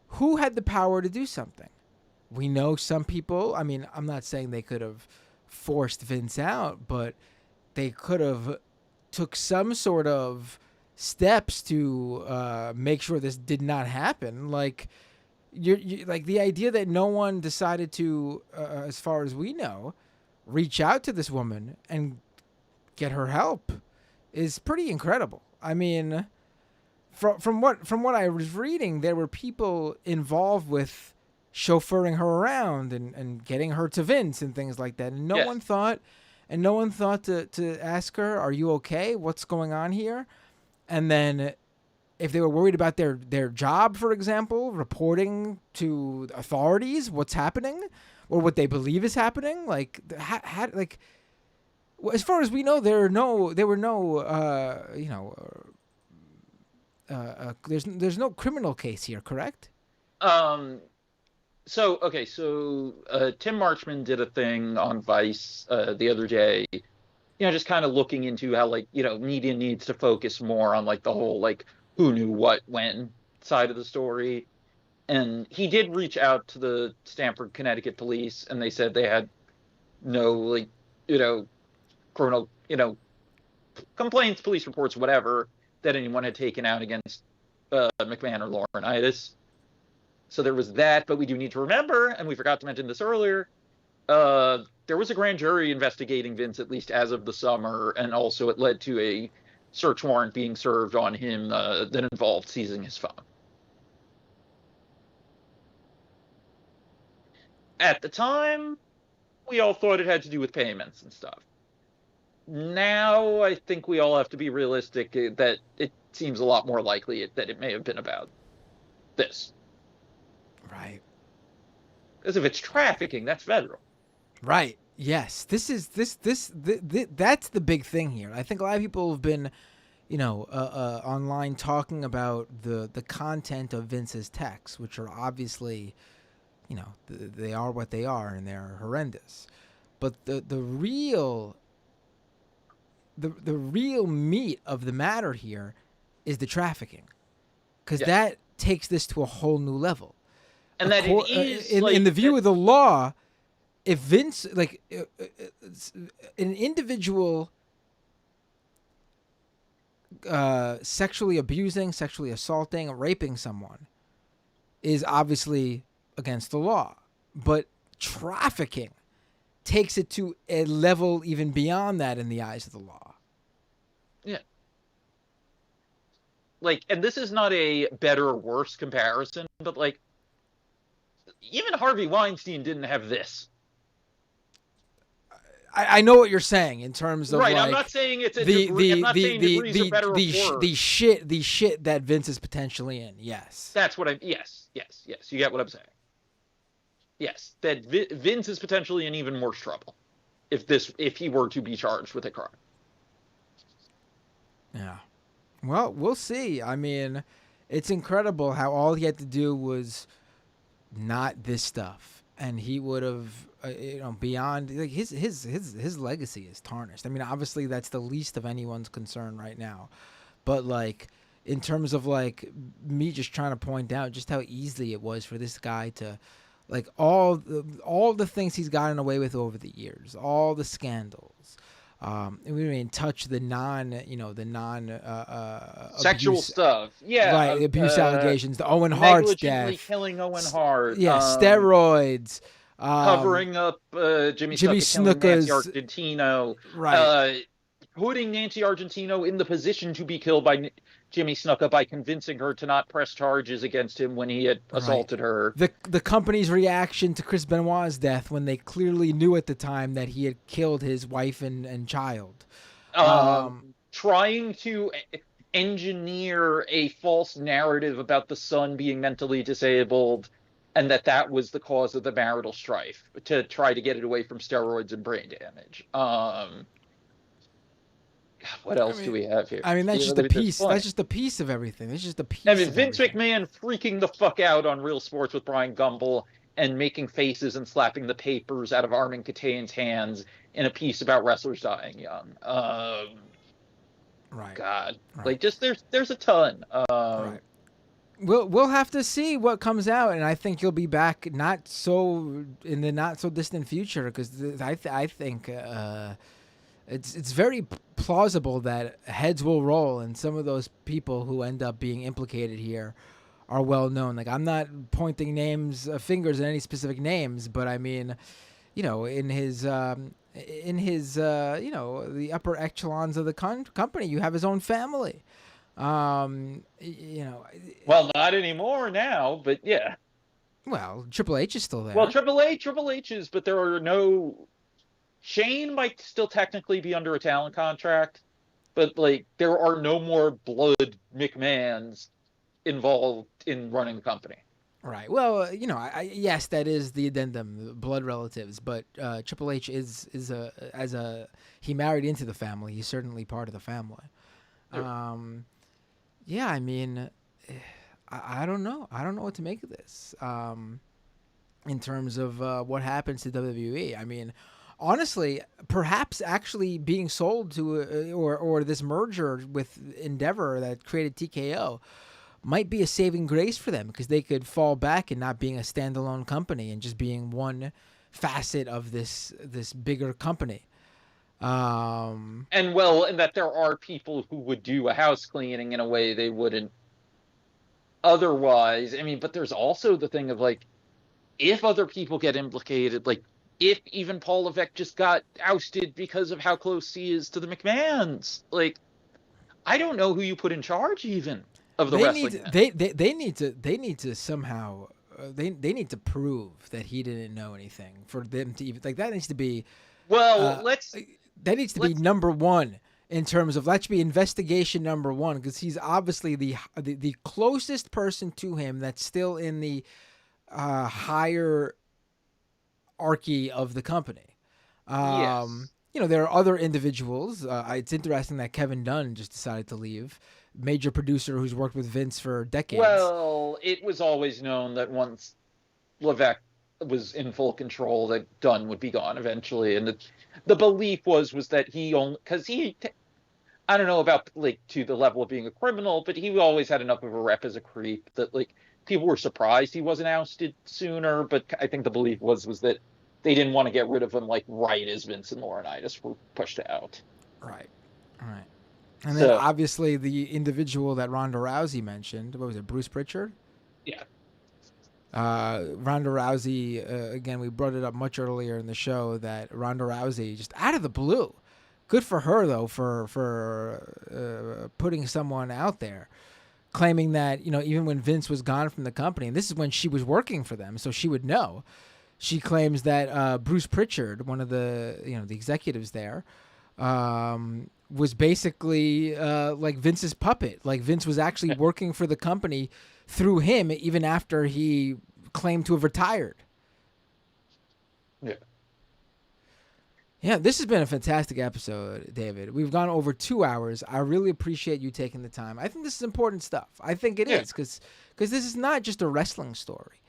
Who had the power to do something? We know some people, I mean, I'm not saying they could have forced Vince out, but they could have took some sort of steps to make sure this did not happen. You the idea that no one decided to, as far as we know, reach out to this woman and get her help is pretty incredible. I mean, from what I was reading, there were people involved with chauffeuring her around and getting her to Vince and things like that. And no one thought to ask her, "Are you okay? What's going on here?" And then if they were worried about their job, for example, reporting to authorities what's happening or what they believe is happening, as far as we know, there's no criminal case here, correct?
So Tim Marchman did a thing on Vice the other day, just kind of looking into how media needs to focus more on the whole who knew what when side of the story. And he did reach out to the Stamford, Connecticut police, and they said they had no criminal complaints, police reports, whatever, that anyone had taken out against McMahon or Laurinaitis. So there was that, but we do need to remember, and we forgot to mention this earlier, there was a grand jury investigating Vince, at least as of the summer, and also it led to a search warrant being served on him that involved seizing his phone. At the time, we all thought it had to do with payments and stuff. Now, I think we all have to be realistic that it seems a lot more likely that it may have been about this.
Right.
Because if it's trafficking, that's federal.
Right. Yes. That's the big thing here. I think a lot of people have been, online talking about the content of Vince's texts, which are obviously, they are what they are and they're horrendous. But the real meat of the matter here is the trafficking, because that takes this to a whole new level.
And that it is
in the view of the law, if Vince, an individual sexually abusing, sexually assaulting, raping someone is obviously against the law, but trafficking takes it to a level even beyond that in the eyes of the law.
Yeah. And this is not a better or worse comparison, but even Harvey Weinstein didn't have this.
I know what you're saying in terms of
right.
like
I'm not saying it's a degree. I'm not saying degrees are better or worse.
The shit that Vince is potentially in. Yes.
That's what I'm. Yes. You get what I'm saying. Yes, that Vince is potentially in even worse trouble if he were to be charged with a crime.
Yeah. Well, we'll see. I mean, it's incredible how all he had to do was not this stuff, and he would have, beyond like his legacy is tarnished. I mean, obviously that's the least of anyone's concern right now, but like in terms of like me just trying to point out just how easily it was for this guy to, like all the things he's gotten away with over the years, all the scandals. And we didn't even touch the
sexual
abuse,
stuff. Yeah.
Right, abuse allegations, the Owen Hart's
negligently
death.
killing Owen Hart.
Yeah, steroids.
Covering up Jimmy Snuka, Nancy Argentino.
Right.
Putting Nancy Argentino in the position to be killed by Jimmy Snuka by convincing her to not press charges against him when he had assaulted her.
The company's reaction to Chris Benoit's death when they clearly knew at the time that he had killed his wife and child.
Trying to engineer a false narrative about the son being mentally disabled and that was the cause of the marital strife to try to get it away from steroids and brain damage. What else do we have here?
I mean, that's just a piece. That's just a piece of everything. It's just a piece.
I mean, Vince McMahon freaking the fuck out on Real Sports with Brian Gumbel and making faces and slapping the papers out of Armin Katane's hands in a piece about wrestlers dying young.
Right.
God.
Right.
Like, just there's a ton.
Right. We'll have to see what comes out, and I think you'll be back in the not so distant future, because I think it's very plausible that heads will roll, and some of those people who end up being implicated here are well known. Like, I'm not pointing fingers at any specific names, but I mean, in his the upper echelons of the company, you have his own family.
Well, not anymore now, but yeah.
Well, Triple H is still there.
Well, Triple H is, but there are no. Shane might still technically be under a talent contract, but like there are no more blood McMahons involved in running the company.
Right. Well, yes, that is the addendum, blood relatives, but Triple H is he married into the family. He's certainly part of the family. Sure. Yeah, I mean, I don't know. I don't know what to make of this in terms of what happens to WWE. I mean, honestly, perhaps actually being sold to or this merger with Endeavor that created TKO might be a saving grace for them, because they could fall back and not being a standalone company and just being one facet of this bigger company. And
that there are people who would do a house cleaning in a way they wouldn't otherwise. I mean, but there's also the thing of like, if other people get implicated, like if even Paul Levesque just got ousted because of how close he is to the McMahons, like I don't know who you put in charge even of the wrestling.
They need to somehow they need to prove that he didn't know anything for them to even, like, that needs to be that needs to be number one in terms of, that should be investigation number one, because he's obviously the closest person to him that's still in the hierarchy of the company.
Yes.
There are other individuals. It's interesting that Kevin Dunn just decided to leave, major producer who's worked with Vince for decades.
Well, it was always known that once Levesque was in full control, that Dunn would be gone eventually, and the belief was that he only, because he, I don't know about like to the level of being a criminal, but he always had enough of a rep as a creep that like people were surprised he wasn't ousted sooner. But I think the belief was that they didn't want to get rid of him like right as Vince and Laurinaitis were pushed out.
Right. And then obviously the individual that Ronda Rousey mentioned, what was it, Bruce Pritchard?
Yeah.
Ronda Rousey, again, we brought it up much earlier in the show that Ronda Rousey, just out of the blue, good for her though for putting someone out there, claiming that even when Vince was gone from the company, and this is when she was working for them, so she would know, She claims that Bruce Pritchard, one of the the executives there, was basically like Vince's puppet. Like Vince was actually working for the company through him, even after he claimed to have retired.
Yeah.
Yeah, this has been a fantastic episode, David. We've gone over 2 hours. I really appreciate you taking the time. I think this is important stuff. I think it is because this is not just a wrestling story.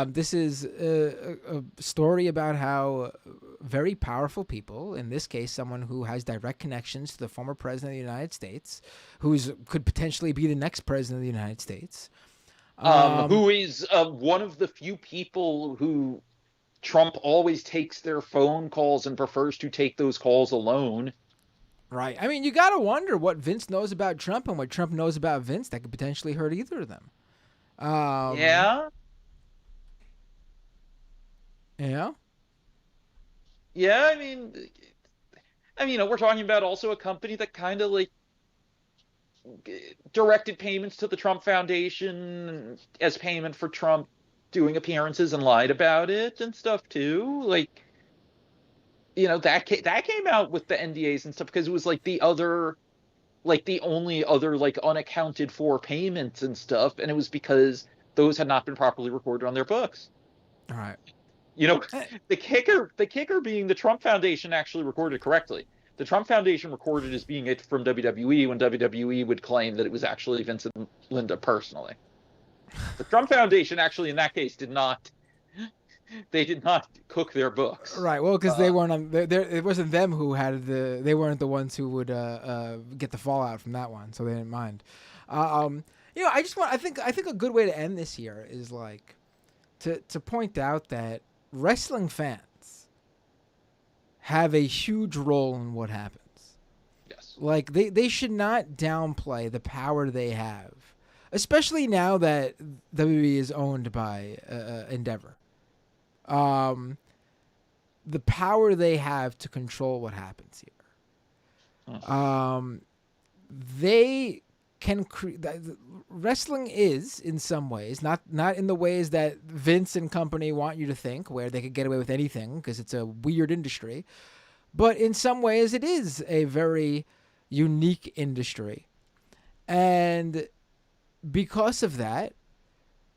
This is a story about how very powerful people, in this case, someone who has direct connections to the former president of the United States, could potentially be the next president of the United States,
who is one of the few people who Trump always takes their phone calls and prefers to take those calls alone.
Right. I mean, you got to wonder what Vince knows about Trump and what Trump knows about Vince that could potentially hurt either of them.
Yeah.
Yeah.
Yeah, I mean, we're talking about also a company that kind of like directed payments to the Trump Foundation as payment for Trump doing appearances and lied about it and stuff too. Like, that came out with the NDAs and stuff because it was like the only other like unaccounted for payments and stuff, and it was because those had not been properly recorded on their books.
All right.
The kicker being the Trump Foundation actually recorded correctly. The Trump Foundation recorded as being it from WWE when WWE would claim that it was actually Vince and Linda personally. The Trump Foundation actually, in that case, did not cook their books.
Right. Well, because they weren't on. It wasn't them who had the. They weren't the ones who would get the fallout from that one, so they didn't mind. I think a good way to end this here is like to point out that wrestling fans have a huge role in what happens.
Yes.
Like they should not downplay the power they have, especially now that WWE is owned by Endeavor. The power they have to control what happens here. They can wrestling is in some ways not in the ways that Vince and company want you to think, where they could get away with anything because it's a weird industry, but in some ways it is a very unique industry, and because of that,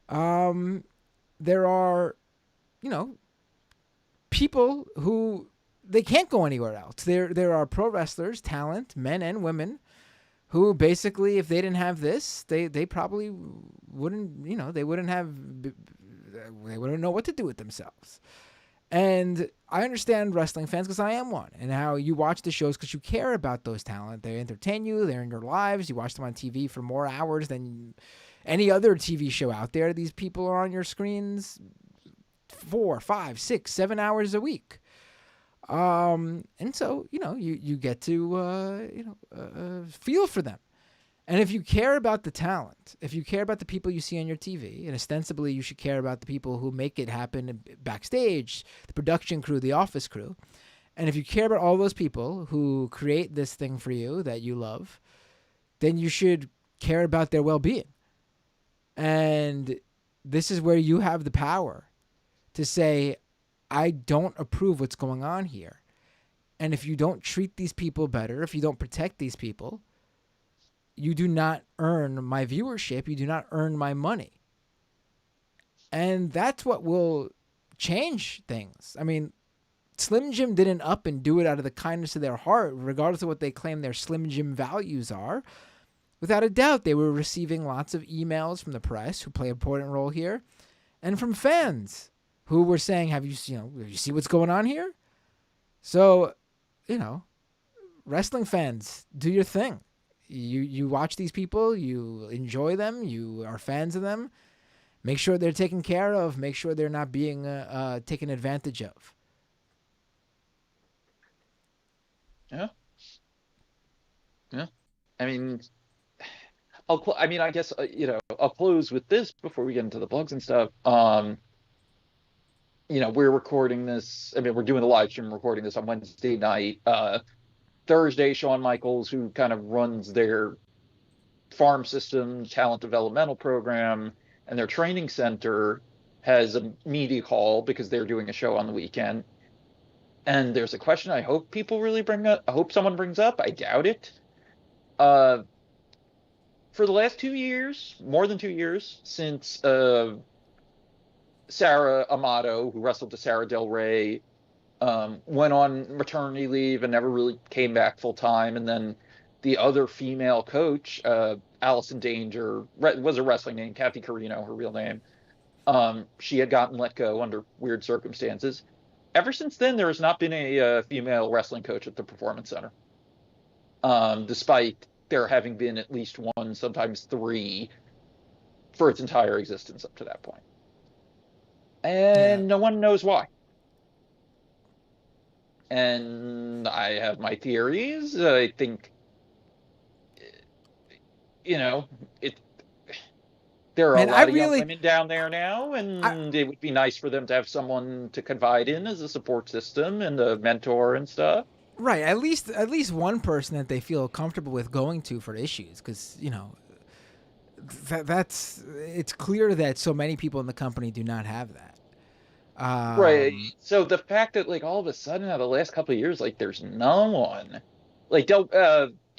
there are people who they can't go anywhere else. There are pro wrestlers, talent, men and women, who basically, if they didn't have this, they probably wouldn't, they wouldn't know what to do with themselves. And I understand wrestling fans because I am one, and how you watch the shows because you care about those talent. They entertain you. They're in your lives. You watch them on TV for more hours than any other TV show out there. These people are on your screens 4, 5, 6, 7 hours a week. And so, you get to, feel for them. And if you care about the talent, if you care about the people you see on your TV, and ostensibly you should care about the people who make it happen backstage, the production crew, the office crew, and if you care about all those people who create this thing for you that you love, then you should care about their well-being. And this is where you have the power to say, I don't approve what's going on here. And if you don't treat these people better, if you don't protect these people, you do not earn my viewership. You do not earn my money. And that's what will change things. I mean, Slim Jim didn't up and do it out of the kindness of their heart, regardless of what they claim their Slim Jim values are. Without a doubt, they were receiving lots of emails from the press, who play an important role here, and from fans who were saying, have you see what's going on here? So, wrestling fans, do your thing. You watch these people, you enjoy them, you are fans of them. Make sure they're taken care of. Make sure they're not being taken advantage of.
Yeah. Yeah. I guess, I'll close with this before we get into the plugs and stuff. We're recording this. We're doing the live stream, recording this on Wednesday night. Thursday, Shawn Michaels, who kind of runs their farm system, talent developmental program, and their training center, has a media call because they're doing a show on the weekend. And there's a question I hope people really bring up. I hope someone brings up. I doubt it. For the last 2 years, more than 2 years, since Sarah Amato, who wrestled to Sarah Del Rey, went on maternity leave and never really came back full time. And then the other female coach, Allison Danger, was a wrestling name, Kathy Carino, her real name. She had gotten let go under weird circumstances. Ever since then, there has not been a female wrestling coach at the Performance Center, despite there having been at least one, sometimes three, for its entire existence up to that point. And no one knows why. And I have my theories. I think, there are a lot of young women down there now, and it would be nice for them to have someone to confide in as a support system and a mentor and stuff.
Right, at least one person that they feel comfortable with going to for issues, because it's clear that so many people in the company do not have that.
Right. So the fact that all of a sudden, the last couple of years, there's no one,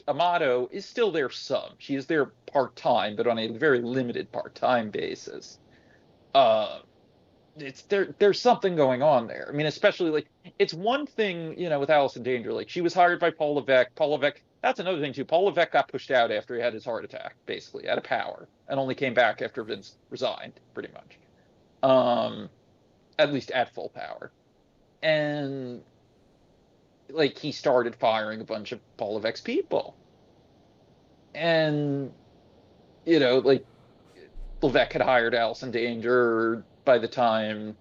Amato is still there some. She is there part-time, but on a very limited part-time basis. There's something going on there. I mean, especially it's one thing, with Allison Danger, she was hired by Paul Levesque. Paul Levesque, that's another thing too. Paul Levesque got pushed out after he had his heart attack, basically, out of power, and only came back after Vince resigned, pretty much. At least at full power. And he started firing a bunch of Paul Levesque's people. And Levesque had hired Allison Danger by the time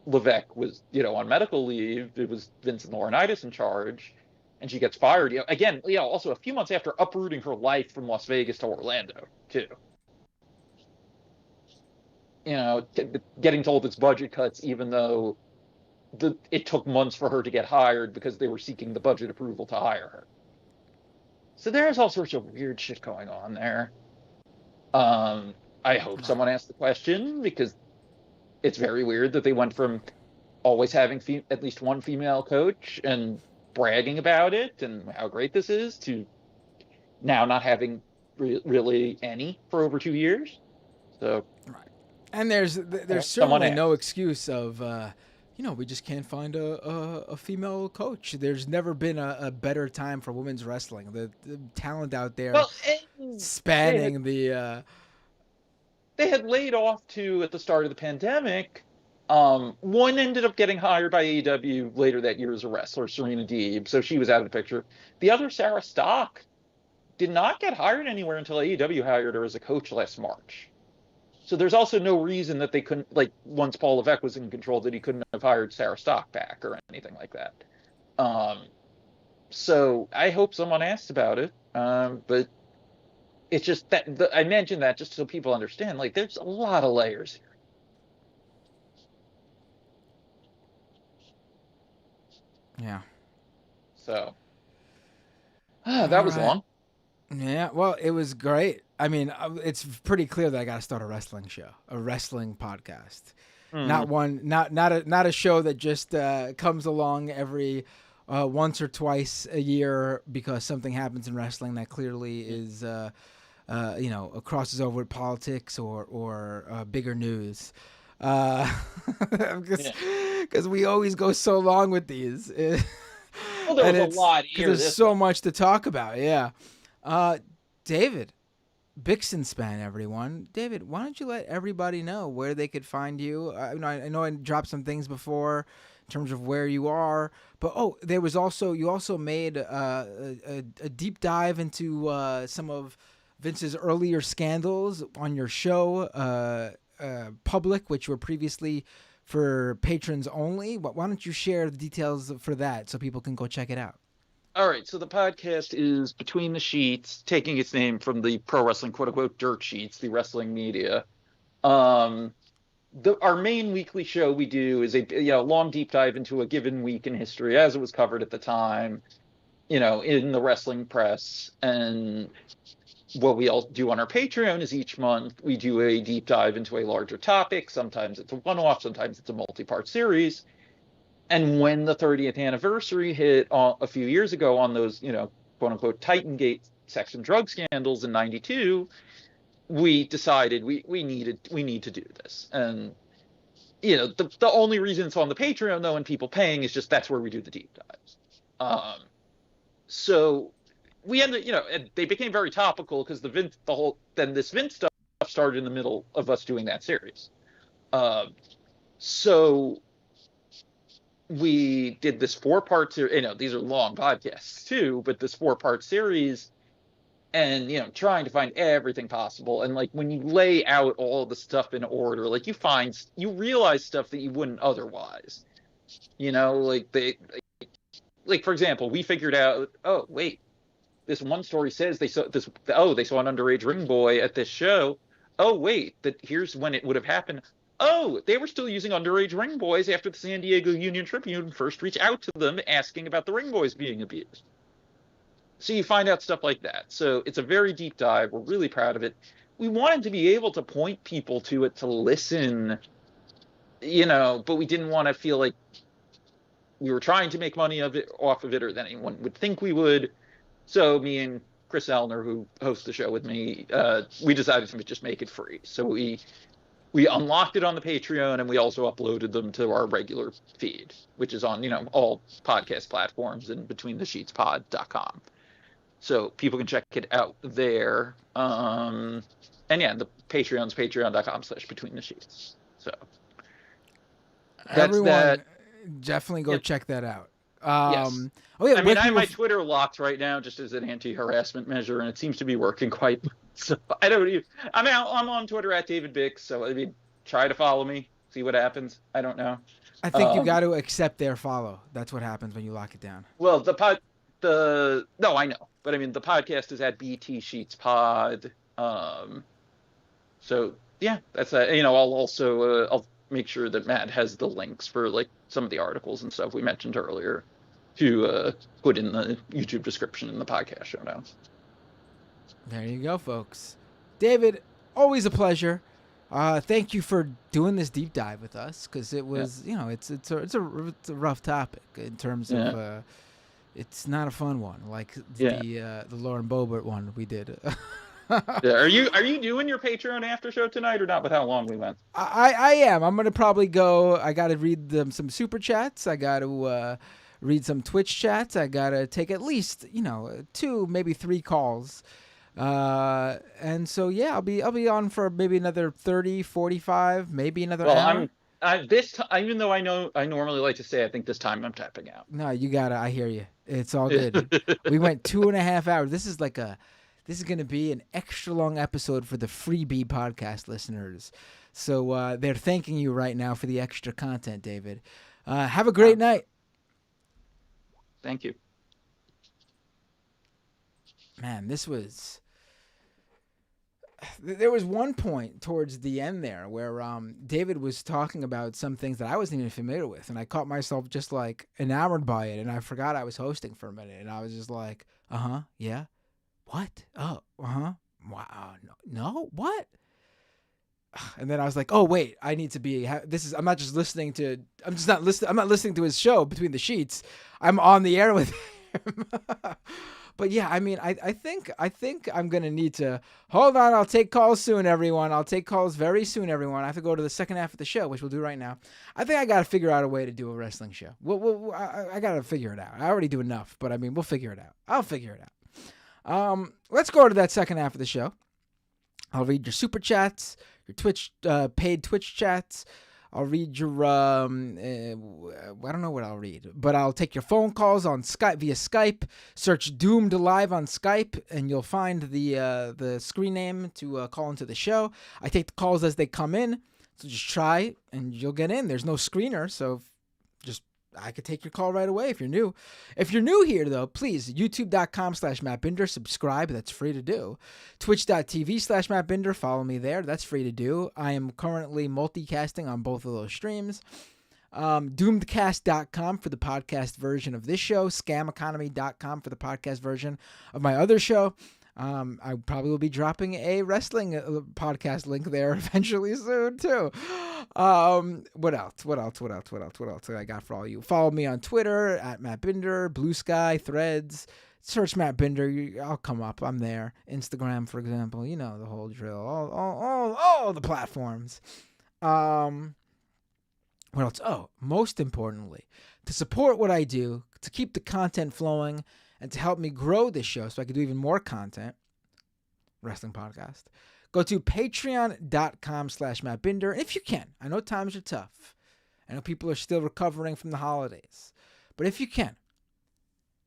Levesque was, on medical leave. It was Vincent Laurinaitis in charge, and she gets fired. Again, also a few months after uprooting her life from Las Vegas to Orlando, too. Getting told it's budget cuts, even though it took months for her to get hired because they were seeking the budget approval to hire her. So there's all sorts of weird shit going on there. I hope someone asked the question, because it's very weird that they went from always having at least one female coach and bragging about it and how great this is to now not having really any for over 2 years. So,
right. And there's certainly no excuse of we just can't find a female coach. There's never been a better time for women's wrestling. The talent out there, spanning the.
They had laid off two at the start of the pandemic. One ended up getting hired by AEW later that year as a wrestler, Serena Deeb, so she was out of the picture. The other, Sarah Stock, did not get hired anywhere until AEW hired her as a coach last March. So there's also no reason that they couldn't, once Paul Levesque was in control, that he couldn't have hired Sarah Stock back or anything like that. So I hope someone asked about it, but it's just that I mentioned that just so people understand. There's a lot of layers here.
Yeah.
So that was long.
Yeah, well, it was great. I mean, it's pretty clear that I got to start a wrestling show, a wrestling podcast. Not a show that just comes along every once or twice a year because something happens in wrestling that clearly is crosses over with politics or bigger news. Because we always go so long with these.
Well, there was a lot here.
There's so much to talk about. Yeah. David Bixenspan, everyone. David, why don't you let everybody know where they could find you? I know I dropped some things before in terms of where you are, but you also made a deep dive into some of Vince's earlier scandals on your show, Public, which were previously for patrons only. Why don't you share the details for that so people can go check it out?
All right, so the podcast is Between the Sheets, taking its name from the pro wrestling quote-unquote dirt sheets, the wrestling media. Our main weekly show we do is a long deep dive into a given week in history as it was covered at the time, in the wrestling press. And what we all do on our Patreon is each month we do a deep dive into a larger topic. Sometimes it's a one-off, sometimes it's a multi-part series. And when the 30th anniversary hit a few years ago on those, quote unquote, Titan Gate sex and drug scandals in '92, we decided we need to do this. And the only reason it's on the Patreon though, and people paying, is just that's where we do the deep dives. So we ended, and they became very topical because this Vince stuff started in the middle of us doing that series. So we did this 4-part series. These are long podcasts too, but this 4-part series, and trying to find everything possible. And like when you lay out all the stuff in order, like you realize stuff that you wouldn't otherwise. Like for example, we figured out, oh wait, this one story says they saw an underage ring boy at this show. Oh wait, here's when it would have happened. Oh, they were still using underage ring boys after the San Diego Union Tribune first reached out to them asking about the ring boys being abused. So you find out stuff like that. So it's a very deep dive. We're really proud of it. We wanted to be able to point people to it to listen, but we didn't want to feel like we were trying to make money off of it, or that anyone would think we would. So me and Chris Elner, who hosts the show with me, we decided to just make it free. So we unlocked it on the Patreon, and we also uploaded them to our regular feed, which is on, all podcast platforms and betweenthesheetspod.com. So people can check it out there. And yeah, the Patreon's patreon.com/betweenthesheets. So that's
everyone
that.
Definitely go check that out.
Yes.
Oh yeah,
I have my Twitter locked right now just as an anti-harassment measure, and it seems to be working quite. So I don't even. I'm on Twitter at David Bix. So try to follow me, see what happens. I don't know.
I think you got to accept their follow. That's what happens when you lock it down.
Well, no, I know, but I mean the podcast is at BT Sheets Pod. So yeah, that's I'll make sure that Matt has the links for like some of the articles and stuff we mentioned earlier to put in the YouTube description in the podcast show notes.
There you go, folks. David, always a pleasure. Thank you for doing this deep dive with us, because it was, it's a rough topic in terms of it's not a fun one like the Lauren Boebert one we did.
Yeah. Are you doing your Patreon after show tonight or not? With how long we went?
I am. I'm gonna probably go. I got to read some super chats. I got to read some Twitch chats. I got to take at least 2, maybe 3 calls. And so yeah, I'll be on for maybe another 30, 45, maybe another hour.
Even though I know I normally like to say, I think this time I'm tapping out.
No, you gotta. I hear you. It's all good. We went 2.5 hours. This is going to be an extra long episode for the freebie podcast listeners. So they're thanking you right now for the extra content, David. Have a great night.
Thank you.
Man, there was one point towards the end there where David was talking about some things that I wasn't even familiar with, and I caught myself just like enamored by it, and I forgot I was hosting for a minute, and I was just like, yeah. What? Oh, wow. No, what? And then I was like, oh wait, I need to be. I'm not listening to his show Between the Sheets. I'm on the air with him. But yeah, I mean, I think I'm gonna need to hold on. I'll take calls soon, everyone. I'll take calls very soon, everyone. I have to go to the second half of the show, which we'll do right now. I think I gotta figure out a way to do a wrestling show. I gotta figure it out. I already do enough, but I mean, we'll figure it out. I'll figure it out. Let's go to that second half of the show. I'll read your super chats, your Twitch, paid Twitch chats. I'll read your, I don't know what I'll read, but I'll take your phone calls on Skype, via Skype. Search Doomed Live on Skype, and you'll find the screen name to call into the show. I take the calls as they come in, so just try, and you'll get in. There's no screener, so I could take your call right away if you're new. If you're new here, though, please, youtube.com/MattBinder, subscribe. That's free to do. Twitch.tv/MattBinder, follow me there. That's free to do. I am currently multicasting on both of those streams. Doomedcast.com for the podcast version of this show. Scameconomy.com for the podcast version of my other show. I probably will be dropping a wrestling podcast link there eventually soon too. What else? What else I got for all you? Follow me on Twitter at Matt Binder, Blue Sky, Threads. Search Matt Binder. I'll come up. I'm there. Instagram, for example. You know the whole drill. All the platforms. What else? Oh, most importantly, to support what I do, to keep the content flowing, and to help me grow this show so I can do even more content, wrestling podcast, go to patreon.com/Matt Binder. And if you can, I know times are tough. I know people are still recovering from the holidays. But if you can,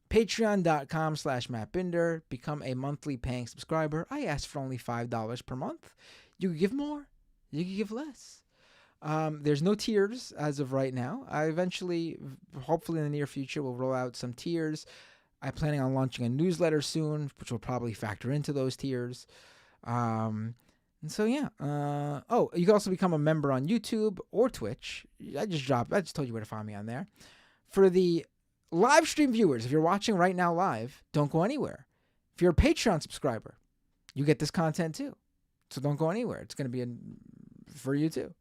patreon.com/Matt Binder, become a monthly paying subscriber. I ask for only $5 per month. You can give more. You can give less. There's no tiers as of right now. I eventually, hopefully in the near future, will roll out some tiers. I'm planning on launching a newsletter soon, which will probably factor into those tiers. And so, yeah. You can also become a member on YouTube or Twitch. I just told you where to find me on there. For the live stream viewers, if you're watching right now live, don't go anywhere. If you're a Patreon subscriber, you get this content too. So don't go anywhere. It's going to be for you too.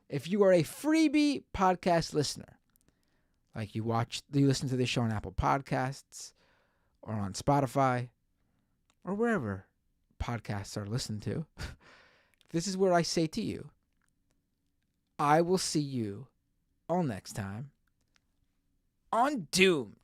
If you are a freebie podcast listener, like you listen to this show on Apple Podcasts or on Spotify or wherever podcasts are listened to, this is where I say to you, I will see you all next time on Doomed.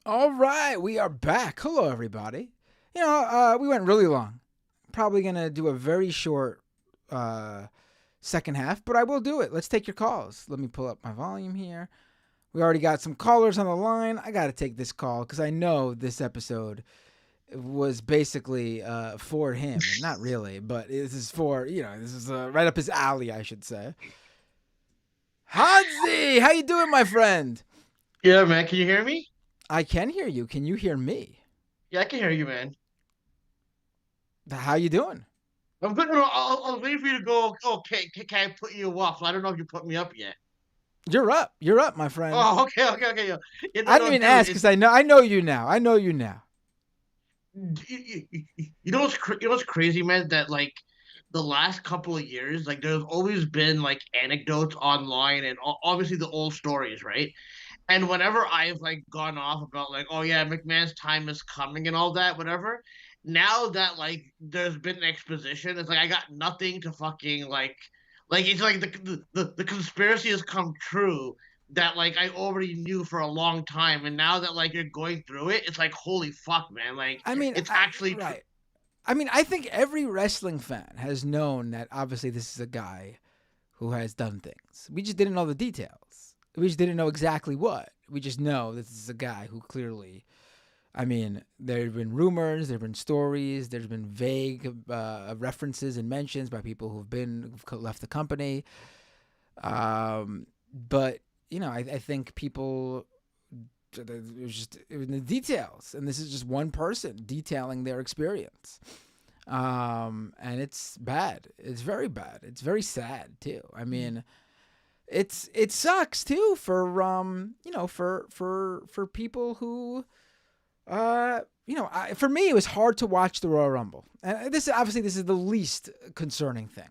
All right, we are back. Hello, everybody. We went really long. Probably going to do a very short second half, but I will do it. Let's take your calls. Let me pull up my volume here. We already got some callers on the line. I got to take this call because I know this episode was basically for him. Not really, but this is for, this is right up his alley, I should say. Hansi, how you doing, my friend?
Yeah, man. Can you hear me?
I can hear you. Can you hear me?
Yeah, I can hear you, man.
How you doing?
I'm good. I'll wait for you to go. Okay, can I put you up? I don't know if you put me up yet.
You're up. You're up, my friend.
Oh, okay. Yeah,
I didn't even ask because I know you now.
You know what's crazy, man? That like the last couple of years, like there's always been like anecdotes online and obviously the old stories, right? And whenever I've like gone off about like, oh yeah, McMahon's time is coming and all that, whatever. Now that like there's been an exposition, it's like I got nothing to fucking like it's like the conspiracy has come true that like I already knew for a long time, and now that like you're going through it, it's like holy fuck, man! Like
I mean,
it's actually
right. I mean, I think every wrestling fan has known that obviously this is a guy who has done things. We just didn't know the details. We just didn't know exactly what. We just know this is a guy who clearly, I mean, there have been rumors, there have been stories, there's been vague references and mentions by people who've left the company. But, I think people it was in the details, and this is just one person detailing their experience. And it's bad. It's very bad. It's very sad too. I mean, it sucks too for for people who for me it was hard to watch the Royal Rumble. And this is the least concerning thing.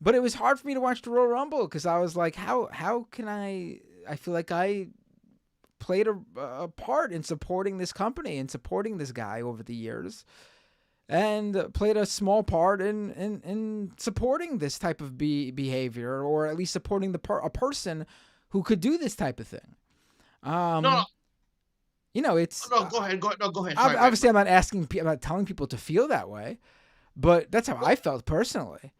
But it was hard for me to watch the Royal Rumble because I was like, how can I feel like I played a part in supporting this company and supporting this guy over the years, and played a small part in supporting this type of behavior, or at least supporting a person who could do this type of thing.
No,
it's
go ahead. Sorry,
obviously, I'm not telling people to feel that way, but that's how I felt personally.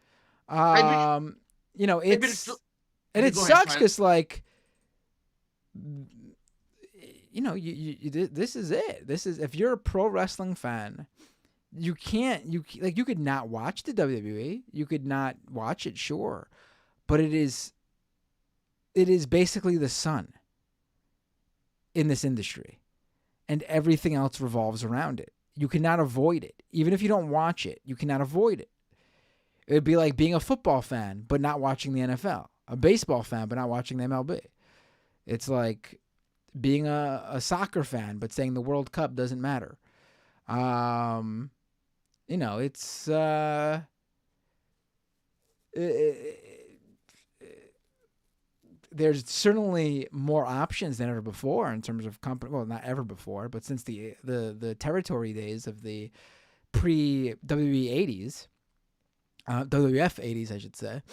It sucks because this is it. This is, if you're a pro wrestling fan, you could not watch the WWE. You could not watch it, sure, but it is basically the sun in this industry, and everything else revolves around it. You cannot avoid it. Even if you don't watch it, you cannot avoid it. It would be like being a football fan but not watching the NFL, a baseball fan but not watching the MLB. It's like being a soccer fan but saying the World Cup doesn't matter. It's there's certainly more options than ever before in terms of company. Well, not ever before, but since the territory days of the pre-WWE 80s, WWF 80s, I should say.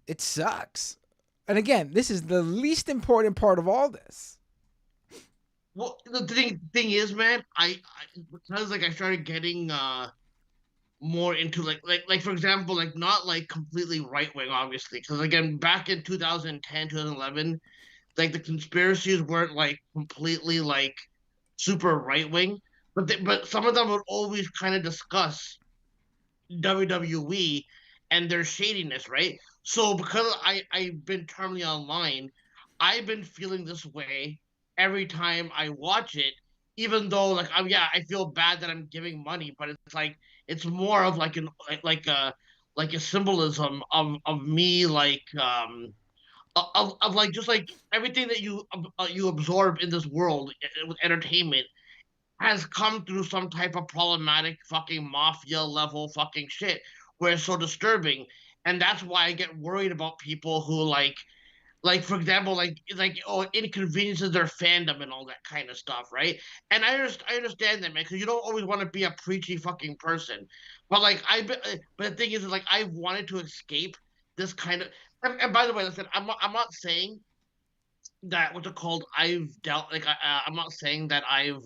It sucks. And again, this is the least important part of all this.
Well, the thing is, man, I because I started getting more into like for example, not completely right wing, obviously, because again, back in 2010, 2011, the conspiracies weren't completely super right wing, but some of them would always kind of discuss WWE and their shadiness, right? So because I've been terminally online, I've been feeling this way every time I watch it, even though I feel bad that I'm giving money, but it's more of a symbolism of me of just everything that you absorb in this world with entertainment has come through some type of problematic fucking mafia level fucking shit where it's so disturbing. And that's why I get worried about people who for example, inconveniences their fandom and all that kind of stuff, right? And I understand that, man, because you don't always want to be a preachy fucking person, but but the thing is, I've wanted to escape this kind of. And by the way, listen, I'm not saying that what's it called? I've dealt I'm not saying that I've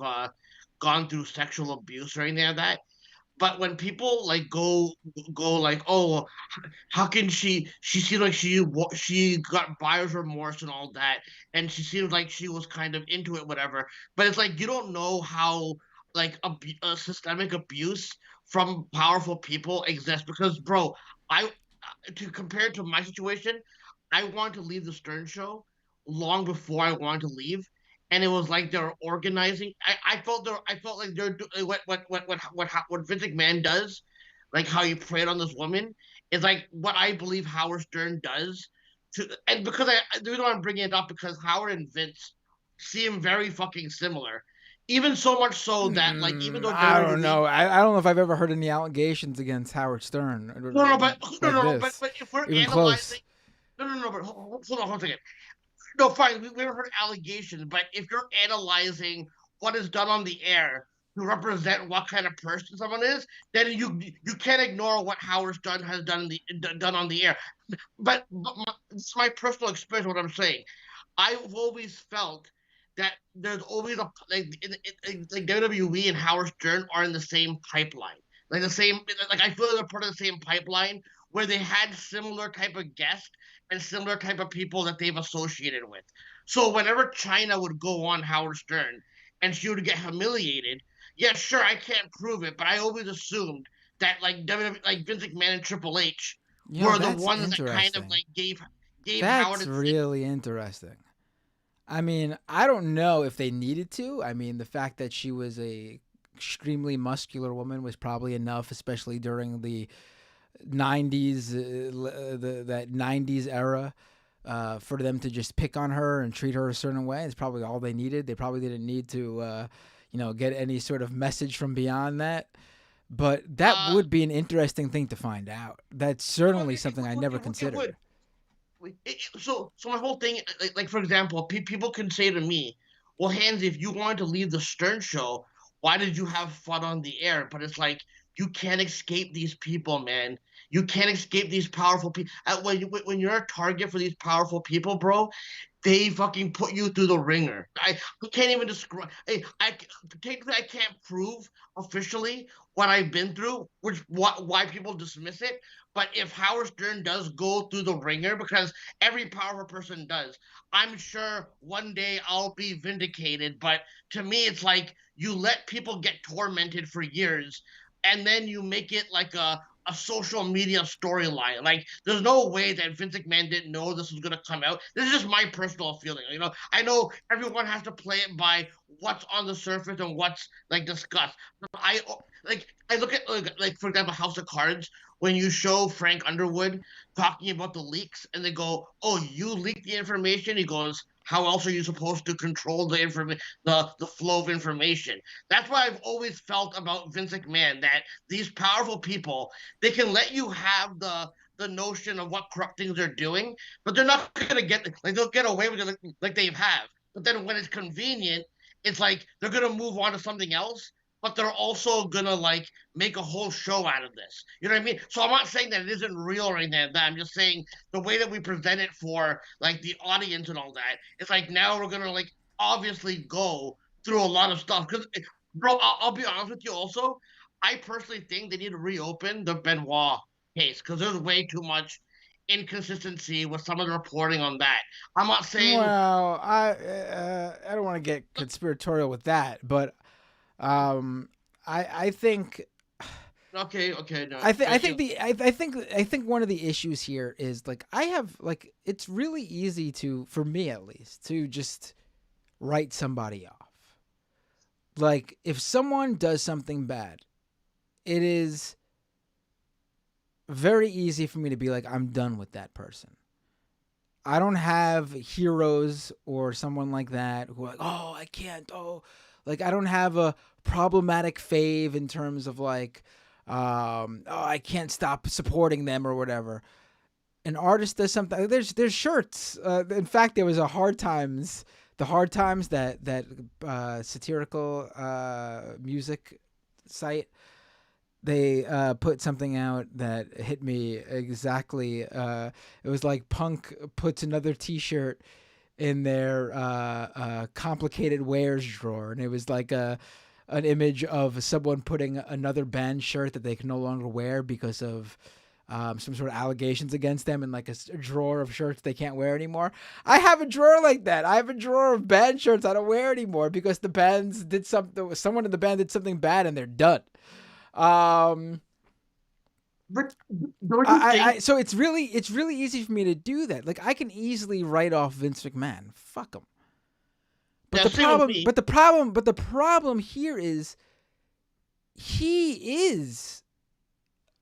gone through sexual abuse or anything like that. But when people oh, how can she seemed like she got buyer's remorse and all that, and she seemed like she was kind of into it, whatever. But it's you don't know how a systemic abuse from powerful people exists, because bro, I to compare it to my situation, I wanted to leave the Stern Show long before I wanted to leave, and it was they're organizing. I felt like they're what Vince McMahon does, how he preyed on this woman, is what I believe Howard Stern does. And because the reason why I'm bringing it up, because Howard and Vince seem very fucking similar. Even so much so that even though
I don't know, I don't know if I've ever heard any allegations against Howard Stern.
But if we're
even
analyzing,
close.
no, but hold on one second. No, fine, we never heard allegations, but if you're analyzing what is done on the air to represent what kind of person someone is, then you can't ignore what Howard Stern has done on the air. But it's my personal experience. What I'm saying, I've always felt that there's always WWE and Howard Stern are in the same pipeline, I feel they're part of the same pipeline where they had similar type of guests and similar type of people that they've associated with. So whenever China would go on Howard Stern and she would get humiliated, yeah, sure, I can't prove it, but I always assumed that WWE, Vince McMahon and Triple H
Yeah,
were the
that's
ones that kind
interesting.
of like gave Howard
That's
its
really interesting. I mean, I don't know if they needed to. I mean, the fact that she was a extremely muscular woman was probably enough, especially during the 90s, that 90s era, for them to just pick on her and treat her a certain way. It's probably all they needed. They probably didn't need to, get any sort of message from beyond that. But that
uh
would be an interesting thing to find out. That's certainly something I never
it
considered.
would. So my whole thing, like for example, people can say to me, "Well, Hands, if you wanted to leave the Stern Show, why did you have fun on the air?" But it's like you can't escape these people, man. You can't escape these powerful people. When you're a target for these powerful people, bro, they fucking put you through the ringer. I can't even describe. Technically I can't prove officially what I've been through, which why people dismiss it. But if Howard Stern does go through the ringer, because every powerful person does, I'm sure one day I'll be vindicated. But to me, it's like you let people get tormented for years, and then you make it like a social media storyline. Like, there's no way that Vince McMahon didn't know this was gonna come out. This is just my personal feeling. I know everyone has to play it by what's on the surface and what's like discussed. I look at like for example House of Cards, when you show Frank Underwood talking about the leaks and they go, "Oh, you leaked the information." He goes, "How else are you supposed to control the information, the flow of information?" That's what I've always felt about Vince McMahon, that these powerful people, they can let you have the notion of what corrupt things they're doing, but they're not gonna get like they'll get away with it like they have. But then when it's convenient, it's like they're gonna move on to something else, but they're also gonna like make a whole show out of this. You know what I mean? So I'm not saying that it isn't real or anything like that. I'm just saying the way that we present it for like the audience and all that, it's like now we're gonna like obviously go through a lot of stuff. Because, bro, I'll be honest with you. Also, I personally think they need to reopen the Benoit case because there's way too much inconsistency with some of the reporting on that. I'm not saying.
Well, I don't want to get conspiratorial with that, but I think
Okay, no,
I think one of the issues here is like I have like it's really easy to, for me at least, to just write somebody off. Like if someone does something bad, it is very easy for me to be like, I'm done with that person. I don't have heroes or someone like that who are like, oh, I can't. Oh, like I don't have a problematic fave in terms of like, oh, I can't stop supporting them or whatever. An artist does something. There's shirts. In fact, there was a the Hard Times, that satirical music site. They put something out that hit me exactly. It was like Punk puts another T-shirt in their complicated wares drawer, and it was like an image of someone putting another band shirt that they can no longer wear because of some sort of allegations against them, in like a drawer of shirts they can't wear anymore. I have a drawer like that. I have a drawer of band shirts I don't wear anymore because the bands did something. Someone in the band did something bad, and they're done.
But don't you think?
So it's really easy for me to do that. Like I can easily write off Vince McMahon. Fuck him. But
Yeah, same with me.
the problem here is he is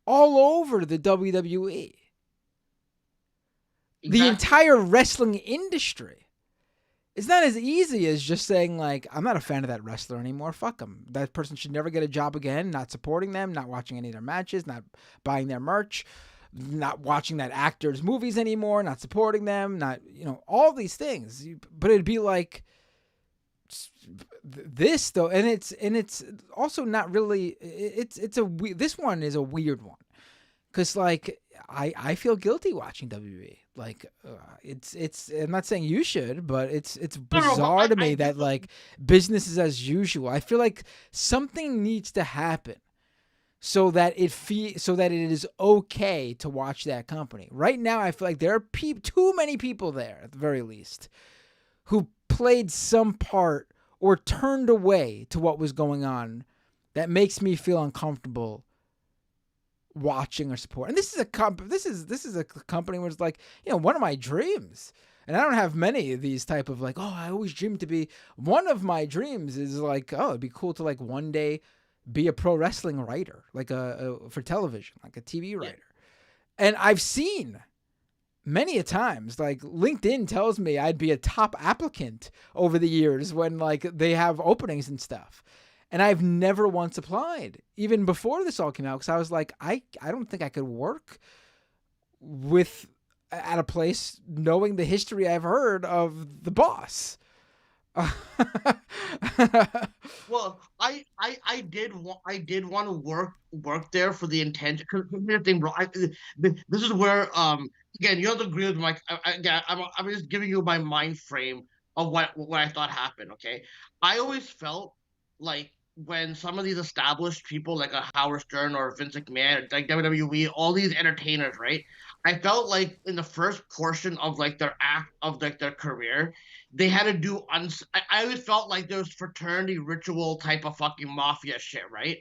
all over the WWE. The
Exactly.
entire wrestling industry. It's not as easy as just saying like, I'm not a fan of that wrestler anymore. Fuck him. That person should never get a job again. Not supporting them, not watching any of their matches, not buying their merch, not watching that actor's movies anymore, not supporting them, not, all these things. But it'd be like this though, and it's also not really. This one is a weird one. Cause like I feel guilty watching WWE. Like it's I'm not saying you should, but it's bizarre to me that like business is as usual. I feel like something needs to happen so that it is okay to watch that company. Right now, I feel like there are too many people there at the very least who played some part or turned away to what was going on that makes me feel uncomfortable watching or supporting. And this is a this is a company where it's like, you know, one of my dreams. And I don't have many of these type of like, oh, I always dreamed to be. One of my dreams is like, oh, it'd be cool to like one day be a pro wrestling writer, like for television, like a TV writer. And I've seen many a times, like LinkedIn tells me I'd be a top applicant over the years when like they have openings and stuff. And I've never once applied, even before this all came out, because I was like, I don't think I could work at a place knowing the history I've heard of the boss.
Well, I did want to work there for the intention. Cause here's the thing, bro. This is where again, you have to agree with Mike. I'm just giving you my mind frame of what I thought happened. Okay, I always felt like when some of these established people like a Howard Stern or Vince McMahon, like WWE, all these entertainers, right? I felt like in the first portion of like their act of like their career, they had to do I always felt like there was fraternity ritual type of fucking mafia shit, right?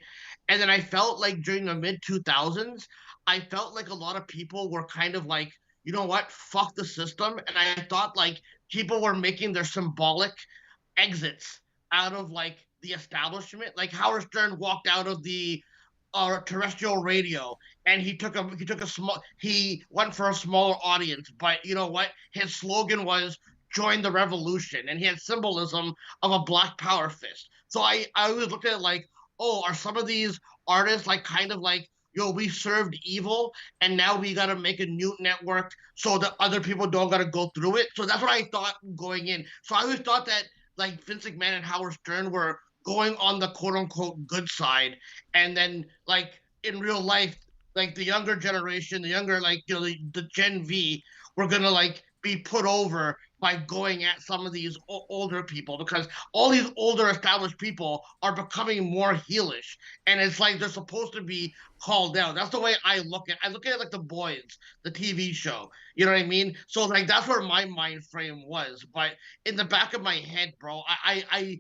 And then I felt like during the mid 2000s, I felt like a lot of people were kind of like, you know what, fuck the system. And I thought like people were making their symbolic exits out of like the establishment. Like Howard Stern walked out of the terrestrial radio, and he went for a smaller audience. But you know what? His slogan was "Join the revolution," and he had symbolism of a black power fist. So I always looked at it like, oh, are some of these artists like kind of like, yo, we served evil, and now we got to make a new network so that other people don't got to go through it. So that's what I thought going in. So I always thought that like Vince McMahon and Howard Stern were going on the quote unquote good side, and then like in real life, like the younger generation, the younger like, you know, the Gen V, were gonna like be put over by going at some of these older people, because all these older established people are becoming more heelish, and it's like they're supposed to be called out. That's the way I look at it like The Boys, the TV show. You know what I mean? So like that's where my mind frame was. But in the back of my head, bro, I've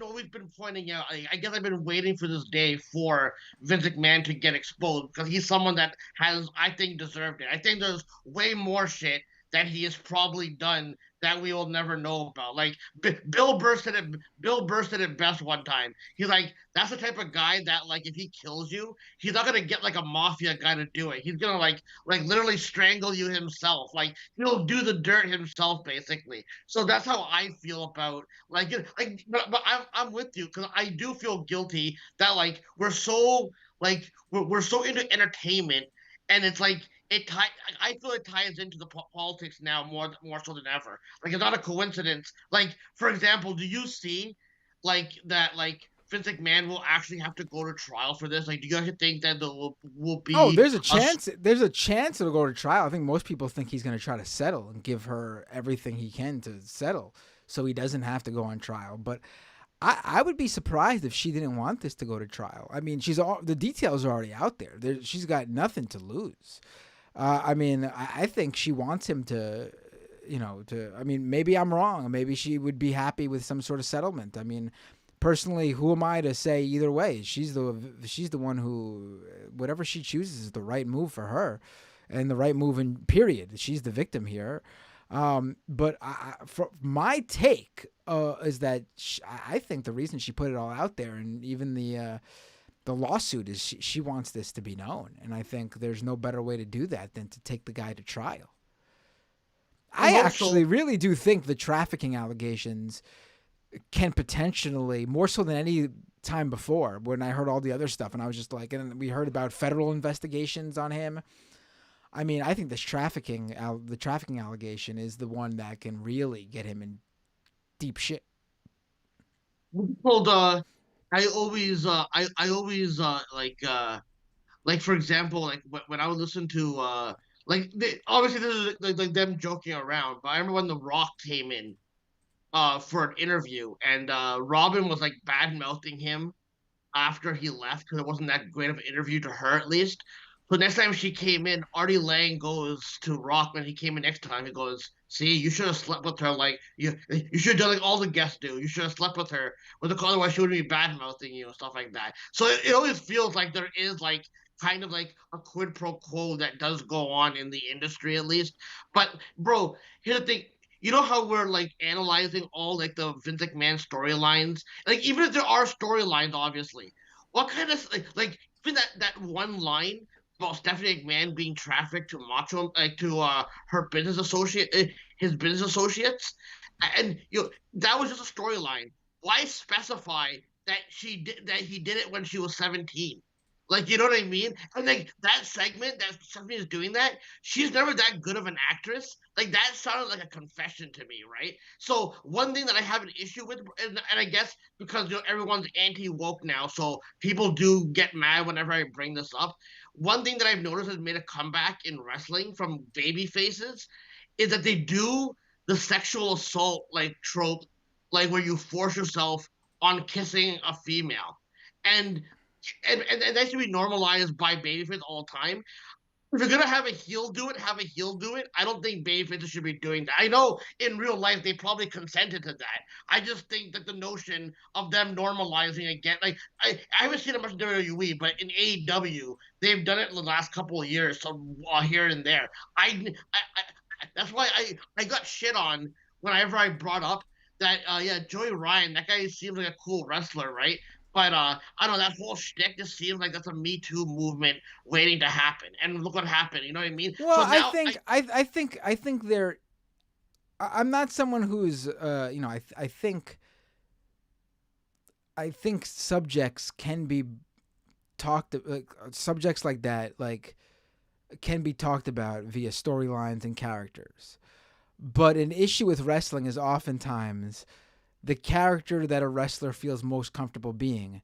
always been pointing out. I guess I've been waiting for this day for Vince McMahon to get exposed, because he's someone that has, I think, deserved it. I think there's way more shit that he has probably done that we will never know about. Like Bill Burr said it best one time. He's like, that's the type of guy that like if he kills you, he's not gonna get like a mafia guy to do it. He's gonna like literally strangle you himself. Like he'll do the dirt himself, basically. So that's how I feel about but I'm with you, because I do feel guilty that like we're so into entertainment, and it's like I feel it ties into the politics now more so than ever. Like it's not a coincidence. Like for example, do you see like that like Vince McMahon will actually have to go to trial for this? Like, do you guys think that there will be?
Oh, there's a chance. There's a chance it'll go to trial. I think most people think he's going to try to settle and give her everything he can to settle, so he doesn't have to go on trial. But I would be surprised if she didn't want this to go to trial. I mean, the details are already out there. She's got nothing to lose. I mean, I think she wants him to, I mean, maybe I'm wrong. Maybe she would be happy with some sort of settlement. I mean, personally, who am I to say either way? She's the one who, whatever she chooses is the right move for her, and the right move in period. She's the victim here. But for my take is that I think the reason she put it all out there, and even the lawsuit, is she wants this to be known, and I think there's no better way to do that than to take the guy to trial. I actually really do think the trafficking allegations can potentially, more so than any time before, when I heard all the other stuff, and I was just like, and we heard about federal investigations on him. I mean, I think the trafficking allegation is the one that can really get him in deep shit.
Well, I always like for example, like when I would listen to obviously this is like them joking around, but I remember when The Rock came in for an interview, and Robin was like bad mouthing him after he left, because it wasn't that great of an interview to her, at least. So next time she came in, Artie Lang goes to Rock when he came in next time. He goes, See, you should have slept with her like you should have done like all the guests do. You should have slept with her with the otherwise she wouldn't be bad mouthing you and stuff like that. So it always feels like there is like kind of like a quid pro quo that does go on in the industry at least. But bro, here's the thing. You know how we're like analyzing all like the Vince McMahon storylines? Like even if there are storylines, obviously, what kind of like even that one line about Stephanie McMahon being trafficked to Macho like to her business associate his business associates, and that was just a storyline. Why specify that he did it when she was 17? Like, you know what I mean? And like that segment that Stephanie is doing that, she's never that good of an actress. Like that sounded like a confession to me, right? So one thing that I have an issue with, and I guess because everyone's anti woke now, so people do get mad whenever I bring this up. One thing that I've noticed has made a comeback in wrestling from baby faces is that they do the sexual assault like trope, like where you force yourself on kissing a female, and and that should be normalized by babyface all the time. If you're gonna have a heel do it, have a heel do it. I don't think babyfaces should be doing that. I know in real life they probably consented to that. I just think that the notion of them normalizing again, like I haven't seen it much in WWE, but in AEW they've done it in the last couple of years, so here and there. That's why I got shit on whenever I brought up that yeah, Joey Ryan, that guy seems like a cool wrestler, right? But I don't know, that whole shtick just seems like that's a Me Too movement waiting to happen. And look what happened. You know what I mean?
Well,
So
I
now
think I think they're. I'm not someone who's I think subjects can be talked subjects like that can be talked about via storylines and characters. But an issue with wrestling is oftentimes the character that a wrestler feels most comfortable being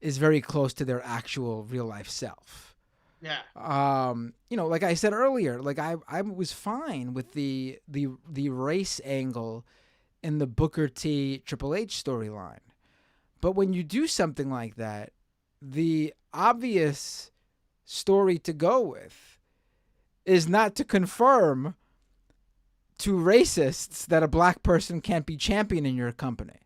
is very close to their actual real life self.
yeah.
Like I said earlier, like I was fine with the race angle in the Booker T Triple H storyline. But when you do something like that, the obvious story to go with is not to confirm to racists that a black person can't be champion in your company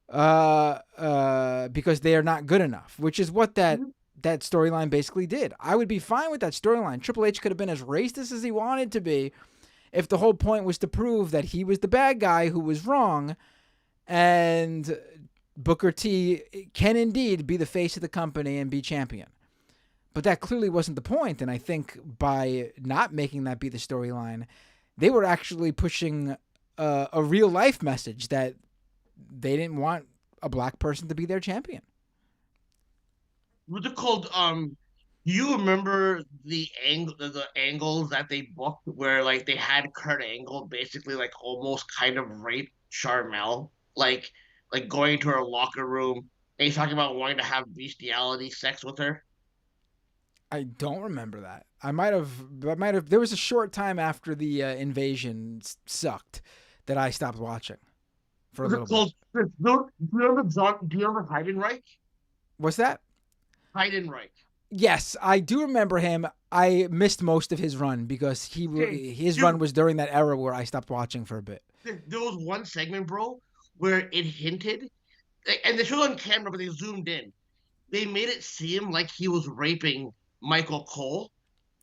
because they are not good enough, which is what that storyline basically did. I would be fine with that storyline. Triple H could have been as racist as he wanted to be if the whole point was to prove that he was the bad guy who was wrong, and Booker T can indeed be the face of the company and be champion. But that clearly wasn't the point, and I think by not making that be the storyline, they were actually pushing a real life message that they didn't want a black person to be their champion.
What's it called? Do you remember the angles that they booked where like they had Kurt Angle basically like almost kind of rape Charmel, like going into her locker room and he's talking about wanting to have bestiality sex with her?
I don't remember that. I might have. There was a short time after the invasion sucked that I stopped watching for a
What's it
little bit.
called? Do you remember Heidenreich?
What's that?
Heidenreich.
Yes, I do remember him. I missed most of his run because his run was during that era where I stopped watching for a bit.
There was one segment, bro, where it hinted, and they showed on camera, but they zoomed in. They made it seem like he was raping Michael Cole,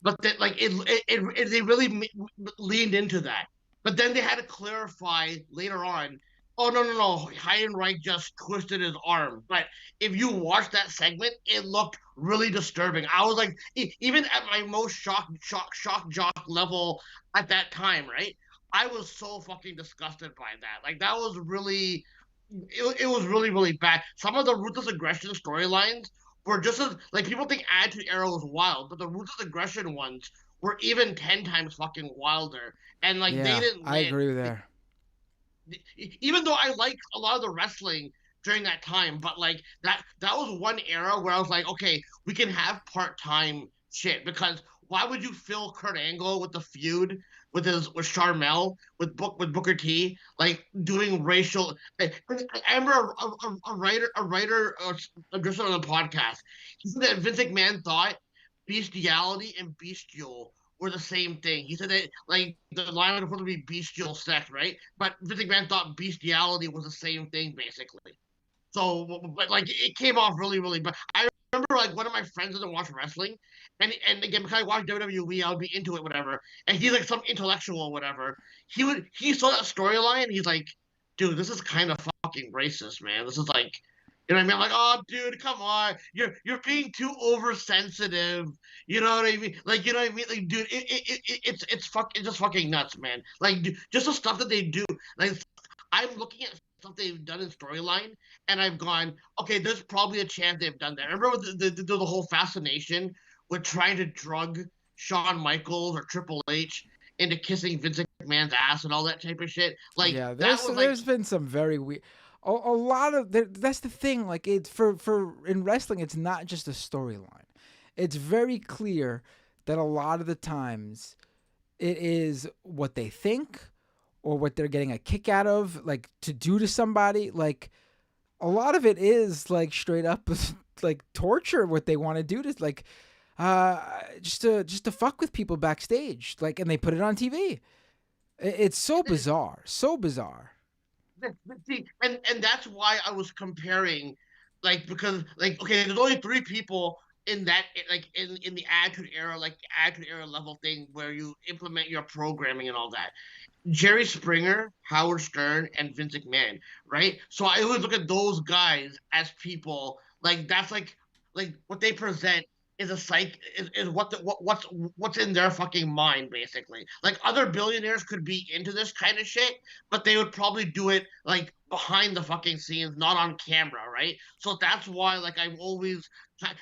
but that like they really leaned into that. But then they had to clarify later on. Oh no! Heidenreich just twisted his arm. But if you watch that segment, it looked really disturbing. I was like, even at my most shock jock level at that time, right? I was so fucking disgusted by that. Like that was really, it was really bad. Some of the ruthless aggression storylines were just as like people think Attitude Era was wild, but the ruthless aggression ones were even 10 times fucking wilder. And like they
Yeah,
didn't
I
land.
agree there.
Even though I like a lot of the wrestling during that time, but like that was one era where I was like, okay, we can have part-time shit because why would you fill Kurt Angle with the feud with Charmel with Booker T like doing racial? I remember a writer addressed it on the podcast. He said that Vince McMahon thought bestiality and bestial were the same thing. He said that like the line was supposed to be bestial sex, right? But Vince McMahon thought bestiality was the same thing, basically. So, but like it came off really, really. But I remember like one of my friends doesn't watch wrestling, and again because I watch WWE, I would be into it, whatever. And he's like some intellectual, whatever. He saw that storyline. He's like, dude, this is kind of fucking racist, man. This is like. You know what I mean? I'm like, oh, dude, come on! You're being too oversensitive. You know what I mean? Like, you know what I mean? Like, dude, it's just fucking nuts, man. Like, just the stuff that they do. Like, I'm looking at stuff they've done in storyline, and I've gone, okay, there's probably a chance they've done that. Remember the whole fascination with trying to drug Shawn Michaels or Triple H into kissing Vince McMahon's ass and all that type of shit? Like,
Yeah,
that was like,
there's been some very weird. A lot of that's the thing. Like it's for in wrestling, it's not just a storyline. It's very clear that a lot of the times it is what they think or what they're getting a kick out of, like to do to somebody. Like a lot of it is like straight up like torture. What they want to do to like just to fuck with people backstage. Like, and they put it on TV. It's so bizarre, so bizarre.
see, and that's why I was comparing, like because like okay, there's only three people in that like in the Attitude Era, like the Attitude Era level thing where you implement your programming and all that. Jerry Springer, Howard Stern, and Vince McMahon, right? So I always look at those guys as people like that's like what they present is a psych is what the what's in their fucking mind basically. Like other billionaires could be into this kind of shit, but they would probably do it like behind the fucking scenes, not on camera, right? So that's why like I've always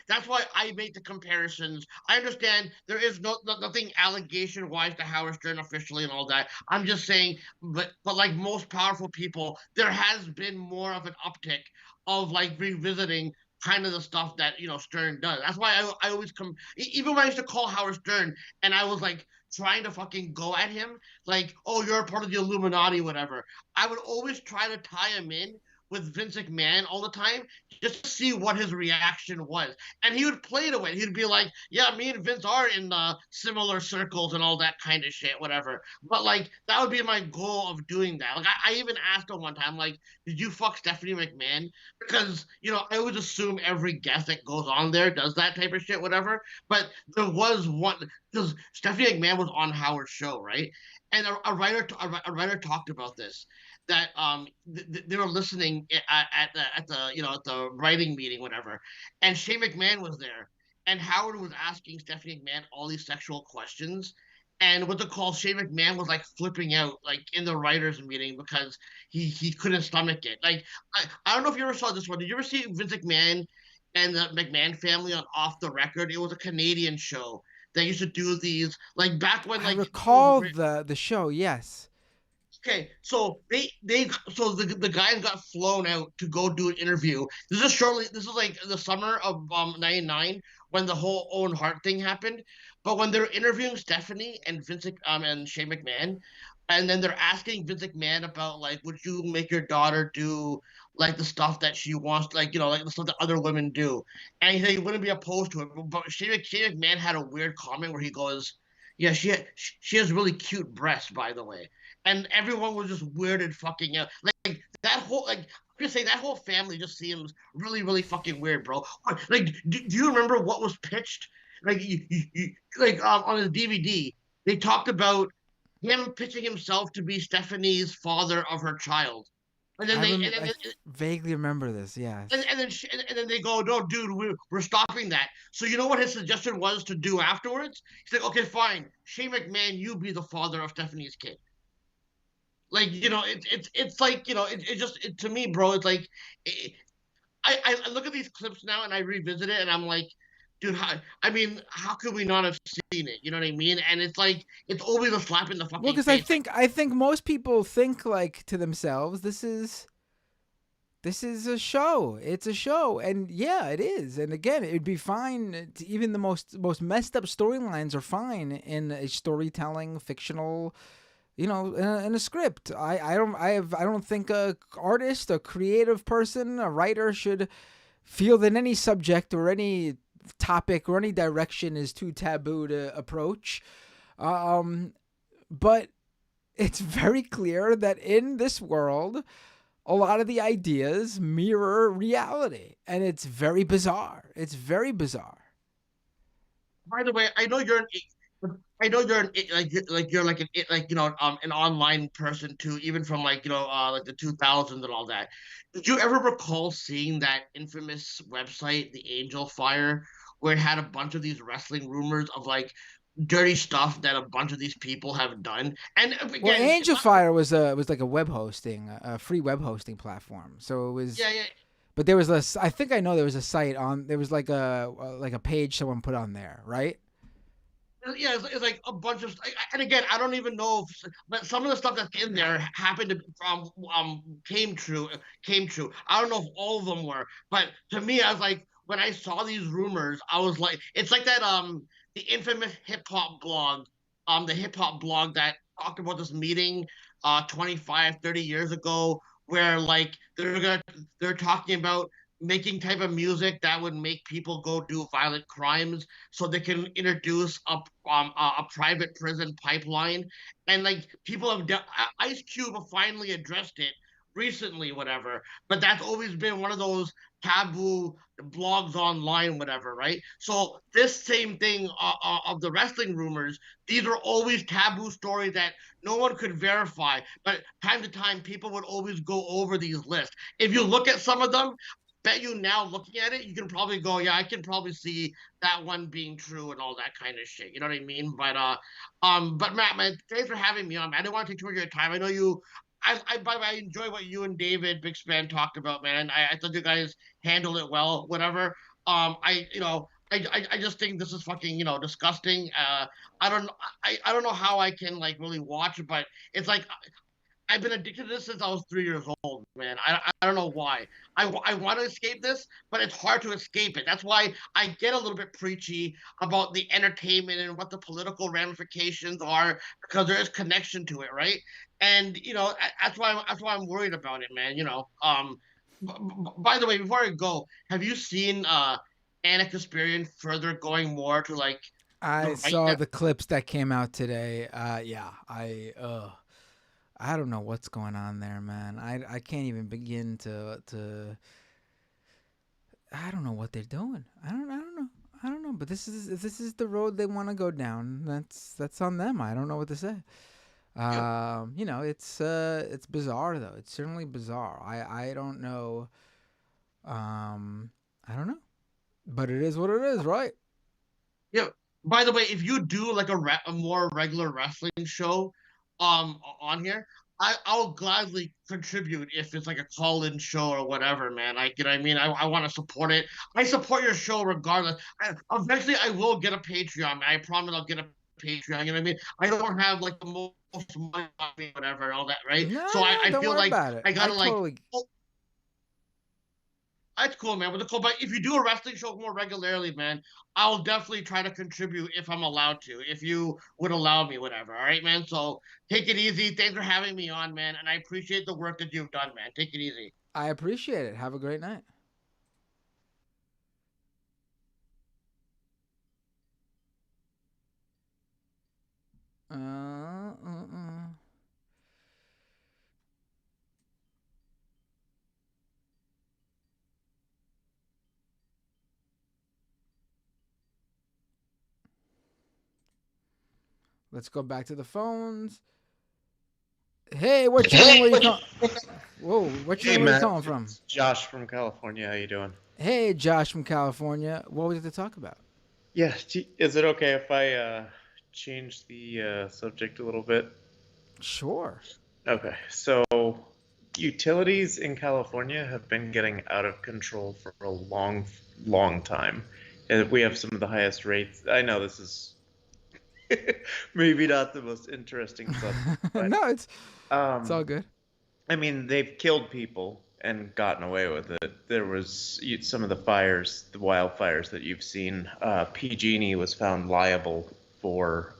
that's why I make the comparisons. I understand there is nothing allegation wise to Howard Stern officially and all that. I'm just saying, but like most powerful people, there has been more of an uptick of like revisiting kind of the stuff that Stern does. That's why I always come even when I used to call Howard Stern and I was like trying to fucking go at him like, oh, you're a part of the Illuminati, whatever. I would always try to tie him in with Vince McMahon all the time just to see what his reaction was. And he would play to it. He'd be like, yeah, me and Vince are in similar circles and all that kind of shit, whatever. But like, that would be my goal of doing that. Like, I even asked him one time, like, did you fuck Stephanie McMahon? Because, I always assume every guest that goes on there does that type of shit, whatever. But there was one, because Stephanie McMahon was on Howard's show, right? And a writer talked about this that they were listening at the writing meeting, whatever, and Shane McMahon was there, and Howard was asking Stephanie McMahon all these sexual questions, and what they call Shane McMahon was like flipping out like in the writers meeting because he couldn't stomach it. Like I don't know if you ever saw this one. Did you ever see Vince McMahon and the McMahon family on Off the Record? It was a Canadian show. They used to do these like back when like
I recall the show. Yes.
Okay, so the guys got flown out to go do an interview. This is like the summer of '99 when the whole Owen Hart thing happened. But when they're interviewing Stephanie and Vince and Shane McMahon, and then they're asking Vince McMahon about like, would you make your daughter do like the stuff that she wants, like like the stuff that other women do, and he said he wouldn't be opposed to it. But Shane McMahon had a weird comment where he goes, "Yeah, she has really cute breasts, by the way." And everyone was just weirded fucking out. Like that whole I'm just saying that whole family just seems really really fucking weird, bro. Like, do you remember what was pitched? Like on his DVD, they talked about him pitching himself to be Stephanie's father of her child. And then
I vaguely remember this, yeah.
And then they go, no, dude, we're stopping that. So you know what his suggestion was to do afterwards? He's like, okay, fine, Shane McMahon, you be the father of Stephanie's kid. Like it's like to me, bro. It's like I look at these clips now and I revisit it and I'm like, dude, how could we not have seen it? You know what I mean? And it's like it's always a slap in the fucking.
Well, because I think most people think like to themselves, this is a show. It's a show, and yeah, it is. And again, it'd be fine. Even the most messed up storylines are fine in a storytelling fictional. In a script. I don't think a artist, a creative person, a writer should feel that any subject or any topic or any direction is too taboo to approach. But it's very clear that in this world, a lot of the ideas mirror reality, and it's very bizarre. It's very bizarre.
By the way, I know you're you're like an online person too, even from like the 2000s and all that. Did you ever recall seeing that infamous website, the Angel Fire, where it had a bunch of these wrestling rumors of like dirty stuff that a bunch of these people have done? And
Well,
again,
Angel Fire was like a web hosting, a free web hosting platform. So it was,
yeah, yeah.
but there was I think I know there was a site on. There was like a page someone put on there, right?
Yeah, it's like a bunch of, and again, I don't even know if, but some of the stuff that's in there happened to came true, came true. I don't know if all of them were, but to me, I was like, when I saw these rumors, I was like, it's like that the infamous hip hop blog that talked about this meeting 25, 30 years ago, where like they're talking about making type of music that would make people go do violent crimes so they can introduce a private prison pipeline. And like people have Ice Cube have finally addressed it recently, whatever, but that's always been one of those taboo blogs online, whatever, right? So this same thing of the wrestling rumors, these are always taboo stories that no one could verify, but time to time people would always go over these lists. If you look at some of them, bet you now looking at it, you can probably go, yeah, I can probably see that one being true and all that kind of shit. You know what I mean? But Matt, man, thanks for having me on. Man. I didn't want to take too much of your time. I know you. I enjoy what you and David Bixenspan talked about, man. I thought you guys handled it well. Whatever. I just think this is fucking disgusting. I don't I don't know how I can like really watch it, but it's like I've been addicted to this since I was 3 years old, man. I don't know why. I want to escape this, but it's hard to escape it. That's why I get a little bit preachy about the entertainment and what the political ramifications are, because there is connection to it, right? And that's why I'm worried about it, man. By the way, before I go, have you seen Anna Kasparian further going more to like the
I
right
saw
that
the clips that came out today. Yeah, I don't know what's going on there, man. I can't even begin to. I don't know what they're doing. I don't know. But this is the road they want to go down. That's on them. I don't know what to say. It's bizarre though. It's certainly bizarre. I don't know. I don't know. But it is what it is, right?
Yeah. By the way, if you do like a more regular wrestling show, on here, I'll gladly contribute if it's like a call-in show or whatever, man. You know what I mean? I want to support it. I support your show regardless. Eventually, I will get a Patreon. Man. I promise I'll get a Patreon. You know what I mean? I don't have like the most money on me, whatever, and all that, right?
No,
So I,
no,
I
don't
feel
worry
like
about it.
I
I
gotta like.
totally.
Oh, that's cool, man. But the cool, but if you do a wrestling show more regularly, man, I'll definitely try to contribute if I'm allowed to. If you would allow me, whatever. All right, man. So take it easy. Thanks for having me on, man. And I appreciate the work that you've done, man. Take it easy.
I appreciate it. Have a great night. Uh, uh, uh. Let's go back to the phones. Hey, what's your name? Where you calling? Whoa, what's your
Hey
name? Where you
Matt,
calling from?
it's Josh from California. How you doing?
Hey, Josh from California. What was it to talk about?
Yeah, is it okay if I change the subject a little bit?
Sure.
Okay, so utilities in California have been getting out of control for a long, long time. And we have some of the highest rates. I know this is maybe not the most interesting subject, but
No, it's all
um,
good.
I mean, they've killed people and gotten away with it. There was some of the fires, the wildfires that you've seen. PG&E was found liable for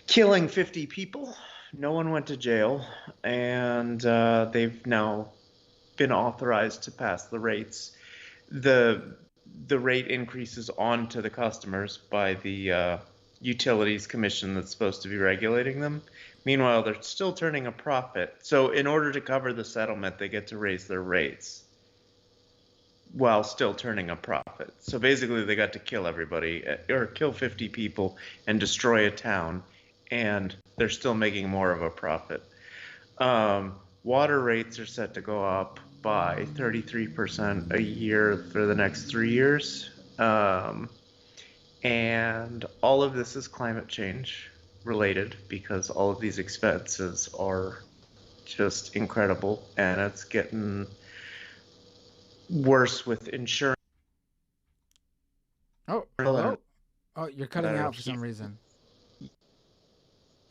killing 50 people. No one went to jail, and they've now been authorized to pass the rates. The rate increases on to the customers by the utilities commission that's supposed to be regulating them. Meanwhile, they're still turning a profit. So in order to cover the settlement, they get to raise their rates while still turning a profit. So basically, they got to kill everybody, or kill 50 people and destroy a town, and they're still making more of a profit. Water rates are set to go up by 33% a year for the next 3 years. And all of this is climate change related because all of these expenses are just incredible, and it's getting worse with insurance.
Oh, hello. Oh, you're cutting out for some reason.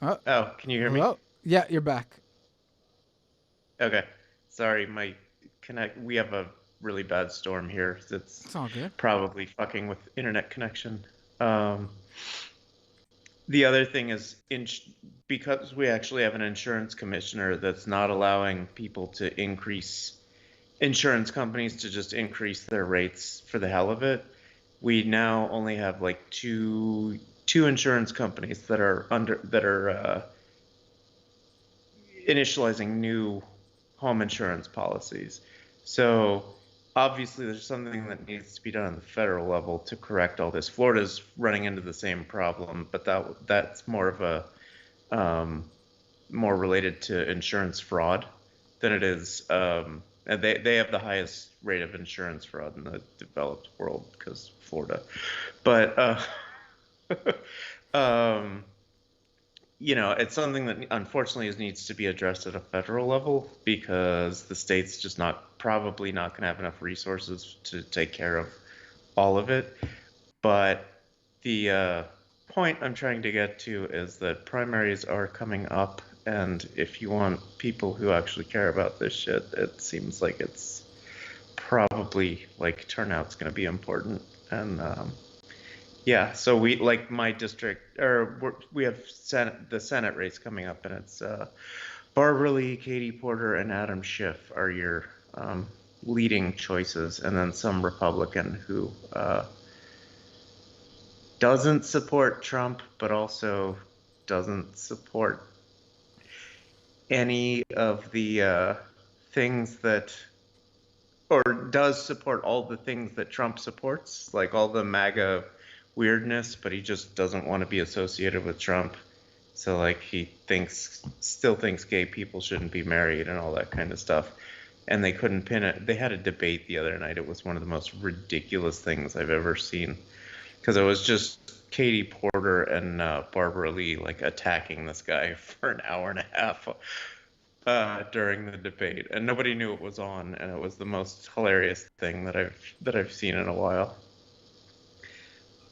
Oh, can you hear me?
Hello? Yeah, you're back.
Okay. Sorry, we have a really bad storm here.
It's all good.
Probably fucking with internet connection. The other thing is, because we actually have an insurance commissioner that's not allowing people to insurance companies to just increase their rates for the hell of it. We now only have like two insurance companies that are initializing new home insurance policies. So obviously there's something that needs to be done on the federal level to correct all this. Florida's running into the same problem, but that's more of a more related to insurance fraud than it is. And they have the highest rate of insurance fraud in the developed world because Florida. But it's something that unfortunately needs to be addressed at a federal level because the state's just probably not going to have enough resources to take care of all of it. But the point I'm trying to get to is that primaries are coming up, and if you want people who actually care about this shit, it seems like it's probably like turnout's going to be important. And yeah, so we like my district, or we have the Senate race coming up, and it's Barbara Lee, Katie Porter, and Adam Schiff are your leading choices, and then some Republican who doesn't support Trump, but also doesn't support any of the things that, or does support all the things that Trump supports, like all the MAGA weirdness, but he just doesn't want to be associated with Trump. So like he still thinks gay people shouldn't be married and all that kind of stuff. And they couldn't pin it. They had a debate the other night. It was one of the most ridiculous things I've ever seen, because it was just Katie Porter and Barbara Lee like attacking this guy for an hour and a half during the debate, and nobody knew it was on, and it was the most hilarious thing that I've seen in a while.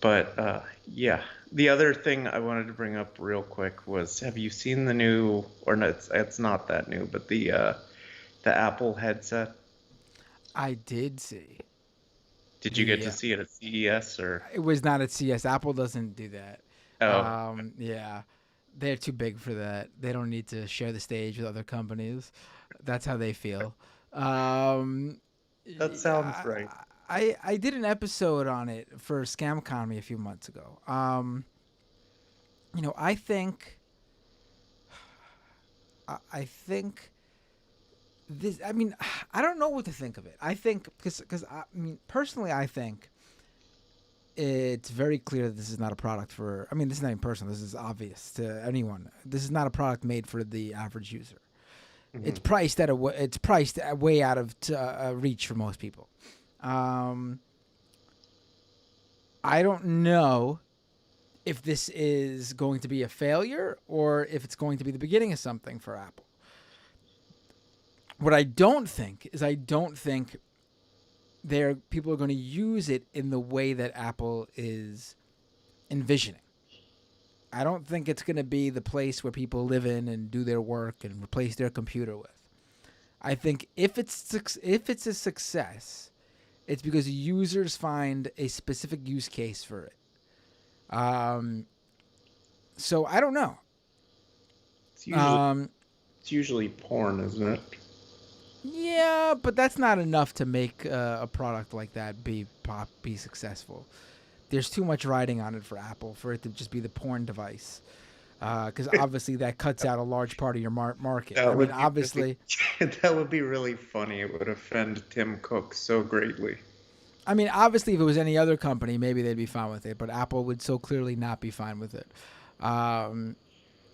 But yeah, the other thing I wanted to bring up real quick was, have you seen the new, or no, it's not that new, but the Apple headset?
I did see.
Did you get to see it at CES, or?
It was not at CES. Apple doesn't do that.
Oh.
Yeah. They're too big for that. They don't need to share the stage with other companies. That's how they feel.
That sounds right.
I did an episode on it for Scam Economy a few months ago. I think this. I mean, I don't know what to think of it. I think because personally, I think it's very clear that this is not a product for. I mean, this is not even personal. This is obvious to anyone. This is not a product made for the average user. Mm-hmm. It's priced at way out of reach for most people. I don't know if this is going to be a failure or if it's going to be the beginning of something for Apple. What I don't think is people are going to use it in the way that Apple is envisioning. I don't think it's going to be the place where people live in and do their work and replace their computer with. I think if it's a success, it's because users find a specific use case for it. So I don't know.
It's usually porn, isn't it?
Yeah, but that's not enough to make a product like that be successful. there's too much riding on it for Apple for it to just be the porn device. Because obviously that cuts out a large part of your market.
That
I mean,
would be
obviously,
that would be really funny. It would offend Tim Cook so greatly.
obviously, if it was any other company, maybe they'd be fine with it. But Apple would so clearly not be fine with it.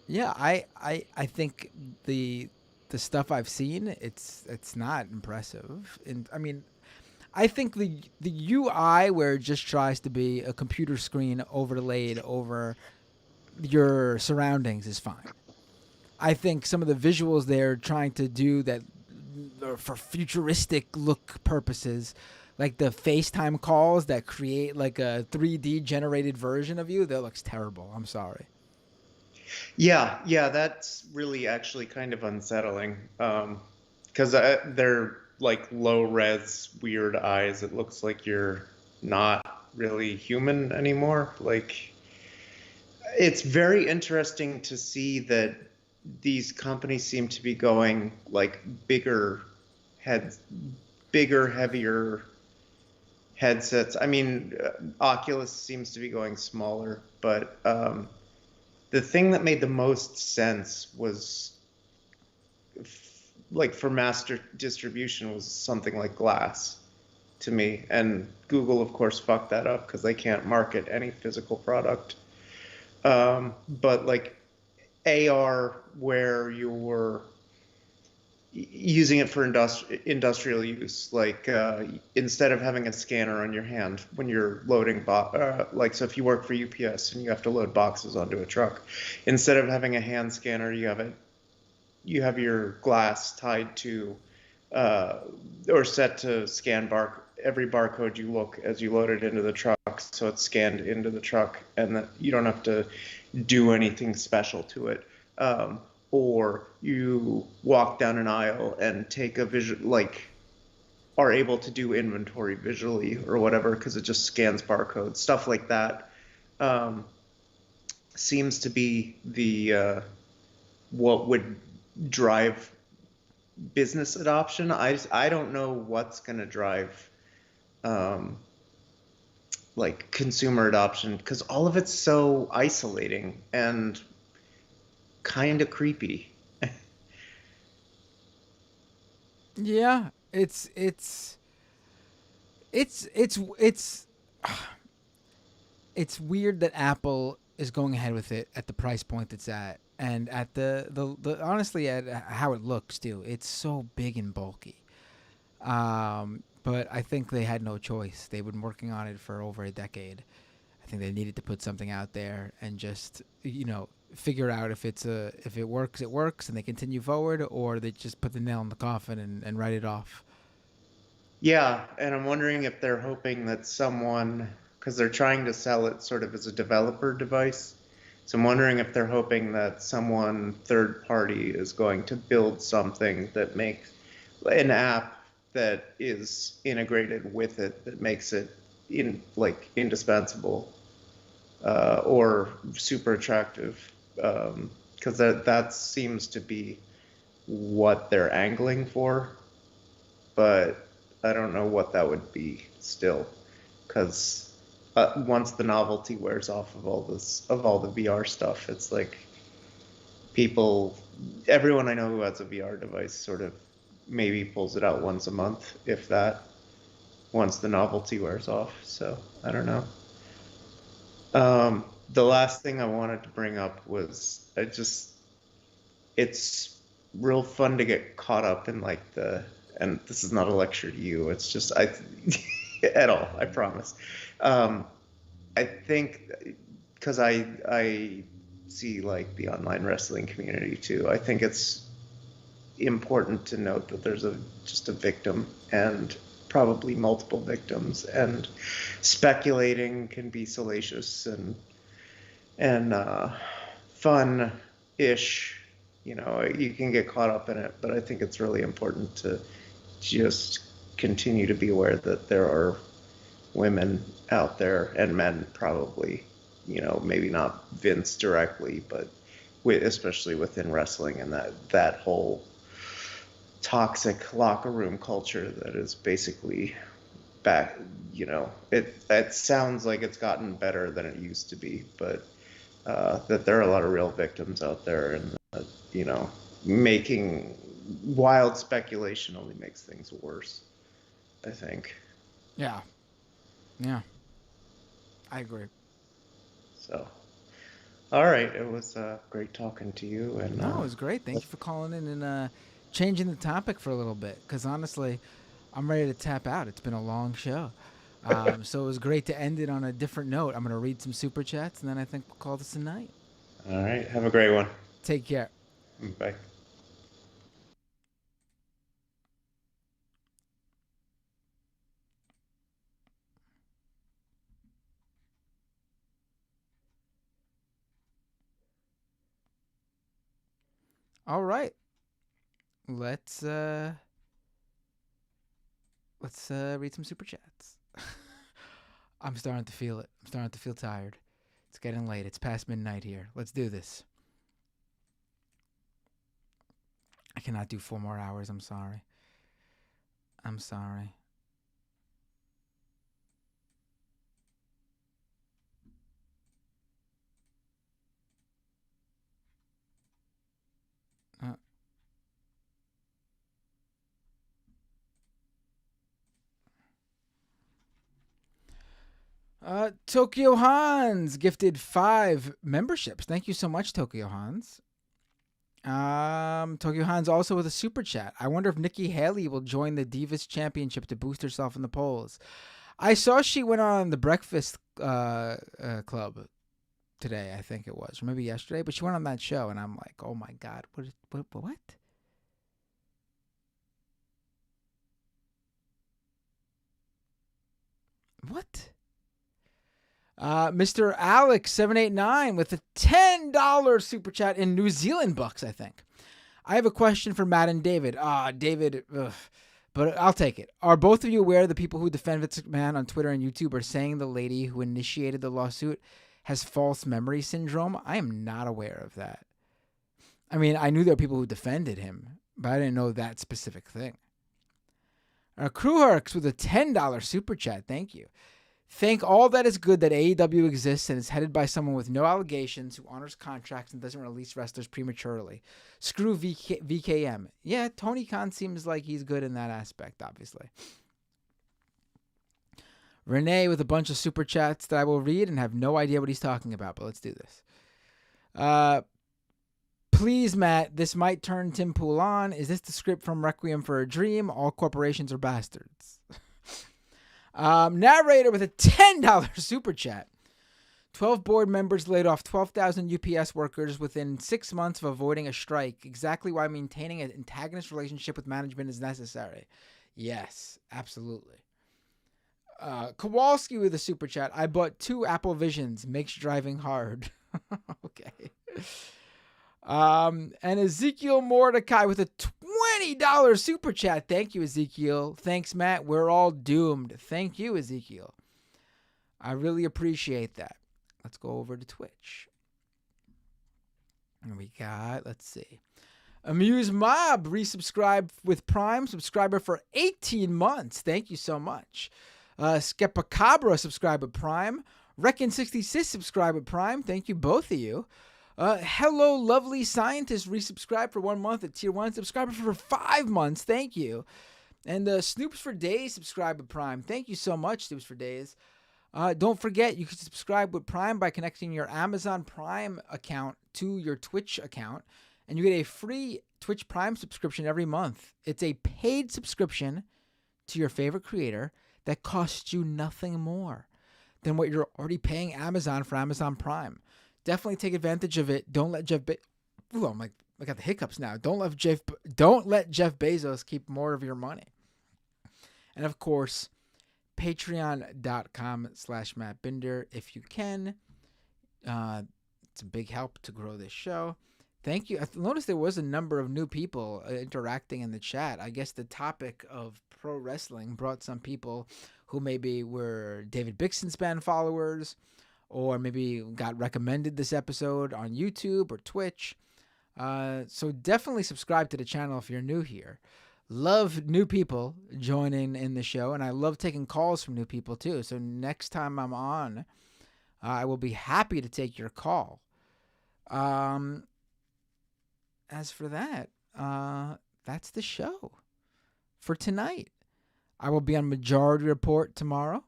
Yeah, I think the stuff I've seen, it's not impressive. And I mean, I think the UI where it just tries to be a computer screen overlaid over your surroundings is fine. I think some of the visuals they're trying to do that for futuristic look purposes, like the FaceTime calls that create like a 3D generated version of you, that looks terrible. I'm sorry.
Yeah, that's really actually kind of unsettling. Because they're like low res weird eyes. It looks like you're not really human anymore. Like, it's very interesting to see that these companies seem to be going like bigger, heavier headsets. I mean, Oculus seems to be going smaller, but the thing that made the most sense was like for master distribution was something like glass to me. And Google, of course, fucked that up because they can't market any physical product. But like AR, where you're using it for industrial use, like instead of having a scanner on your hand when you're loading, like, so if you work for UPS and you have to load boxes onto a truck, instead of having a hand scanner, you have your glass tied to or set to scan every barcode you look as you load it into the truck, so it's scanned into the truck, and that you don't have to do anything special to it. Or you walk down an aisle and take a vision, like, are able to do inventory visually or whatever because it just scans barcodes. Stuff like that seems to be the what would drive business adoption. I don't know what's going to drive like consumer adoption, because all of it's so isolating and kind of creepy.
Yeah, it's weird that Apple is going ahead with it at the price point it's at, and at the honestly at how it looks too. It's so big and bulky. But I think they had no choice. They've been working on it for over a decade. I think they needed to put something out there and just, figure out if it works, it works, and they continue forward, or they just put the nail in the coffin and write it off.
Yeah, and I'm wondering if they're hoping that someone, because they're trying to sell it sort of as a developer device, so I'm wondering if they're hoping that someone third party is going to build something that makes an app that is integrated with it, that makes it indispensable or super attractive, because that seems to be what they're angling for, but I don't know what that would be still, because once the novelty wears off of all the VR stuff, it's like everyone I know who has a VR device sort of maybe pulls it out once a month, if that, once the novelty wears off. So I don't know. The last thing I wanted to bring up was it's real fun to get caught up in and this is not a lecture to you, it's just at all, I promise. I think because I see like the online wrestling community too, I think it's important to note that there's just a victim and probably multiple victims, and speculating can be salacious and fun-ish. You can get caught up in it, but I think it's really important to just continue to be aware that there are women out there, and men probably, maybe not Vince directly, but especially within wrestling, and that whole toxic locker room culture that is basically back, it sounds like it's gotten better than it used to be, but that there are a lot of real victims out there, and making wild speculation only makes things worse, I think.
Yeah, I agree.
So, all right, it was great talking to you, and
No, it was great. Thank you for calling in and changing the topic for a little bit, because honestly, I'm ready to tap out. It's been a long show. So it was great to end it on a different note. I'm going to read some super chats, and then I think we'll call this a night.
all right, have a great one.
Take care.
Bye.
All right. Let's read some super chats. I'm starting to feel it. I'm starting to feel tired. It's getting late. It's past midnight here. Let's do this. I cannot do 4 more hours. I'm sorry. I'm sorry. Tokyo Hans gifted 5 memberships. Thank you so much, Tokyo Hans. Tokyo Hans also with a super chat. I wonder if Nikki Haley will join the Divas Championship to boost herself in the polls. I saw she went on the Breakfast Club today, I think it was, or maybe yesterday, but she went on that show, and I'm like, oh my God, what? What? Mr. Alex789 with a $10 super chat in New Zealand bucks, I think. I have a question for Matt and David. David, but I'll take it. Are both of you aware the people who defend Vince McMahon on Twitter and YouTube are saying the lady who initiated the lawsuit has false memory syndrome? I am not aware of that. I mean, I knew there were people who defended him, but I didn't know that specific thing. Crewherx with a $10 super chat. Thank you. Thank all that is good that AEW exists and is headed by someone with no allegations, who honors contracts and doesn't release wrestlers prematurely. Screw VKM. Yeah, Tony Khan seems like he's good in that aspect, obviously. Renee with a bunch of super chats that I will read and have no idea what he's talking about, but let's do this. Please, Matt, this might turn Tim Pool on. Is this the script from Requiem for a Dream? All corporations are bastards. Narrator with a $10 super chat. 12 board members laid off 12,000 UPS workers within 6 months of avoiding a strike. Exactly why maintaining an antagonist relationship with management is necessary. Yes, absolutely. Kowalski with a super chat. I bought 2 Apple Visions. Makes driving hard. Okay. And Ezekiel Mordecai with a $20 super chat. Thank you, Ezekiel. Thanks, Matt. We're all doomed. Thank you, Ezekiel. I really appreciate that. Let's go over to Twitch. And we got, let's see. Amuse Mob resubscribed with Prime subscriber for 18 months. Thank you so much. Skepacabra subscribed with Prime. Reckon66 subscribed with Prime. Thank you, both of you. Hello, lovely scientist, resubscribed for 1 month at tier 1. Subscriber for 5 months. Thank you. And Snoops for Days subscribed with Prime. Thank you so much, Snoops for Days. Don't forget, you can subscribe with Prime by connecting your Amazon Prime account to your Twitch account, and you get a free Twitch Prime subscription every month. It's a paid subscription to your favorite creator that costs you nothing more than what you're already paying Amazon for Amazon Prime. Definitely take advantage of it. Don't let Jeff I'm like, I got the hiccups now. Don't let Jeff Bezos keep more of your money. And of course, patreon.com/Matt Binder if you can. It's a big help to grow this show. Thank you. I noticed there was a number of new people interacting in the chat. I guess the topic of pro wrestling brought some people who maybe were David Bixenspan followers, or maybe got recommended this episode on YouTube or Twitch. So definitely subscribe to the channel if you're new here. love new people joining in the show, and I love taking calls from new people too. So next time I'm on, I will be happy to take your call. As for that, that's the show for tonight. I will be on Majority Report tomorrow.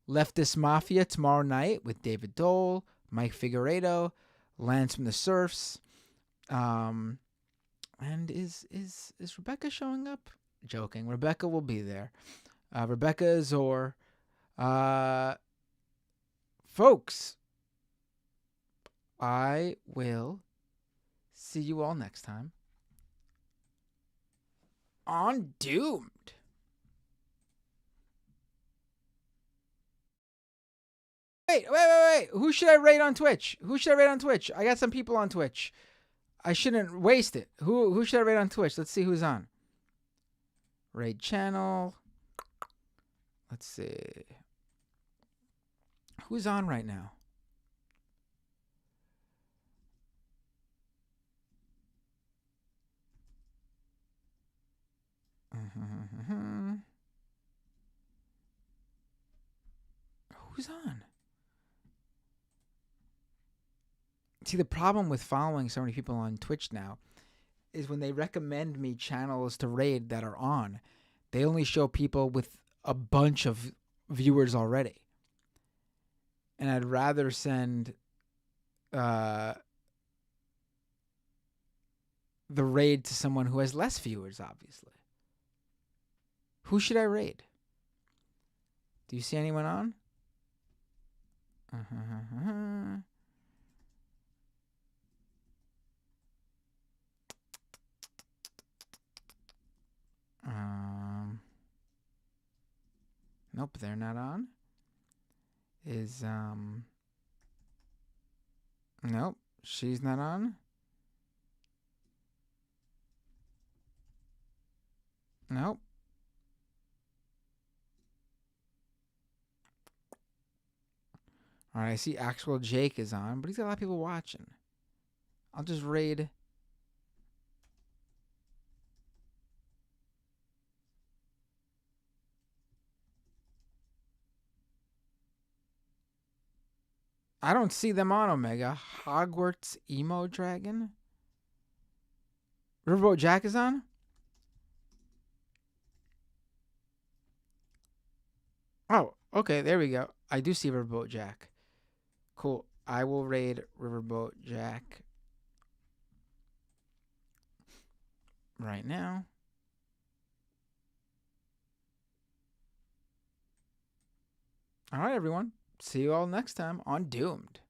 Leftist Mafia tomorrow night with David Dole, Mike Figueredo, Lance from the Surfs. And is Rebecca showing up? Joking. Rebecca will be there. Rebecca Azor. Folks, I will see you all next time on Doomed. Wait. Who should I rate on Twitch? I got some people on Twitch. I shouldn't waste it. Who should I rate on Twitch? Let's see who's on. Raid channel. Let's see. Who's on right now? Who's on? See, the problem with following so many people on Twitch now is when they recommend me channels to raid that are on, they only show people with a bunch of viewers already. And I'd rather send the raid to someone who has less viewers, obviously. Who should I raid? Do you see anyone on? Nope, they're not on. Nope, she's not on. Nope. All right, I see Actual Jake is on, but he's got a lot of people watching. I'll just raid. I don't see them on Omega. Hogwarts Emo Dragon. Riverboat Jack is on? Oh, okay, there we go. I do see Riverboat Jack. Cool. I will raid Riverboat Jack right now. All right, everyone. See you all next time on Doomed.